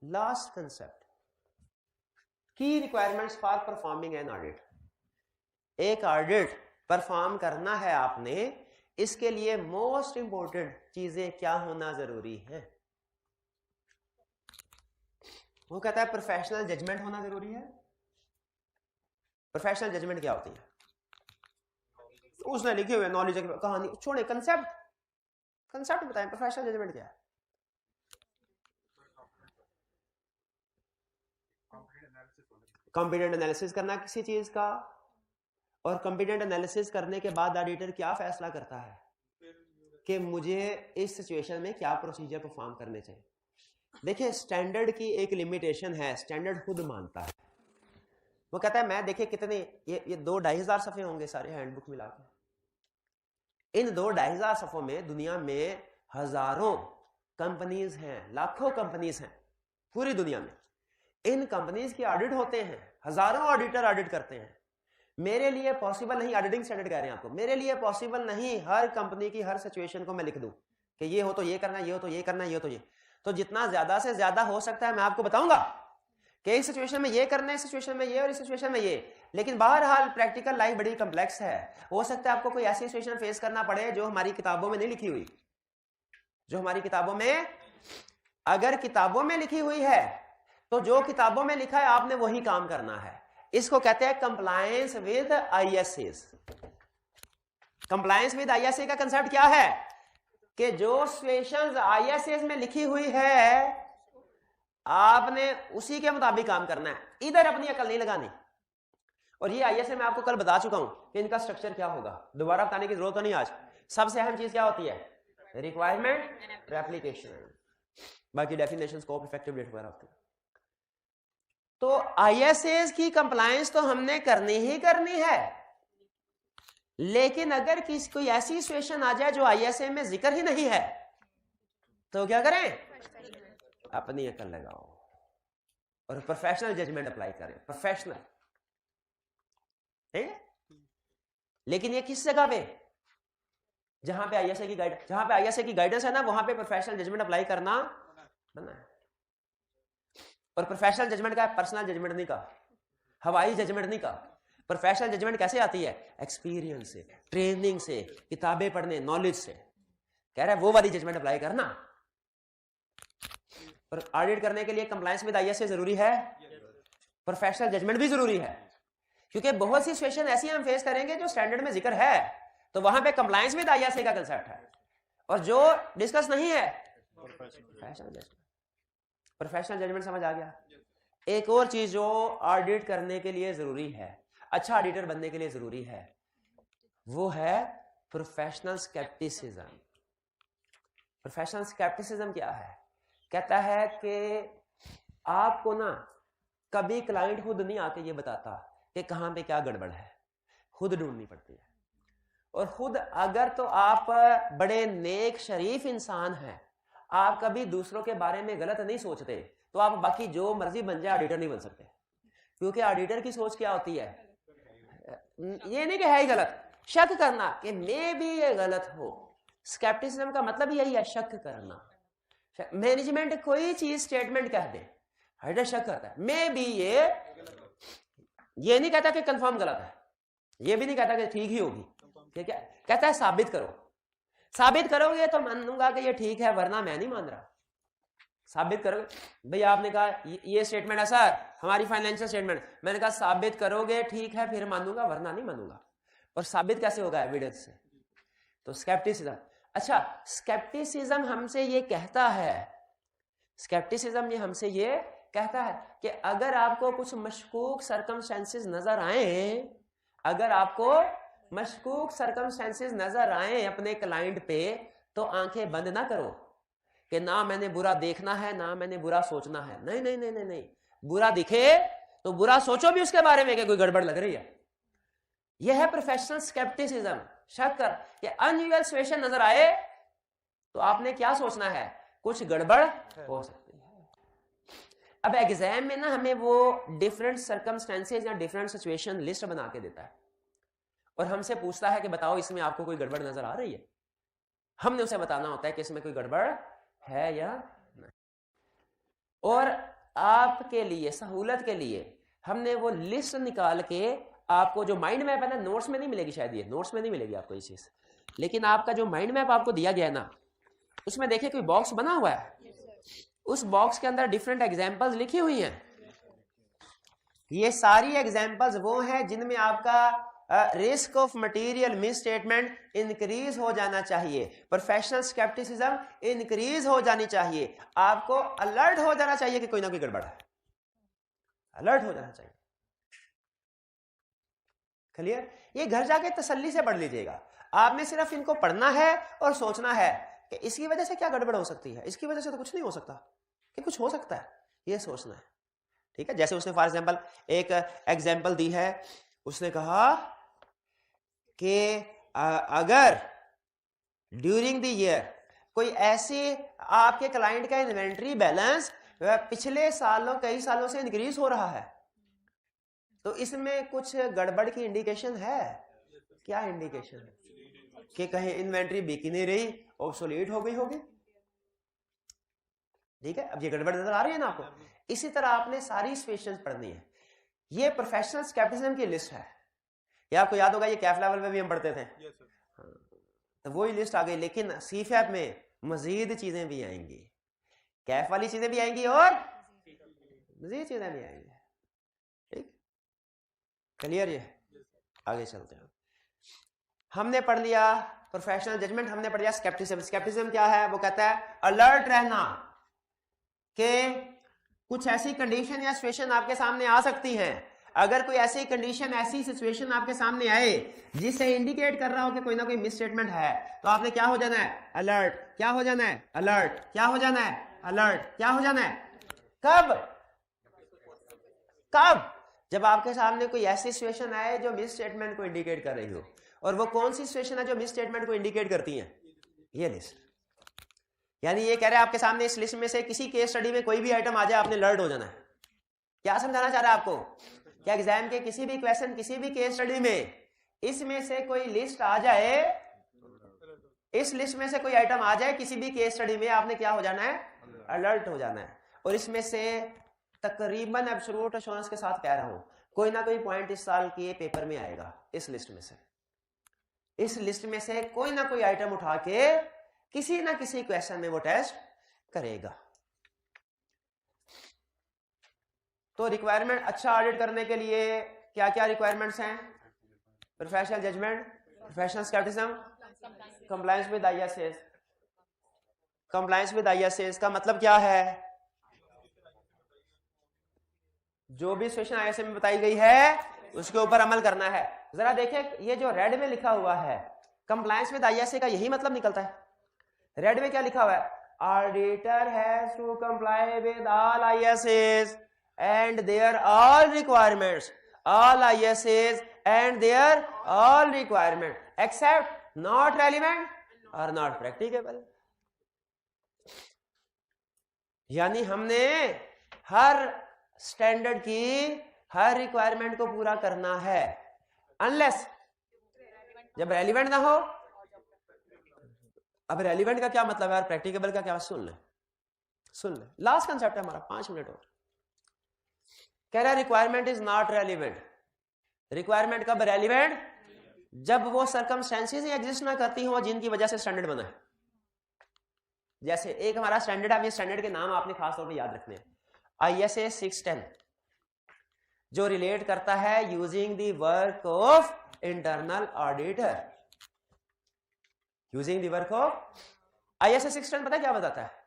last concept, key requirements for performing an audit. एक ऑडिट परफॉर्म करना है आपने, इसके लिए मोस्ट इंपोर्टेंट चीजें क्या होना जरूरी है? वो कहता है प्रोफेशनल जजमेंट होना जरूरी है। प्रोफेशनल जजमेंट क्या होती है? उसने लिखे हुए नॉलेज कहानी छोड़े, कंसेप्ट बताएं। प्रोफेशनल जजमेंट क्या है? कॉम्पिटेंट एनालिसिस करना किसी चीज का, और कॉम्पिटेंट एनालिसिस करने के बाद ऑडिटर क्या फैसला करता है कि मुझे इस सिचुएशन में क्या प्रोसीजर परफॉर्म करने चाहिए। देखिए स्टैंडर्ड की एक लिमिटेशन है, स्टैंडर्ड खुद मानता है। वो कहता है मैं देखिए कितने ये 2-2,500 सफ़े होंगे सारे हैंडबुक मिला के। इन 2-2,500 सफ़ों में दुनिया में हजारों कंपनीज हैं, लाखों कंपनीज हैं पूरी दुनिया में। इन कंपनीज के ऑडिट होते हैं, हजारों ऑडिटर ऑडिट करते हैं। मेरे लिए पॉसिबल नहीं, ऑडिटिंग स्टैंडर्ड कह रहे हैं आपको, मेरे लिए पॉसिबल नहीं हर कंपनी की हर सिचुएशन को मैं लिख दूं कि ये हो तो ये करना, ये हो तो ये करना, ये हो तो ये। तो जितना ज्यादा से ज्यादा हो सकता है मैं आपको बताऊंगा कि इस सिचुएशन में ये करना है, इस सिचुएशन में ये और इस सिचुएशन में ये। लेकिन बहरहाल प्रैक्टिकल लाइफ बड़ी कम्प्लेक्स है। हो सकता है आपको कोई ऐसी सिचुएशन फेस करना पड़े जो हमारी किताबों में नहीं लिखी हुई, जो हमारी किताबों में, अगर किताबों में लिखी हुई है तो जो किताबों में लिखा है आपने वही काम करना है। इसको कहते हैं compliance with ISA. Compliance with ISA का कंसेप्ट क्या है कि जो सिचुएशंस आईएसए में लिखी हुई है आपने उसी के मुताबिक काम करना है, इधर अपनी अकल नहीं लगानी। और ये आईएसए मैं आपको कल बता चुका हूं कि इनका स्ट्रक्चर क्या होगा, दोबारा बताने की जरूरत तो नहीं आज। सबसे अहम चीज क्या होती है? रिक्वायरमेंट, एप्लीकेशन, बाकी डेफिनेशन, स्कोप, इफेक्टिव डेट वगैरह होती है। तो आईएसए की कंप्लायंस तो हमने करनी ही करनी है, लेकिन अगर किसी कोई ऐसी सिचुएशन आ जाए जो आईएसए में जिक्र ही नहीं है तो क्या करें? अपनी अकल लगाओ और प्रोफेशनल जजमेंट अप्लाई करें, प्रोफेशनल। ठीक है? लेकिन ये किस जगह पे? जहां पे आईएसए की गाइडेंस है ना, वहां पे प्रोफेशनल जजमेंट अप्लाई करना मना है। और प्रोफेशनल जजमेंट का पर्सनल जजमेंट नहीं का, हवाई जजमेंट नहीं का। प्रोफेशनल जजमेंट कैसे आती है? एक्सपीरियंस से, ट्रेनिंग से, किताबें पढ़ने, नॉलेज से। कह रहा है वो वाली जजमेंट अप्लाई करना। और ऑडिट करने के लिए कंप्लायंस विद आईएसए जरूरी है, प्रोफेशनल जजमेंट भी जरूरी है, क्योंकि बहुत सी सिचुएशन ऐसी हम फेस करेंगे जो स्टैंडर्ड में जिक्र है, तो वहां पे कंप्लायंस विद आईएसए का कंसेप्ट है। और जो डिस्कस नहीं है प्रोफेशनल जजमेंट। समझ आ गया? एक और चीज जो ऑडिट करने के लिए जरूरी है, अच्छा ऑडिटर बनने के लिए जरूरी है, वो है प्रोफेशनल स्केप्टिसिज्म। प्रोफेशनल स्केप्टिसिज्म क्या है? कहता है कि आपको ना कभी क्लाइंट खुद नहीं आके ये बताता कि कहां पे क्या गड़बड़ है, खुद ढूंढनी पड़ती है। और खुद अगर तो आप बड़े नेक शरीफ इंसान हैं, आप कभी दूसरों के बारे में गलत नहीं सोचते, तो आप बाकी जो मर्जी बन जाए ऑडिटर नहीं बन सकते। क्योंकि ऑडिटर की सोच क्या होती है, ये नहीं कि है ही गलत, शक करना कि मे भी ये गलत हो। स्केप्टिसिज्म का मतलब यही है, शक करना। मैनेजमेंट कोई चीज स्टेटमेंट कह दे, ऑडिटर शक करता है, मे भी ये नहीं कहता कि कंफर्म गलत है, ये भी नहीं कहता कि ठीक ही होगी, ठीक है, कहता है साबित करो। साबित करोगे तो मानूंगा कि ये ठीक है, वरना मैं नहीं मान रहा। साबित करोगे, भाई आपने कहा ये स्टेटमेंट है सर, हमारी फाइनेंशियल स्टेटमेंट, मैंने कहा साबित करोगे ठीक है फिर मानूंगा, वरना नहीं मानूंगा। और साबित कैसे होगा, एविडेंस से। तो स्केप्टिसिज्म, अच्छा स्केप्टिसिज्म हमसे ये कहता है, स्केप्टिसिज्म ये हमसे ये कहता है कि अगर आपको कुछ मशकूक सर्कमस्टेंसेस नजर आए, अगर आपको मशकूक सर्कमस्टेंसेस नजर आए अपने क्लाइंट पे, तो आंखें बंद ना करो कि ना मैंने बुरा देखना है ना मैंने बुरा सोचना है। नहीं नहीं नहीं नहीं नहीं, बुरा दिखे तो बुरा सोचो भी उसके बारे में कि कोई गड़बड़ लग रही है। यह है प्रोफेशनल स्केप्टिसिज्म। शक कर कि अनयूजुअल सिचुएशन नजर आए तो आपने क्या सोचना है, कुछ गड़बड़ हो सकती है। अब एग्जाम में ना हमें वो डिफरेंट सर्कमस्टेंसेस या डिफरेंट सिचुएशन लिस्ट बना के देता है और हमसे पूछता है कि बताओ इसमें आपको कोई गड़बड़ नजर आ रही है। हमने उसे बताना होता है कि इसमें कोई गड़बड़ है या नहीं। और आपके लिए सहूलत के लिए हमने वो लिस्ट निकाल के आपको, जो माइंड मैप है ना, नोट्स में नहीं मिलेगी शायद, ये नोट्स में नहीं मिलेगी आपको ये चीज, लेकिन आपका जो माइंड मैप आपको दिया गया है ना, उसमें देखिए कोई बॉक्स बना हुआ है, उस बॉक्स के अंदर डिफरेंट एग्जांपल्स लिखी हुई हैं। ये सारी एग्जांपल्स वो हैं जिनमें आपका risk of material miss statement increase हो जाना चाहिए, प्रोफेशनल स्केप्टिसिज्म इंक्रीज हो जानी चाहिए, आपको अलर्ट हो जाना चाहिए कि कोई ना कोई गड़बड़ है, अलर्ट हो जाना चाहिए। क्लियर? ये घर जाके तसल्ली से पढ़ लीजिएगा। आपने सिर्फ इनको पढ़ना है और सोचना है कि इसकी वजह से क्या गड़बड़ हो सकती है, इसकी वजह से तो कुछ नहीं हो सकता, कि कुछ हो सकता है, ये सोचना है। ठीक है, जैसे उसने फॉर एग्जांपल एक एग्जांपल दी है, उसने कहा कि अगर ड्यूरिंग द ईयर कोई ऐसी आपके क्लाइंट का इन्वेंट्री बैलेंस पिछले सालों कई सालों से इंक्रीज हो रहा है, तो इसमें कुछ गड़बड़ की इंडिकेशन है। क्या इंडिकेशन है? कि कहीं इन्वेंट्री बिकी नहीं रही, ऑब्सोलीट हो गई होगी। ठीक है, अब ये गड़बड़ नजर आ रही है ना आपको। इसी तरह आपने सारी सिचुएशंस पढ़नी है। ये प्रोफेशनल स्केप्टिसिज्म की लिस्ट है, ये आपको याद होगा, ये कैफ लेवल पे भी हम पढ़ते थे। तो वही लिस्ट आ गई, लेकिन सीफैप में मजीद चीजें भी आएंगी, कैफ वाली चीजें भी आएंगी और मजीद चीजें भी आएंगी। ठीक, क्लियर? ये आगे चलते हैं। हमने पढ़ लिया प्रोफेशनल जजमेंट, हमने पढ़ लिया स्केप्टिसिज्म। स्केप्टिसिज्म क्या है? वो कहता है अलर्ट रहना कि कुछ ऐसी कंडीशन या सिचुएशन आपके सामने आ सकती हैं। अगर कोई ऐसी कंडीशन, ऐसी सिचुएशन आपके सामने आए जिससे इंडिकेट कर रहा हो कि कोई ना कोई मिस स्टेटमेंट है, तो आपने क्या हो जाना है? अलर्ट। क्या हो जाना है? अलर्ट। क्या हो जाना है? अलर्ट। क्या हो जाना है? कब? कब? जब आपके सामने कोई ऐसी सिचुएशन आए जो मिस स्टेटमेंट को इंडिकेट कर रही हो। और वो कौन सी सिचुएशन है जो मिस स्टेटमेंट को इंडिकेट करती है? ये लिस्ट। यानी ये कह रहे हैं आपके सामने इस लिस्ट में से किसी केस स्टडी में कोई भी आइटम आ जाए, आपने अलर्ट हो जाना है। क्या समझाना चाह रहा है आपको? क्या एग्जाम के किसी भी क्वेश्चन, किसी भी केस स्टडी में इसमें से कोई लिस्ट आ जाए, इस लिस्ट में से कोई आइटम आ जाए किसी भी केस स्टडी में, आपने क्या हो जाना है? अलर्ट हो जाना है। और इसमें से तकरीबन एब्सोल्यूट एश्योरेंस के साथ कह रहा हूं, कोई ना कोई पॉइंट इस साल के पेपर में आएगा। इस लिस्ट में से, इस लिस्ट में से कोई ना कोई आइटम उठा के किसी ना किसी क्वेश्चन में वो टेस्ट करेगा। तो रिक्वायरमेंट, अच्छा ऑडिट करने के लिए क्या क्या रिक्वायरमेंट्स हैं? Professional judgement, professional scepticism, compliance with ISAs. Compliance with ISAs का मतलब क्या है? जो भी सिचुएशन आईएसए में बताई गई है उसके ऊपर अमल करना है। जरा देखिए, ये जो रेड में लिखा हुआ है कंप्लायंस विद आईएसए का यही मतलब निकलता है। रेड में क्या लिखा हुआ है? Auditor has to comply with all ISAs and their all requirements, all ISAs and their all requirement, except not relevant और नॉट प्रैक्टिकेबल। यानी हमने हर स्टैंडर्ड की हर रिक्वायरमेंट को पूरा करना है, अनलेस जब रेलिवेंट ना हो। अब रेलिवेंट का क्या मतलब है और प्रैक्टिकेबल का क्या, सुन ले। लास्ट कंसेप्ट है हमारा, 5 मिनट और। कह रहा है requirement is not relevant. Requirement कब रेलिवेंट? जब वो सर्कमस्टेंसेस एग्जिस्ट ना करती हो जिनकी वजह से स्टैंडर्ड बना है। जैसे एक हमारा स्टैंडर्ड है, स्टैंडर्ड के नाम आपने खास तौर पे याद रखने हैं। ISA 610 जो रिलेट करता है using the work of internal auditor. Using the work of ISA 610 पता है क्या बताता है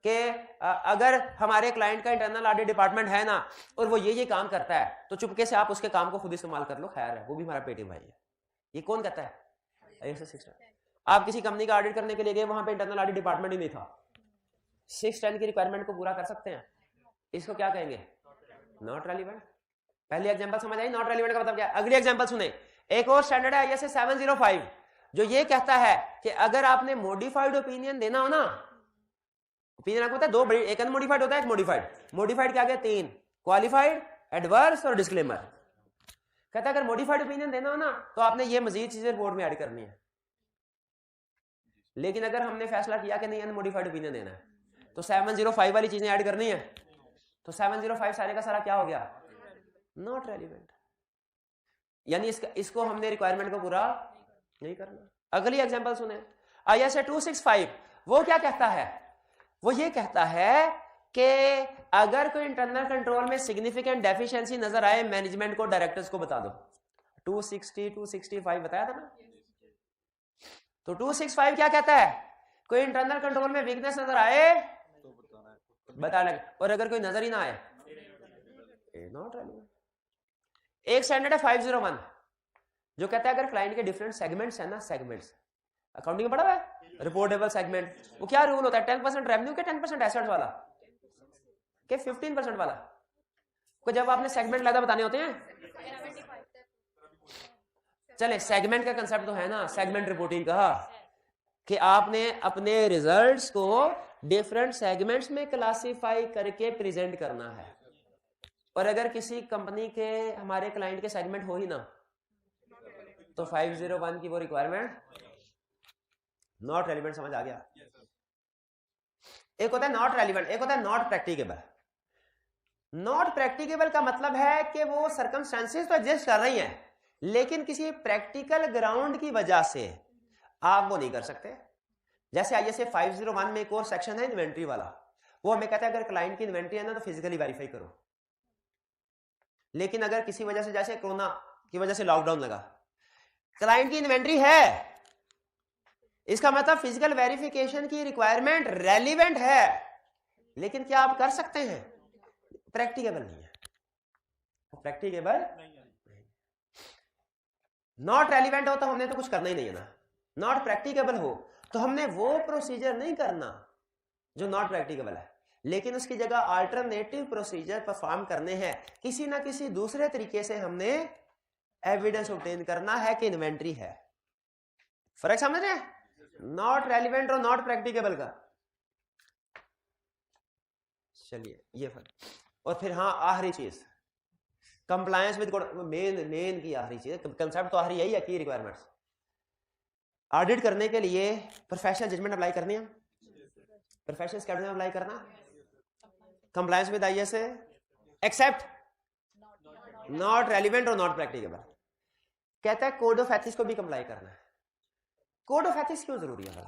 कि अगर हमारे क्लाइंट का इंटरनल ऑडिट डिपार्टमेंट है ना और वो ये काम करता है तो चुपके से आप उसके काम को खुद इस्तेमाल कर लो, खैर है, वो भी हमारा पेटी भाई है। ये कौन कहता है? ISA 610। आप किसी कंपनी का ऑडिट करने के लिए गए, वहां पे इंटरनल ऑडिट डिपार्टमेंट ही नहीं था, 610 की रिक्वायरमेंट को पूरा कर सकते हैं, इसको क्या कहेंगे? Not relevant. पहली एग्जांपल समझ आई नॉट रेलिवेंट का मतलब क्या है? अगली एग्जांपल सुने। एक और स्टैंडर्ड है ISA 705 जो ये कहता है कि अगर आपने मॉडिफाइड ओपिनियन देना हो ना, ओपिनियन आपको पता है दो बड़ी, एक अनमोडिफाइड होता है, एक मॉडिफाइड। मॉडिफाइड क्या गया? 3, क्वालिफाइड, एडवर्स और डिस्क्लेमर। कहता है अगर मॉडिफाइड ओपिनियन देना हो ना तो आपने ये मजीद चीजें रिपोर्ट में ऐड करनी है। लेकिन अगर हमने फैसला किया कि नहीं अनमोडिफाइड ओपिनियन देना है तो 705 वाली चीजें ऐड करनी है, तो 705 सारे का सारा क्या हो गया? Not relevant. यानी इसको हमने रिक्वायरमेंट को पूरा नहीं करना। अगली एग्जांपल सुने, ISA 265 वो क्या कहता है? वो ये कहता है कि अगर कोई इंटरनल कंट्रोल में सिग्निफिकेंट डेफिशिएंसी नजर आए मैनेजमेंट को, डायरेक्टर्स को बता दो। 260 265 बताया था ना। तो 265 क्या कहता है? कोई इंटरनल कंट्रोल में वीकनेस नजर आए तो बताना, और अगर कोई नजर ही ना आए नॉट रेलिवेंट। एक स्टैंडर्ड है 501 जो कहता है अगर क्लाइंट के डिफरेंट सेगमेंट्स है ना, सेगमेंट्स अकाउंटिंग में पढ़ा है, रिपोर्टेबल सेगमेंट, वो क्या रूल होता है? 10% रेवेन्यू के 10% एसेट्स वाला के 15% वाला को जब आपने सेगमेंट लादा बताने होते हैं। चले सेगमेंट का कंसेप्ट तो है ना, सेगमेंट रिपोर्टिंग का, कि आपने अपने रिजल्ट्स को डिफरेंट सेगमेंट्स में क्लासिफाई करके प्रेजेंट करना है। और अगर किसी कंपनी के हमारे क्लाइंट के सेगमेंट हो ही ना तो 501 की वो रिक्वायरमेंट नॉट रेलिवेंट। समझ आ गया? एक होता है नॉट रेलिवेंट, एक होता है नॉट प्रैक्टिकेबल। नॉट प्रैक्टिकेबल का मतलब है कि वो सर्कमस्टेंसेस तो एग्जिस्ट कर रही हैं लेकिन किसी प्रैक्टिकल ग्राउंड की वजह से आप वो नहीं कर सकते। जैसे ISA 501 में एक और सेक्शन है इन्वेंट्री वाला, वो हमें कहता है अगर क्लाइंट की इन्वेंट्री है ना तो फिजिकली वेरीफाई करो। लेकिन अगर किसी वजह से, जैसे कोरोना की वजह से लॉकडाउन लगा, क्लाइंट की इन्वेंट्री है, इसका मतलब फिजिकल वेरिफिकेशन की रिक्वायरमेंट रेलिवेंट है, लेकिन क्या आप कर सकते हैं? प्रैक्टिकेबल नहीं है, प्रैक्टिकेबल नॉट रेलिवेंट हो तो हमने तो कुछ करना ही नहीं है ना। नॉट प्रैक्टिकेबल हो तो हमने वो प्रोसीजर नहीं करना जो नॉट प्रैक्टिकेबल है, लेकिन उसकी जगह अल्टरनेटिव प्रोसीजर परफॉर्म करने हैं। किसी ना किसी दूसरे तरीके से हमने एविडेंस ऑब्टेन करना है कि इन्वेंट्री है। फर्क समझ रहे हैं? नॉट रेलिवेंट और नॉट प्रैक्टिकेबल का। चलिए ये फर्क। और फिर हाँ आखिरी चीज कंप्लायंस विद मेन की आखिरी चीज, कंसेप्ट तो आखिरी यही है की रिक्वायरमेंट्स। ऑडिट करने के लिए प्रोफेशनल जजमेंट अप्लाई करनी है, प्रोफेशनल स्टैंडर्ड अप्लाई करना, compliance with ISA, except not relevant और नॉट प्रैक्टिकेबल। कहता है कोड ऑफ एथिक्स को भी कंप्लाई करना है। कोड ऑफ एथिक्स क्यों जरूरी है?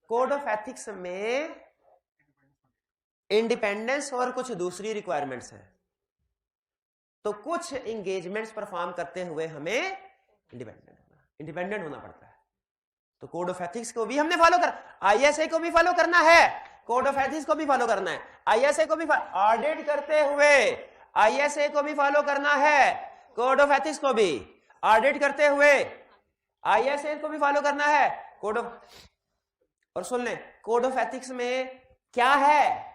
कोड ऑफ एथिक्स में इंडिपेंडेंस और कुछ दूसरी रिक्वायरमेंट्स हैं, तो कुछ एंगेजमेंट्स परफॉर्म करते हुए हमें इंडिपेंडेंट होना पड़ता है। तो कोड ऑफ एथिक्स को भी हमने फॉलो कर, ISA को भी फॉलो करना है, कोड ऑफ एथिक्स को भी फॉलो करना है, ISA को भी ऑडिट करते हुए ISA को भी फॉलो करना है, कोड ऑफ एथिक्स को भी ऑडिट करते हुए ISA को भी फॉलो करना है, कोड ऑफ। और सुन लें कोड ऑफ एथिक्स में क्या है?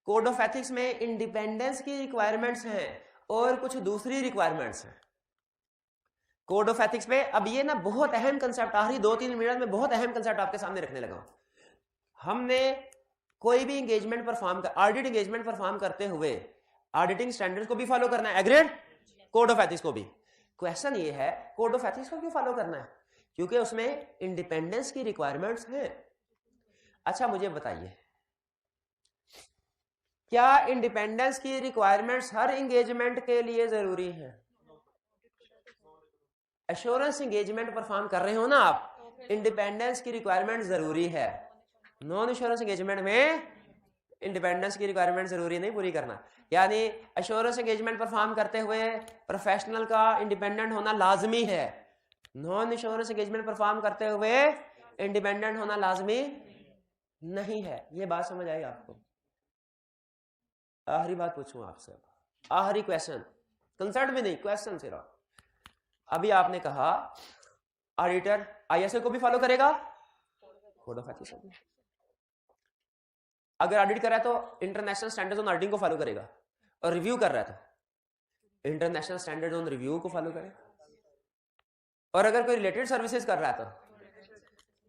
कोड ऑफ एथिक्स में इंडिपेंडेंस की रिक्वायरमेंट्स हैं और कुछ दूसरी रिक्वायरमेंट्स हैं। कोड ऑफ एथिक्स पे अब ये ना बहुत अहम कंसेप्ट, आखिरी 2-3 मिनट में बहुत अहम कंसेप्ट आपके सामने रखने लगा हूं। हमने कोई भी एंगेजमेंट परफॉर्म कर, ऑडिट एंगेजमेंट परफॉर्म करते हुए ऑडिटिंग स्टैंडर्ड्स को भी फॉलो करना है, एग्रीड, कोड ऑफ एथिक्स को भी। क्वेश्चन ये है कोड ऑफ एथिक्स को क्यों फॉलो करना है? क्योंकि उसमें इंडिपेंडेंस की रिक्वायरमेंट्स हैं। अच्छा मुझे बताइए, क्या इंडिपेंडेंस की रिक्वायरमेंट्स हर एंगेजमेंट के लिए जरूरी है? एश्योरेंस एंगेजमेंट परफॉर्म कर रहे हो ना आप, इंडिपेंडेंस की रिक्वायरमेंट जरूरी है। नॉन एश्योरेंस एंगेजमेंट में इंडिपेंडेंस की रिक्वायरमेंट जरूरी नहीं पूरी करना, यानी एश्योरेंस एंगेजमेंट परफॉर्म करते हुए प्रोफेशनल का इंडिपेंडेंट होना लाजमी है, नॉन एश्योरेंस एंगेजमेंट परफॉर्म करते हुए इंडिपेंडेंट होना लाजमी नहीं है। ये बात समझ आई आपको? आखिरी बात पूछूं आपसे, आखिरी क्वेश्चन, कंसर्ट भी नहीं, क्वेश्चन सिर्फ। अभी आपने कहा ऑडिटर आईएसए को भी फॉलो करेगा, कोड ऑफ एथिक्स को। अगर ऑडिट कर रहा है तो इंटरनेशनल स्टैंडर्ड्स ऑन ऑडिटिंग को फॉलो करेगा, और रिव्यू कर रहा है तो इंटरनेशनल स्टैंडर्ड्स ऑन रिव्यू को फॉलो करेगा, और अगर कोई रिलेटेड सर्विसेज कर रहा है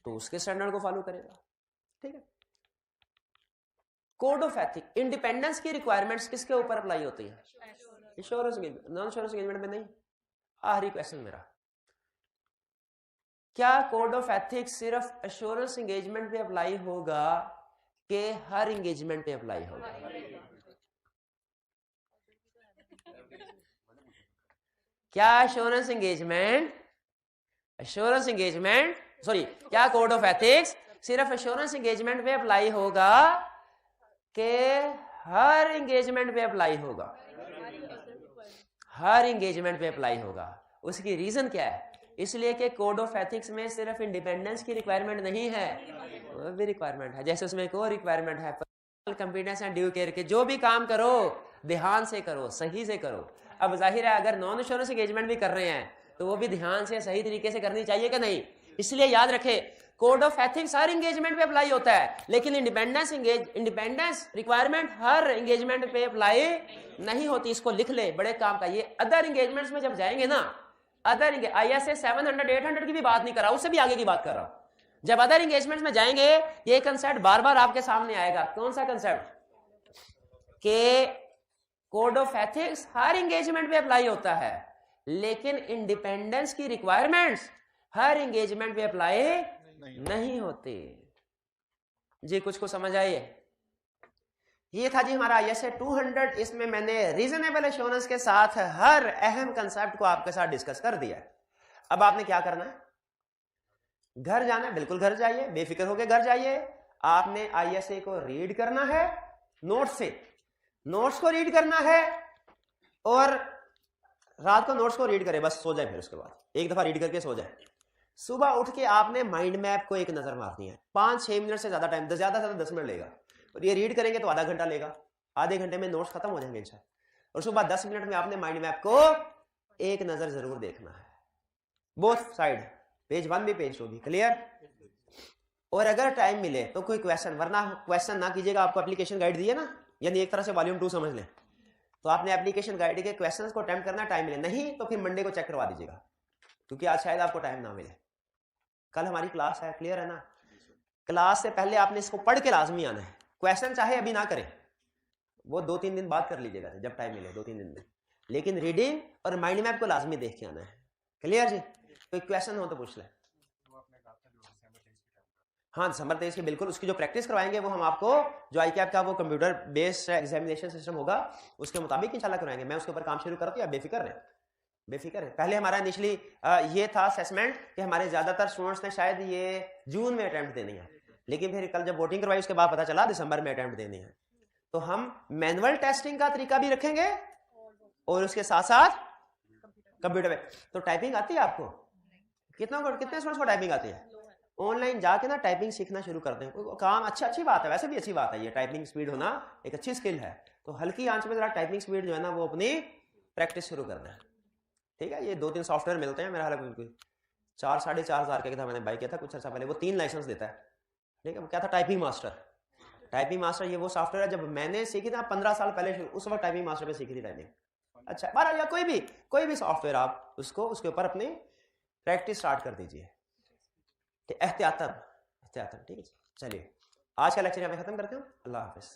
तो उसके स्टैंडर्ड को फॉलो करेगा। ठीक है, कोड ऑफ एथिक्स, इंडिपेंडेंस की रिक्वायरमेंट्स किसके ऊपर अप्लाई होती है? Assurance engagement, non assurance engagement में नहीं। आखिरी क्वेश्चन मेरा, क्या कोड ऑफ एथिक्स सिर्फ एश्योरेंस एंगेजमेंट पे अप्लाई होगा कि हर एंगेजमेंट पे अप्लाई होगा? क्या एश्योरेंस एंगेजमेंट सॉरी, क्या कोड ऑफ एथिक्स सिर्फ एश्योरेंस एंगेजमेंट पे अप्लाई होगा कि हर एंगेजमेंट पे अप्लाई होगा? हर एंगेजमेंट पे अप्लाई होगा। उसकी रीजन क्या है? इसलिए कि कोड ऑफ एथिक्स में सिर्फ इंडिपेंडेंस की रिक्वायरमेंट नहीं है, वो भी रिक्वायरमेंट है। जैसे उसमें एक और रिक्वायरमेंट है कंपिटेंस एंड ड्यू केयर के, जो भी काम करो ध्यान से करो, सही से करो। अब जाहिर है अगर नॉन एश्योरेंस एंगेजमेंट भी कर रहे हैं तो वो भी ध्यान से सही तरीके से करनी चाहिए कि नहीं? इसलिए याद रखे code of ethics her engagement पे अप्लाई होता है, लेकिन इंडिपेंडेंस रिक्वायरमेंट हर एंगेजमेंट पे अप्लाई नहीं होती। इसको लिख ले, बड़े काम का। ये अदर एंगेजमेंट्स में जब जाएंगे ना, अदर आईएसए 700 800 की भी बात नहीं कर रहा, उससे भी आगे की बात कर रहा हूं। जब अदर एंगेजमेंट्स में जाएंगे ये कंसेप्ट बार बार आपके सामने आएगा। कौन सा कंसेप्ट? के code of ethics her engagement पे अप्लाई होता है, लेकिन इंडिपेंडेंस की रिक्वायरमेंट्स हर एंगेजमेंट पे अप्लाई नहीं होती। जी कुछ को समझ आइए? ये था जी हमारा आईएसए 200। इसमें मैंने रीजनेबल एश्योरेंस के साथ हर अहम कंसेप्ट को आपके साथ डिस्कस कर दिया। अब आपने क्या करना है? घर जाना है, बिल्कुल घर जाइए, बेफिक्र होकर घर जाइए। आपने आईएसए को रीड करना है नोट्स से, नोट्स को रीड करना है, और रात को नोट्स को रीड करे, बस सो जाए, फिर उसके बाद एक दफा रीड करके सो जाए। सुबह उठ के आपने माइंड मैप को एक नजर मारनी है। 5-6 मिनट से ज्यादा टाइम, ज्यादा से ज्यादा 10 मिनट लेगा, और ये रीड करेंगे तो आधा घंटा लेगा, आधे घंटे में नोट्स खत्म हो जाएंगे इंशाल्लाह। और सुबह 10 मिनट में आपने माइंड मैप को एक नजर जरूर देखना है, बोथ साइड, पेज 1 भी पेज 2 भी। क्लियर? और अगर टाइम मिले तो कोई क्वेश्चन, वरना क्वेश्चन ना कीजिएगा। आपको एप्लीकेशन गाइड दिए ना, यानी एक तरह से वॉल्यूम 2 समझ लें, तो आपने एप्लीकेशन गाइड के क्वेश्चंस को अटेम्प्ट करना, टाइम मिले नहीं तो फिर मंडे को चेक करवा दीजिएगा, क्योंकि आज शायद आपको टाइम ना मिले। कल हमारी क्लास है, क्लियर है ना? क्लास से पहले आपने इसको पढ़ के लाजमी आना है। क्वेश्चन चाहे अभी ना करें, वो 2-3 दिन बाद कर लीजिएगा जब टाइम मिले, 2-3 दिन में, लेकिन रीडिंग और माइंड मैप को लाजमी देख के आना है। क्लियर जी? कोई क्वेश्चन हो तो पूछ ले। हाँ, दिसंबर 23 की बिल्कुल, उसकी जो प्रैक्टिस करवाएंगे वो हम आपको, जो ICAP का वो कंप्यूटर बेस्ड एग्जामिनेशन सिस्टम होगा उसके मुताबिक इंशाल्लाह करवाएंगे। मैं उसके ऊपर काम शुरू करती हूँ, आप बेफिक्र है, बेफिक्र है। पहले हमारा इनिशियली ये था असेसमेंट कि हमारे ज्यादातर स्टूडेंट्स ने शायद ये जून में अटेम्प्ट देनी है, लेकिन फिर कल जब वोटिंग करवाई उसके बाद पता चला दिसंबर में अटेम्प्ट देनी है। तो हम मैनुअल टेस्टिंग का तरीका भी रखेंगे और उसके साथ साथ कंप्यूटर में। तो टाइपिंग आती है आपको? कितने स्टूडेंट्स को टाइपिंग आती है? ऑनलाइन जाके ना टाइपिंग सीखना शुरू कर दें, काम अच्छी बात है, वैसे भी अच्छी बात है। ये टाइपिंग स्पीड होना एक अच्छी स्किल है, तो हल्की आंच में जरा टाइपिंग स्पीड जो है ना वो अपनी प्रैक्टिस शुरू कर दें। ठीक है? ये 2-3 सॉफ्टवेयर मिलते हैं, मेरा हाल बिल्कुल 4-4.5 हज़ार का था, मैंने बाई किया था कुछ अर्सा पहले, वो 3 लाइसेंस देता है। ठीक है? वो क्या था? Typing master. टाइपिंग मास्टर ये वो सॉफ्टवेयर है, जब मैंने सीखी था 15 साल पहले, उस वक्त टाइपिंग मास्टर पे सीखी थी टाइपिंग। अच्छा बारह या कोई भी सॉफ्टवेयर आप उसको उसके ऊपर अपनी प्रैक्टिस स्टार्ट कर दीजिए, एहतियातन, ठीक है। चलिए आज का लेक्चर यहाँ पे खत्म करते हैं। अल्लाह हाफिज।